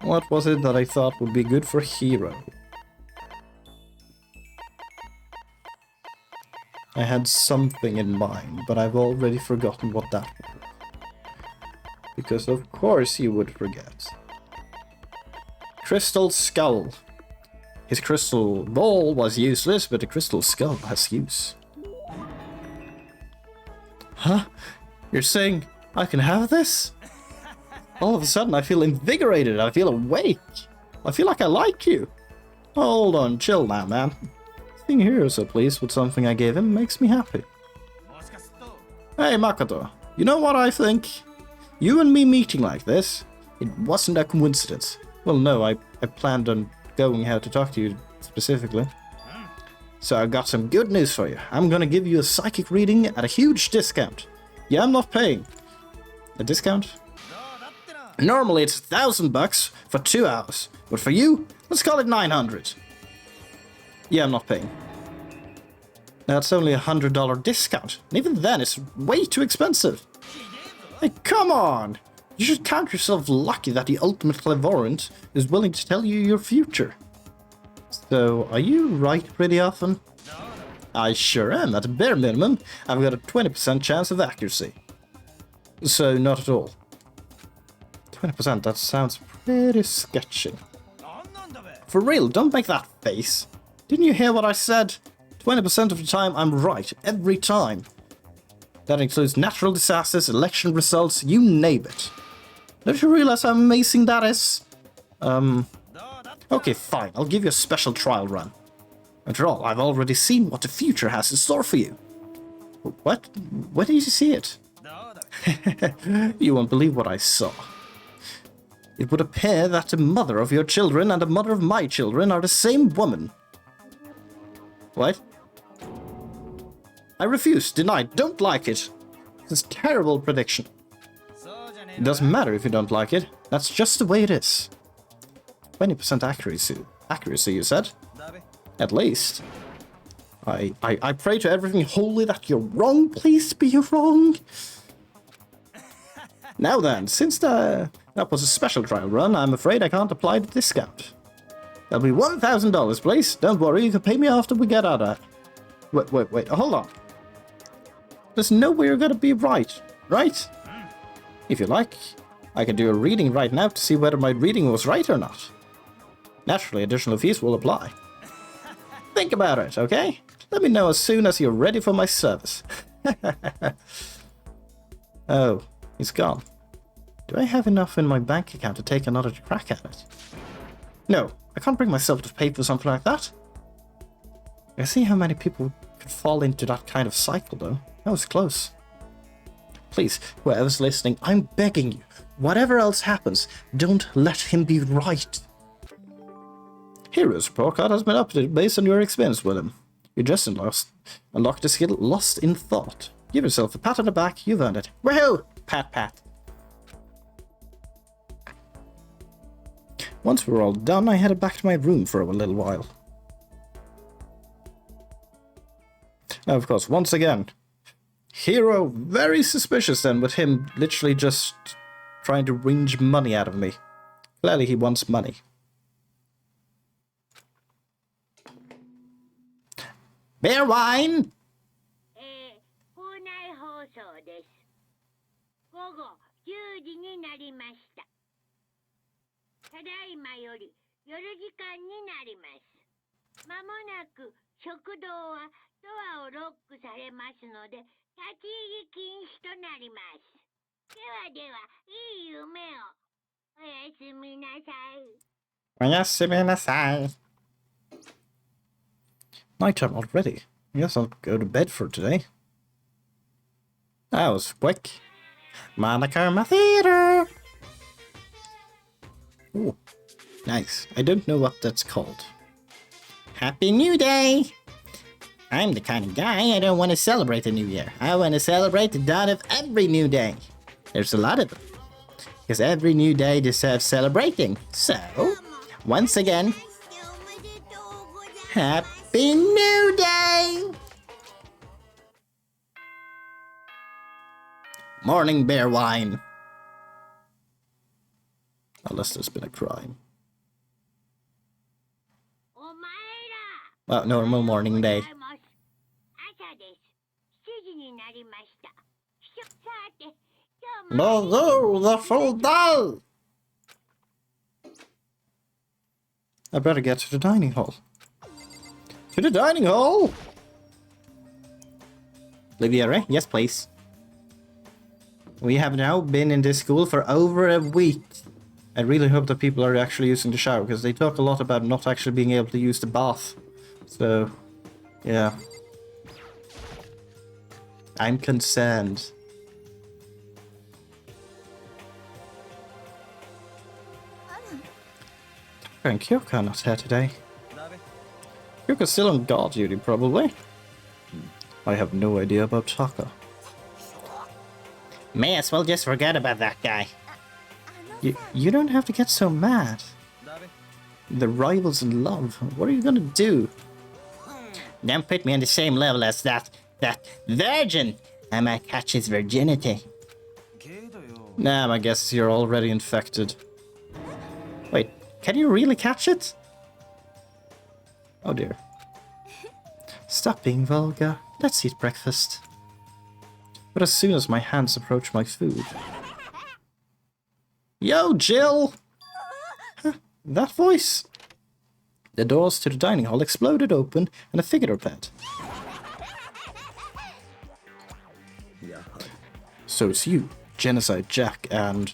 what was it that I thought would be good for Hiro? I had something in mind, but I've already forgotten what that was. Because of course you would forget. Crystal Skull. His crystal ball was useless, but the crystal skull has use. Huh? You're saying I can have this? All of a sudden I feel invigorated, I feel awake. I feel like I like you. Hold on, chill now, man. Being here so pleased with something I gave him makes me happy. Hey Makoto, you know what I think? You and me meeting like this, it wasn't a coincidence. Well, no, I planned on going here to talk to you specifically. So I've got some good news for you. I'm gonna give you a psychic reading at a huge discount. Yeah, I'm not paying. A discount? Normally it's $1,000 for 2 hours, but for you, let's call it 900. Yeah, I'm not paying. That's only $100 discount, and even then it's way too expensive. Hey, come on! You should count yourself lucky that the ultimate clairvoyant is willing to tell you your future. So, are you right pretty often? I sure am. At a bare minimum, I've got a 20% chance of accuracy. So, not at all. 20%, that sounds pretty sketchy. For real, don't make that face. Didn't you hear what I said? 20% of the time, I'm right. Every time. That includes natural disasters, election results, you name it. Don't you realize how amazing that is? Okay, fine. I'll give you a special trial run. After all, I've already seen what the future has in store for you. What? Where did you see it? You won't believe what I saw. It would appear that the mother of your children and the mother of my children are the same woman. What? I refuse, denied, don't like it. It's a terrible prediction. It doesn't matter if you don't like it. That's just the way it is. 20% accuracy. Accuracy, you said? At least. I pray to everything holy that you're wrong. Please be wrong. Now then, since that was a special trial run, I'm afraid I can't apply the discount. That'll be $1,000, please. Don't worry, you can pay me after we get out of that. Wait, hold on. There's no way you're gonna be right? If you like, I can do a reading right now to see whether my reading was right or not. Naturally, additional fees will apply. Think about it, okay? Let me know as soon as you're ready for my service. Oh, he's gone. Do I have enough in my bank account to take another crack at it? No, I can't bring myself to pay for something like that. I see how many people could fall into that kind of cycle, though. That was close. Please, whoever's listening, I'm begging you, Whatever else happens, don't let him be right. Hero's report card has been updated based on your experience with him. You just unlocked the skill Lost in Thought. Give yourself a pat on the back, you've earned it. Woohoo! Pat pat. Once we were all done, I headed back to my room for a little while. Now, of course, once again, Hero very suspicious then, with him literally just trying to wringe money out of me. Clearly he wants money. Beer wine! 校内放送です。午後10時になりました。ただいまより夜時間になります。まもなく食堂はドアをロックされますので、立ち入り禁止となります。ではでは、いい夢を。おやすみなさい。おやすみなさい. Nighttime already. I guess I'll go to bed for today. That was quick. Monochroma Theater! Ooh, nice. I don't know what that's called. Happy New Day! I'm the kind of guy I don't want to celebrate the new year. I want to celebrate the dawn of every new day. There's a lot of them. Because every new day deserves celebrating. So, once again, Happy New Day! Morning beer wine. Unless there's been a crime. Well, normal morning day. No, the full day! I better get to the dining hall. To the dining hall! Liviere, yes please. We have now been in this school for over a week. I really hope that people are actually using the shower, because they talk a lot about not actually being able to use the bath. So, yeah. I'm concerned. And Kyoka not here today. Kyoka's still on guard duty, probably. I have no idea about Taka. May as well just forget about that guy. You don't have to get so mad. The rivals in love. What are you gonna do? Don't put me on the same level as that virgin. I might catch his virginity. Nah, I guess you're already infected. Wait, can you really catch it? Oh dear. Stop being vulgar. Let's eat breakfast. But as soon as my hands approach my food... Yo, Jill! Huh, that voice! The doors to the dining hall exploded open and a figure appeared. So it's you, Genocide Jack, and...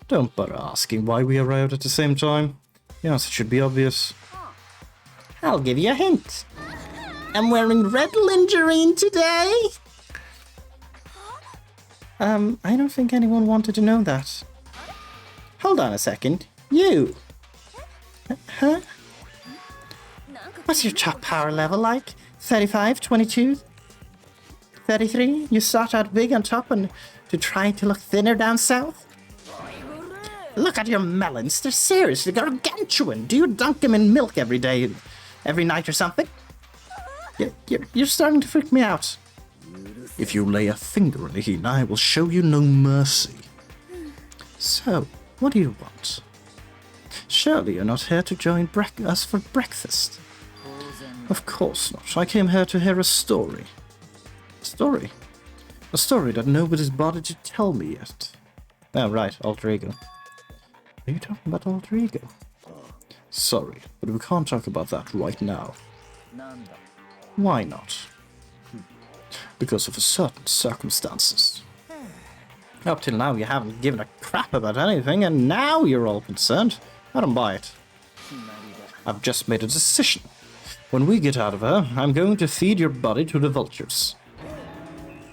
Don't bother asking why we arrived at the same time. The answer should be obvious. I'll give you a hint. I'm wearing red lingerie today. I don't think anyone wanted to know that. Hold on a second. You. Huh? What's your top power level like? 35, 22, 33? You start out big on top and to try to look thinner down south? Look at your melons. They're seriously gargantuan. Do you dunk them in milk every day, every night or something? You're starting to freak me out. If you lay a finger on Hina, I will show you no mercy. So, what do you want? Surely you're not here to join us for breakfast. Of course not. I came here to hear a story. Story? A story that nobody's bothered to tell me yet. Oh, right, alter ego. Are you talking about alter ego? Sorry, but we can't talk about that right now. Why not? Because of certain circumstances. Up till now you haven't given a crap about anything, and now you're all concerned. I don't buy it. I've just made a decision. When we get out of here, I'm going to feed your body to the vultures.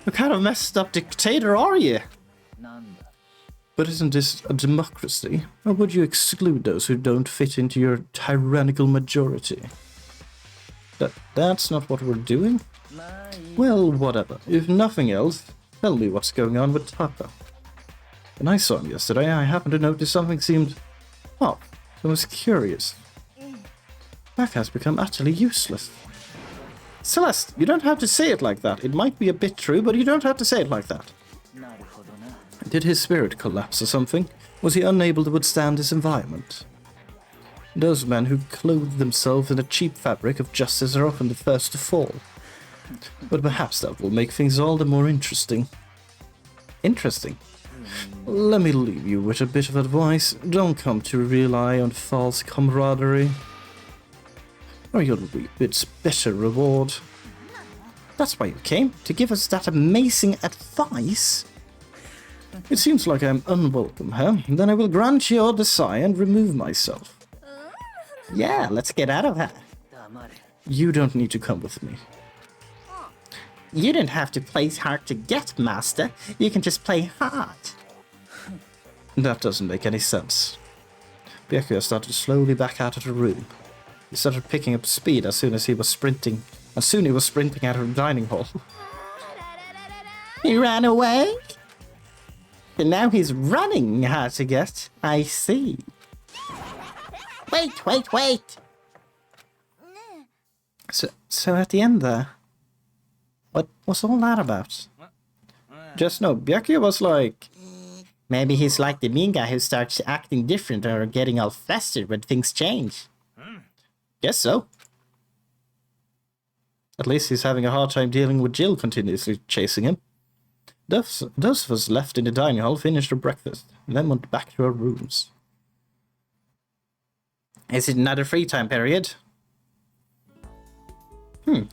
What kind of messed up dictator are you? But isn't this a democracy? Or would you exclude those who don't fit into your tyrannical majority? That's not what we're doing? Well, whatever. If nothing else, tell me what's going on with Taka. When I saw him yesterday, I happened to notice something seemed off. So I was curious. Taka has become utterly useless. Celeste, you don't have to say it like that. It might be a bit true, but you don't have to say it like that. Did his spirit collapse or something? Was he unable to withstand his environment? Those men who clothe themselves in a cheap fabric of justice are often the first to fall. But perhaps that will make things all the more interesting. Interesting? Let me leave you with a bit of advice. Don't come to rely on false camaraderie, or you'll reap its bitter reward. That's why you came? To give us that amazing advice? It seems like I'm unwelcome, huh? Then I will grant your desire and remove myself. Yeah, let's get out of here. You don't need to come with me. You didn't have to play hard to get, Master. You can just play hard. That doesn't make any sense. Byakuya started slowly back out of the room. He started picking up speed as soon he was sprinting out of the dining hall. He ran away? And now he's running hard to get. I see. Wait! So at the end there, what was all that about? Just know, Byakuya was like... Maybe he's like the mean guy who starts acting different or getting all flustered when things change. Guess so. At least he's having a hard time dealing with Jill continuously chasing him. Those of us left in the dining hall finished our breakfast, and then went back to our rooms. Is it another free time period?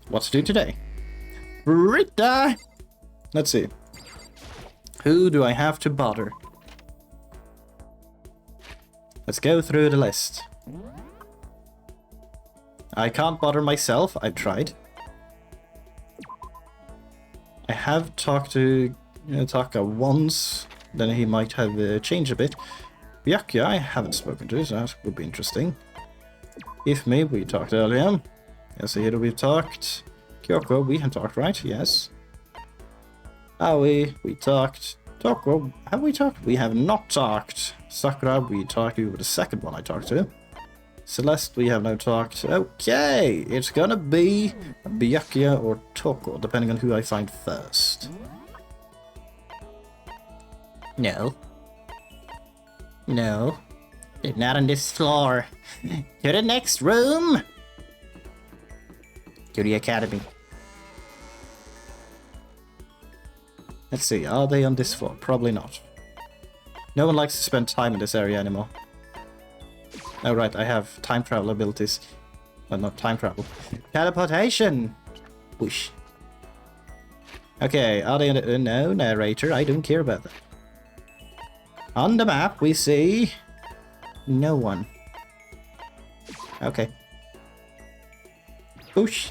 What to do today? Rita! Let's see. Who do I have to bother? Let's go through the list. I can't bother myself. I've tried. I have talked to Taka once. Then he might have changed a bit. Byakuya, I haven't spoken to, so that would be interesting. If maybe we talked earlier. Yasuhiro, we've talked. Kyoko, we have talked, right? Yes. Aoi, we talked. Toko, have we talked? We have not talked. Sakura, we talked to. The second one I talked to. Celeste, we have now talked. Okay, it's gonna be Byakuya or Toko, depending on who I find first. No. They're not on this floor. To the next room. To the academy. Let's see, are they on this floor? Probably not. No one likes to spend time in this area anymore. Oh right, I have time travel abilities. Well, not time travel. Teleportation! Whoosh. Okay, are they on the... no, narrator, I don't care about that. On the map, we see... no one. Okay. Whoosh.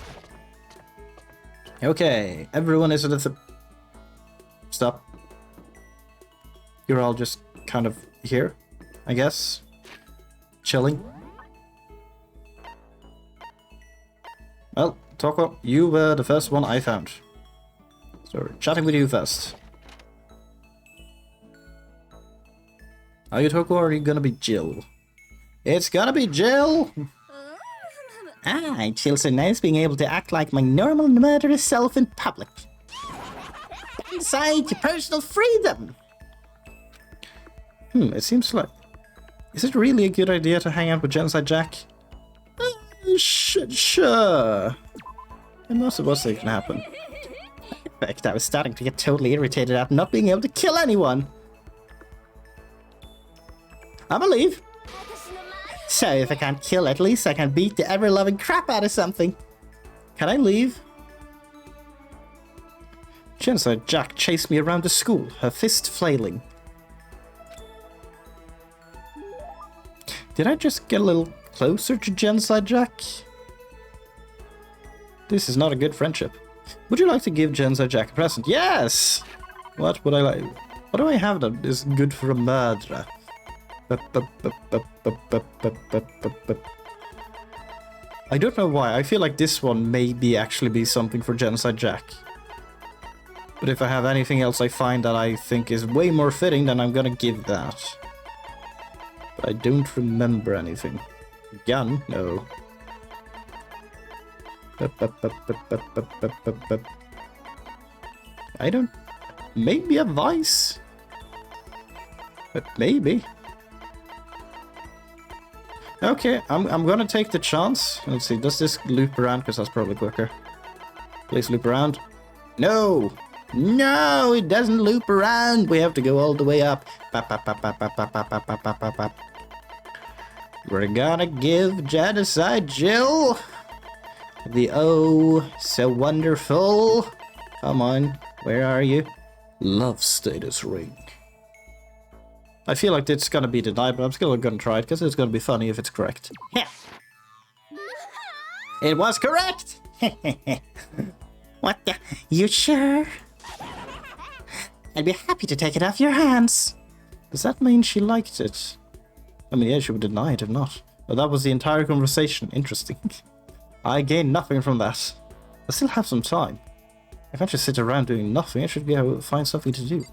Okay, everyone is at the... stop. You're all just kind of here, I guess. Chilling. Well, Toko, you were the first one I found. So, chatting with you first. Are you Toko or are you gonna be Jill? It's gonna be Jill! It feels so nice being able to act like my normal murderous self in public. Inside to personal freedom! It seems like... is it really a good idea to hang out with Genocide Jack? Sure. And most of us think it can happen. In fact, I was starting to get totally irritated at not being able to kill anyone. I believe. So if I can't kill, at least I can beat the ever-loving crap out of something. Can I leave? Genocide Jack chased me around the school, her fist flailing. Did I just get a little closer to Genocide Jack? This is not a good friendship. Would you like to give Genocide Jack a present? Yes! What would I like? What do I have that is good for a murderer? I don't know why. I feel like this one may actually be something for Genocide Jack. But if I have anything else I find that I think is way more fitting, then I'm gonna give that. But I don't remember anything. Gun? No. I don't... Maybe a vice? But maybe. Okay, I'm gonna take the chance. Let's see, does this loop around? Because that's probably quicker. Please loop around. No! No, it doesn't loop around. We have to go all the way up. We're gonna give Genocide Jill the oh so wonderful. Come on, where are you? Love status ring. I feel like it's gonna be denied, but I'm still gonna try it because it's gonna be funny if it's correct. Yeah. It was correct! What the? You sure? I'd be happy to take it off your hands. Does that mean she liked it? I mean, yeah, she would deny it if not. But that was the entire conversation. Interesting. I gained nothing from that. I still have some time. I can't just sit around doing nothing. I should be able to find something to do.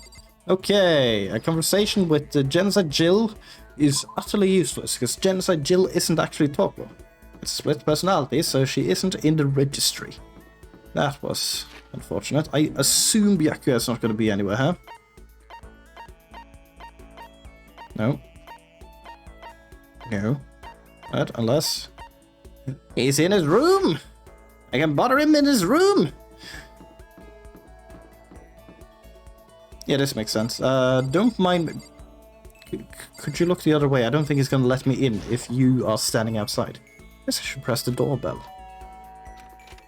Okay, a conversation with Genocide Jill is utterly useless because Genocide Jill isn't actually talkable. It's a split personality, so she isn't in the registry. That was unfortunate. I assume Byakuya is not going to be anywhere, huh? No. No. Not unless... He's in his room! I can bother him in his room! Yeah, this makes sense. Don't mind... Could you look the other way? I don't think he's going to let me in if you are standing outside. I guess I should press the doorbell.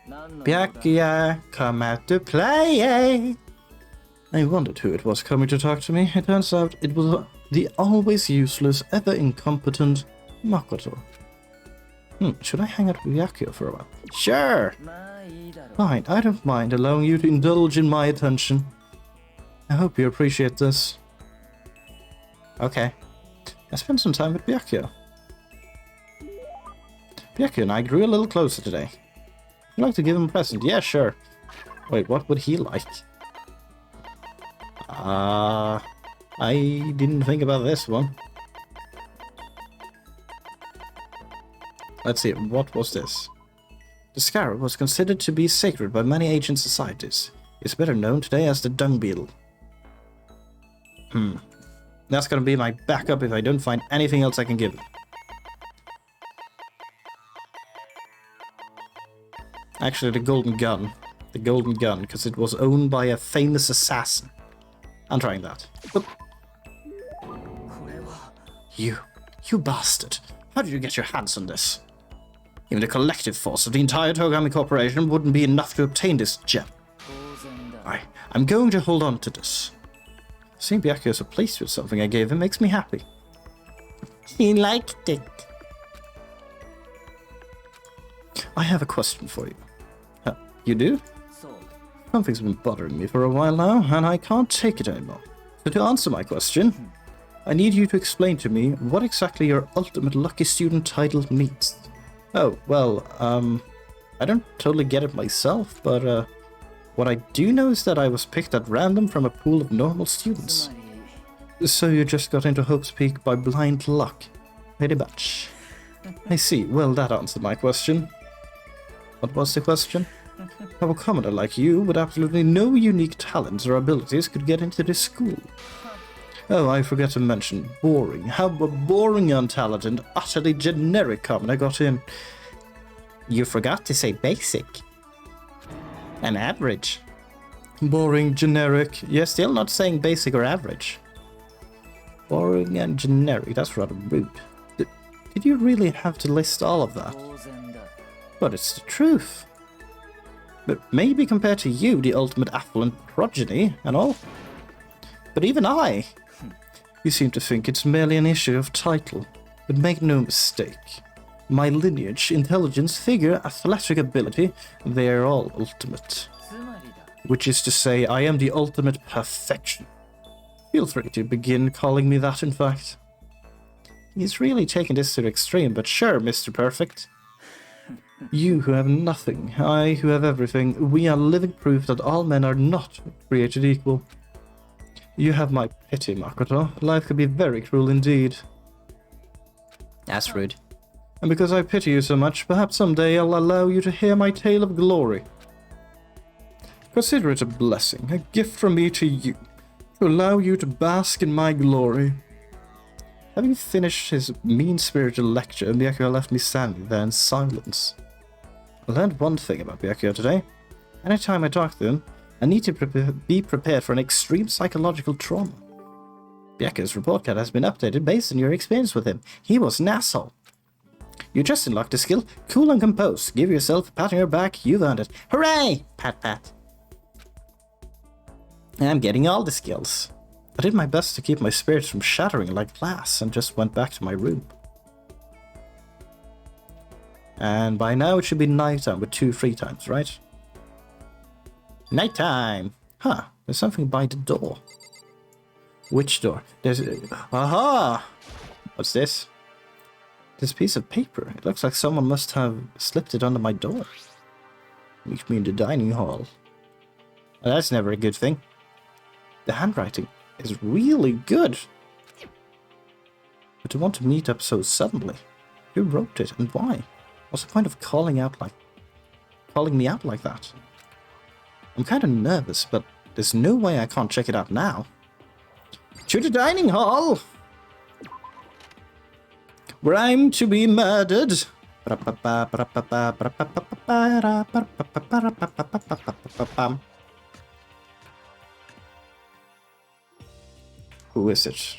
Byakuya, come out to play! I wondered who it was coming to talk to me. It turns out it was the always useless, ever incompetent Makoto. Should I hang out with Byakuya for a while? Sure! Fine, I don't mind allowing you to indulge in my attention. I hope you appreciate this. Okay. I spent some time with Byakuya. Byakuya and I grew a little closer today. I'd like to give him a present. Yeah, sure. Wait, what would he like? I didn't think about this one. Let's see, what was this? The scarab was considered to be sacred by many ancient societies. It's better known today as the dung beetle. That's gonna be my backup if I don't find anything else I can give him. Actually, the golden gun. The golden gun, because it was owned by a famous assassin. I'm trying that. Oop. You bastard. How did you get your hands on this? Even the collective force of the entire Togami Corporation wouldn't be enough to obtain this gem. I'm going to hold on to this. Seeing Byakuya so pleased with something I gave him makes me happy. He liked it. I have a question for you. You do? Something's been bothering me for a while now, and I can't take it anymore. So to answer my question, I need you to explain to me what exactly your ultimate lucky student title means. Oh, well, I don't totally get it myself, but what I do know is that I was picked at random from a pool of normal students. So you just got into Hope's Peak by blind luck. Pretty much. I see. Well, that answered my question. What was the question? How a commoner like you, with absolutely no unique talents or abilities, could get into this school? Oh, I forgot to mention, boring. How a boring, untalented, utterly generic commoner got in. You forgot to say basic. And average. Boring, generic. You're still not saying basic or average. Boring and generic, that's rather rude. Did you really have to list all of that? But it's the truth. But maybe compared to you, the ultimate affluent progeny and all. But even I... You seem to think it's merely an issue of title. But make no mistake. My lineage, intelligence, figure, athletic ability, they're all ultimate. Which is to say, I am the ultimate perfection. Feel free to begin calling me that, in fact. He's really taken this to the extreme, but sure, Mr. Perfect. You who have nothing, I who have everything, we are living proof that all men are not created equal. You have my pity, Makoto. Life could be very cruel indeed. That's rude. And because I pity you so much, perhaps someday I'll allow you to hear my tale of glory. Consider it a blessing, a gift from me to you, to allow you to bask in my glory. Having finished his mean-spirited lecture, Byakuya left me standing there in silence. I learned one thing about Byakuya today. Anytime I talk to him, I need to be prepared for an extreme psychological trauma. Byakuya's report card has been updated based on your experience with him. He was an asshole. You just unlocked a skill, cool and composed. Give yourself a pat on your back, you've earned it. Hooray! Pat pat. I'm getting all the skills. I did my best to keep my spirits from shattering like glass and just went back to my room. And by now it should be nighttime with 2 free times, right? Nighttime! Huh, there's something by the door. Which door? There's... Aha! What's this? This piece of paper. It looks like someone must have slipped it under my door. Meet me in the dining hall. Well, that's never a good thing. The handwriting is really good. But to want to meet up so suddenly, who wrote it and why? What's the point of calling me out like that? I'm kind of nervous, but there's no way I can't check it out now. To the dining hall! Where I'm to be murdered. Who is it?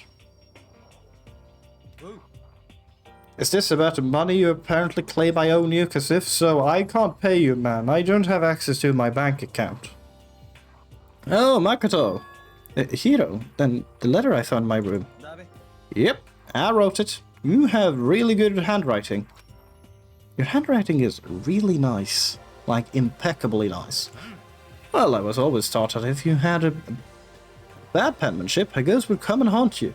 Is this about the money you apparently claim I owe you? Because if so, I can't pay you, man. I don't have access to my bank account. Oh, Makoto. Hiro, then the letter I found in my room. Yep, I wrote it. You have really good handwriting. Your handwriting is really nice. Like, impeccably nice. Well, I was always taught that if you had a bad penmanship, a ghost would come and haunt you.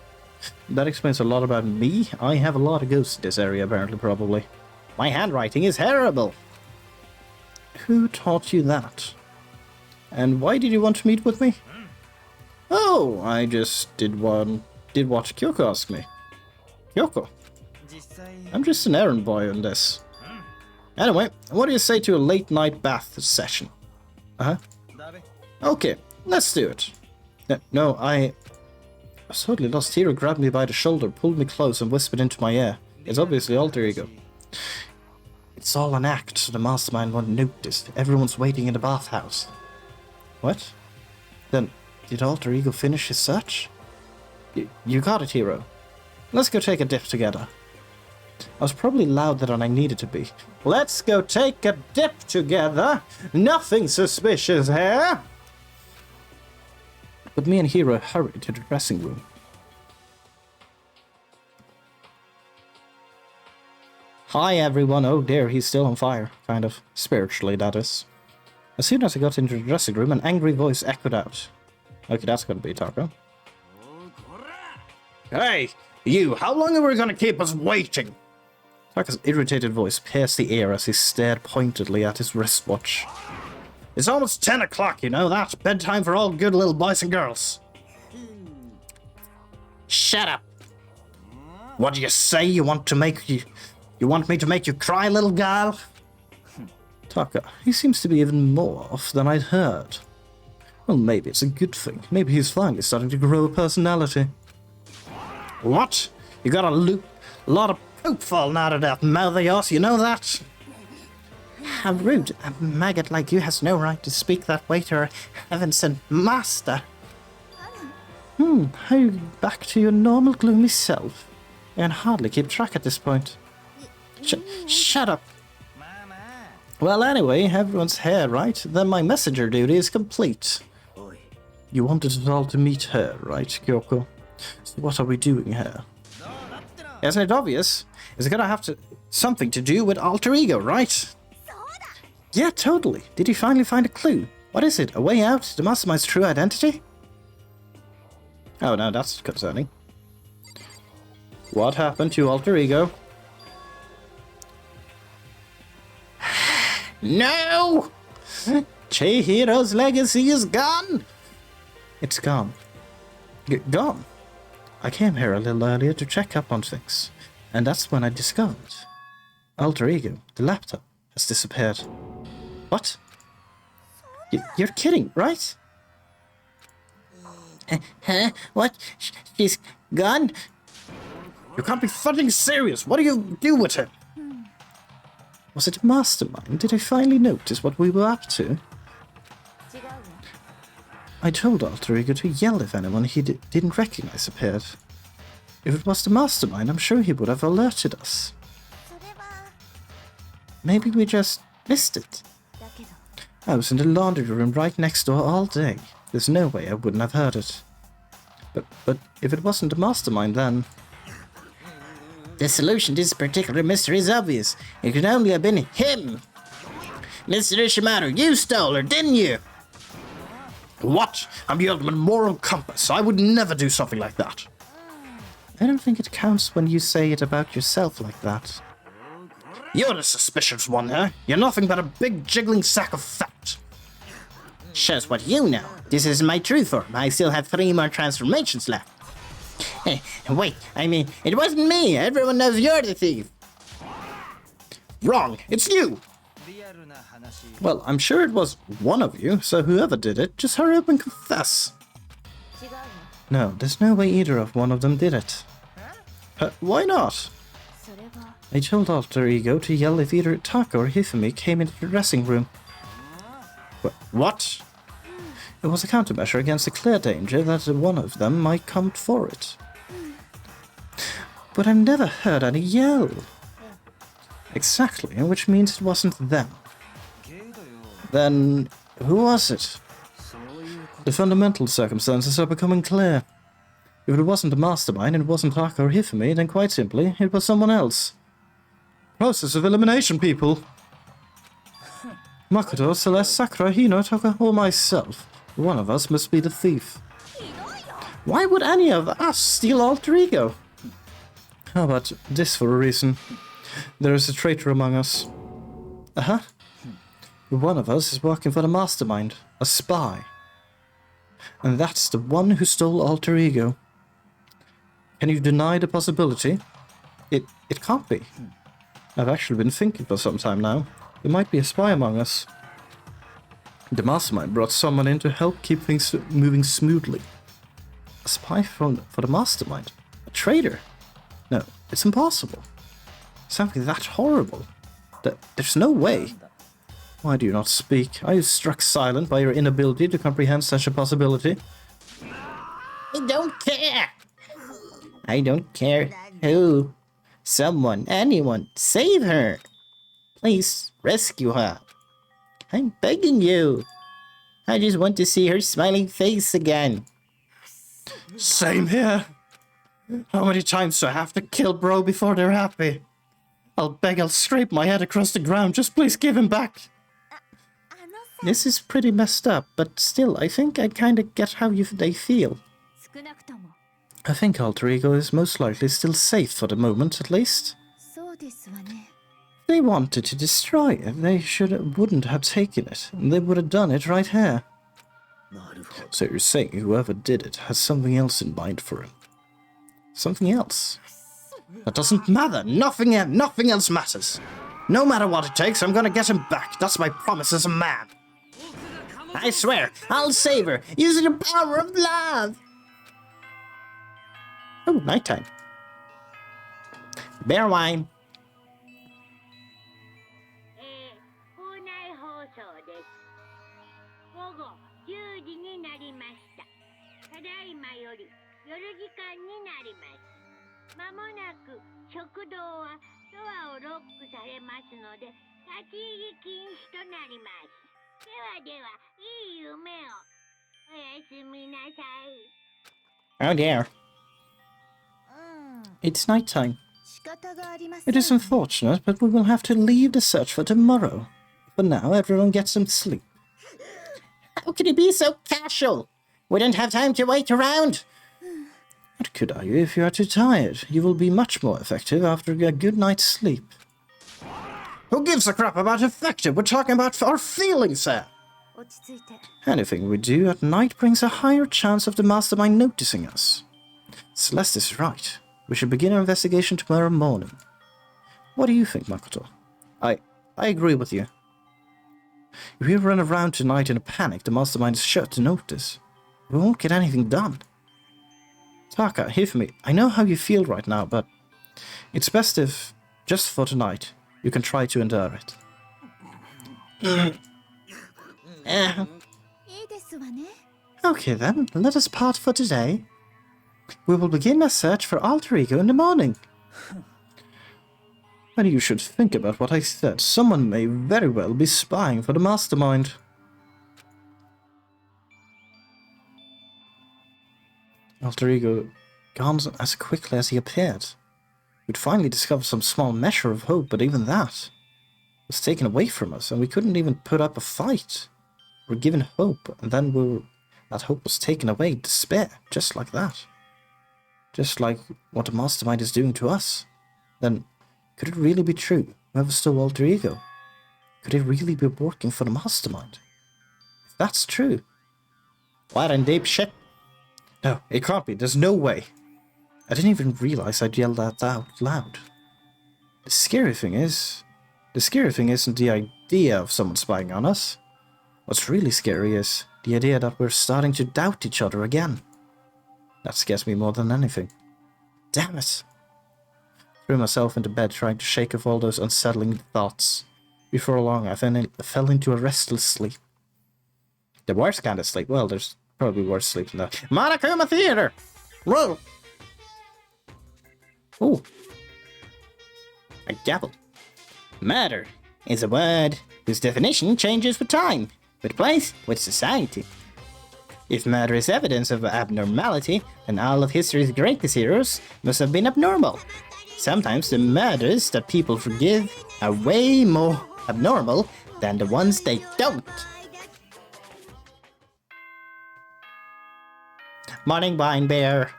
That explains a lot about me. I have a lot of ghosts in this area, apparently, probably. My handwriting is terrible. Who taught you that? And why did you want to meet with me? Oh, I just did what Kyoko asked me. Kyoko? I'm just an errand boy on this. Anyway, what do you say to a late-night bath session? Uh-huh. Okay, let's do it. No, I was totally lost. Hiro grabbed me by the shoulder, pulled me close, and whispered into my ear. It's obviously alter ego. It's all an act, so the mastermind won't notice. Everyone's waiting in the bathhouse. What? Then, did alter ego finish his search? You got it, Hiro. Let's go take a dip together. I was probably louder than I needed to be. Let's go take a dip together. Nothing suspicious here. But me and Hiro hurried to the dressing room. Hi everyone. Oh dear, he's still on fire. Kind of. Spiritually, that is. As soon as I got into the dressing room, an angry voice echoed out. Okay, that's gonna be Taco. Hey, you! How long are we gonna keep us waiting? Taco's irritated voice pierced the ear as he stared pointedly at his wristwatch. It's almost 10 o'clock, you know that? Bedtime for all good little boys and girls. Shut up. What do you say? You want me to make you cry, little girl? Taka, he seems to be even more off than I'd heard. Well, maybe it's a good thing. Maybe he's finally starting to grow a personality. What? You got a lot of poop falling out of that mouth of yours, you know that? How rude. A maggot like you has no right to speak that way to our heaven-sent master. How you back to your normal gloomy self? I can hardly keep track at this point. Shut up. Well, anyway, everyone's here, right? Then my messenger duty is complete. You wanted us all to meet her, right, Kyoko? So what are we doing here? Isn't it obvious? It's gonna have something to do with alter ego, right? Yeah, totally. Did you finally find a clue? What is it? A way out? The mastermind's true identity? Oh no, that's concerning. What happened to Alter Ego? No! Chihiro's legacy is gone! It's gone. Gone? I came here a little earlier to check up on things, and that's when I discovered Alter Ego, the laptop, has disappeared. What? You're kidding, right? Huh? What? She's gone? You can't be fucking serious. What do you do with her? Was it a mastermind? Did I finally notice what we were up to? I told Alter Ego to yell if anyone he didn't recognize appeared. If it was the mastermind, I'm sure he would have alerted us. Maybe we just missed it. I was in the laundry room right next door all day. There's no way I wouldn't have heard it. But if it wasn't the mastermind, then... The solution to this particular mystery is obvious. It could only have been him. Mr. Ishimaru, you stole her, didn't you? What? I'm the ultimate moral compass. I would never do something like that. I don't think it counts when you say it about yourself like that. You're the suspicious one, huh? You're nothing but a big jiggling sack of fat. Shows what you know. This is my true form. I still have 3 more transformations left. Wait, I mean, it wasn't me. Everyone knows you're the thief. Wrong. It's you. Well, I'm sure it was one of you, so whoever did it, just hurry up and confess. No, there's no way either of one of them did it. Why not? I told Alter Ego to yell if either Taka or Hifumi came into the dressing room. What? It was a countermeasure against the clear danger that one of them might come for it. But I never heard any yell. Exactly, which means it wasn't them. Then, who was it? The fundamental circumstances are becoming clear. If it wasn't the mastermind and it wasn't Taka or Hifumi, then quite simply, it was someone else. Process of elimination, people! Makoto, Celeste, Sakura, Hino, Taka, or myself. One of us must be the thief. Why would any of us steal Alter Ego? How about this for a reason? There is a traitor among us. Uh-huh. One of us is working for the mastermind, a spy. And that's the one who stole Alter Ego. Can you deny the possibility? It can't be. I've actually been thinking for some time now. There might be a spy among us. The mastermind brought someone in to help keep things moving smoothly. A spy for the mastermind? A traitor? No, it's impossible. Something that horrible. There's no way. Why do you not speak? Are you struck silent by your inability to comprehend such a possibility? I don't care. I don't care who. Someone, anyone, save her. Please, rescue her. I'm begging you. I just want to see her smiling face again. Same here. How many times do I have to kill bro before they're happy? I'll scrape my head across the ground. Just please give him back. This is pretty messed up, but still, I think I kinda get how they feel. I think Alter Ego is most likely still safe for the moment, at least. If they wanted to destroy it, they wouldn't have taken it. They would have done it right here. So you're saying whoever did it has something else in mind for him? Something else? That doesn't matter. Nothing else matters. No matter what it takes, I'm gonna get him back. That's my promise as a man. I swear, I'll save her, using the power of love. Oh, nighttime. Bear wine. 校内放送です。午後10時になりました。ただいまより夜時間になります。まもなく食堂はドアをロックされますので、立ち入り禁止となります。ではでは、いい夢を。おやすみなさい。 Oh dear. It's nighttime. It is unfortunate, but we will have to leave the search for tomorrow. For now, everyone get some sleep. How can you be so casual? We don't have time to wait around. could argue if you are too tired. You will be much more effective after a good night's sleep. Who gives a crap about effective? We're talking about our feelings here. Anything we do at night brings a higher chance of the mastermind noticing us. Celeste is right. We should begin our investigation tomorrow morning. What do you think, Makoto? I agree with you. If we run around tonight in a panic, the mastermind is sure to notice. We won't get anything done. Taka, hear me. I know how you feel right now, but it's best if, just for tonight, you can try to endure it. Okay then, let us part for today. We will begin a search for alter ego in the morning. And you should think about what I said. Someone may very well be spying for the mastermind. Alter ego gone as quickly as he appeared. We'd finally discovered some small measure of hope, but even that was taken away from us, and we couldn't even put up a fight. We're given hope, and then that hope was taken away. Despair, just like that. Just like what the mastermind is doing to us. Then, could it really be true? Whoever stole alter ego? Could it really be working for the mastermind? If that's true, what in deep shit? No, it can't be. There's no way. I didn't even realize I'd yelled that out loud. The scary thing isn't the idea of someone spying on us. What's really scary is the idea that we're starting to doubt each other again. That scares me more than anything. Damn it! Threw myself into bed trying to shake off all those unsettling thoughts. Before long, I fell into a restless sleep. The worst kind of sleep. Well, there's probably worse sleep than that. Monokuma Theater! Whoa! Ooh. A gavel. Matter is a word whose definition changes with time, with place, with society. If matter is evidence of abnormality, then all of history's greatest heroes must have been abnormal. Sometimes the murders that people forgive are way more abnormal than the ones they don't. Morning, Wine Bear.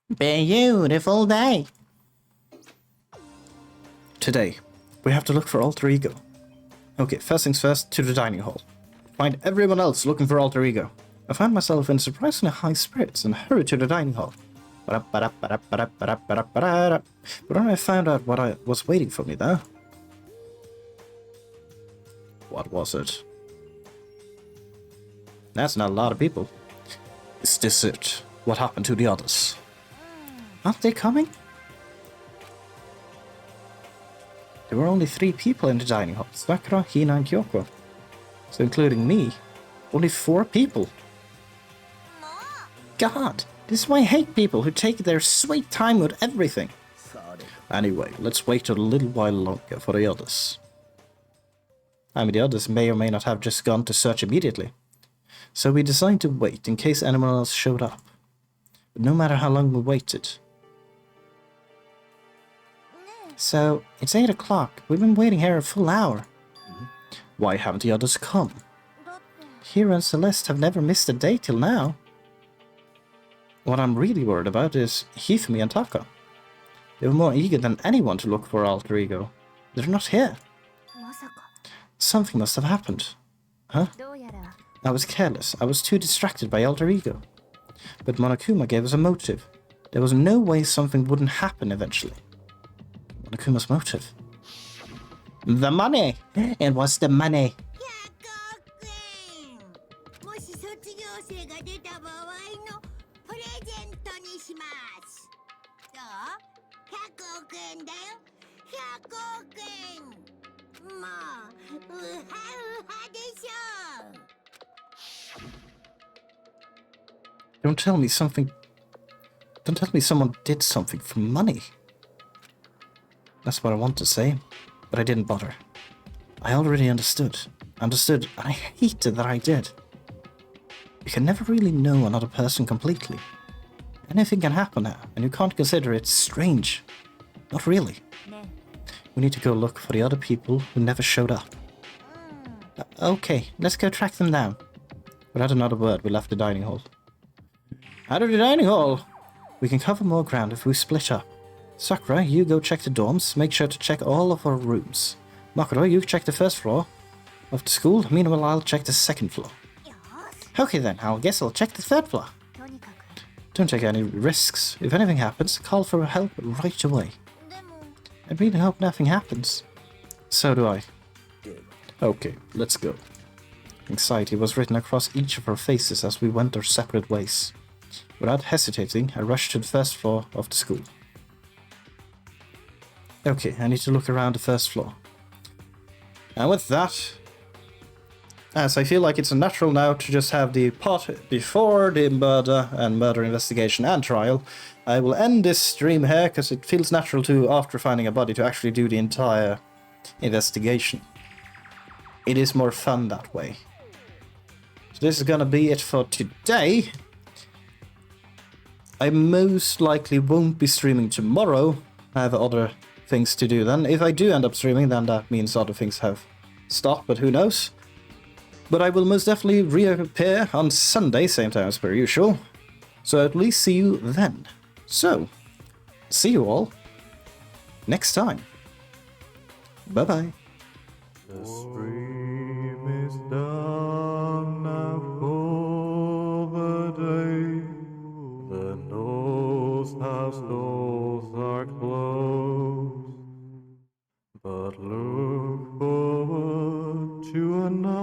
Beautiful day. Today, we have to look for alter ego. Okay, first things first, to the dining hall. Find everyone else looking for alter ego. I found myself in surprisingly high spirits and hurried to the dining hall. But when I found out what was waiting for me there... What was it? That's not a lot of people. Is this it? What happened to the others? Aren't they coming? There were only 3 people in the dining hall. Sakura, Hina, and Kyoko. So including me, only 4 people. God, this is why I hate people who take their sweet time with everything. Anyway, let's wait a little while longer for the others. I mean, the others may or may not have just gone to search immediately. So we decided to wait in case anyone else showed up. But no matter how long we waited. So, it's 8 o'clock. We've been waiting here a full hour. Why haven't the others come? Hiro and Celeste have never missed a day till now. What I'm really worried about is Hifumi and Taka. They were more eager than anyone to look for alter ego. They're not here. Something must have happened. Huh? I was careless. I was too distracted by alter ego. But Monokuma gave us a motive. There was no way something wouldn't happen eventually. Monokuma's motive. The money! It was the money. Don't tell me someone did something for money. That's what I want to say, but I didn't bother. I already understood, and I hated that I did. You can never really know another person completely. Anything can happen now, and you can't consider it strange. Not really. We need to go look for the other people who never showed up. Okay, let's go track them down. Without another word, we left the dining hall. Out of the dining hall! We can cover more ground if we split up. Sakura, you go check the dorms. Make sure to check all of our rooms. Makoto, you check the first floor of the school. Meanwhile, I'll check the second floor. Okay then, I guess I'll check the third floor. Don't take any risks. If anything happens, call for help right away. I really hope nothing happens. So do I. Okay, let's go. Anxiety was written across each of our faces as we went our separate ways. Without hesitating, I rushed to the first floor of the school. Okay, I need to look around the first floor. And with that, as I feel like it's natural now to just have the part before the murder and murder investigation and trial, I will end this stream here because it feels natural to, after finding a body, to actually do the entire investigation. It is more fun that way. So this is gonna be it for today. I most likely won't be streaming tomorrow. I have other things to do then. If I do end up streaming, then that means other things have stopped, but who knows? But I will most definitely reappear on Sunday, same time as per usual. So at least see you then. So, see you all next time. Bye-bye. The stream is done now for the day. The Knowles house doors are closed. But look forward to another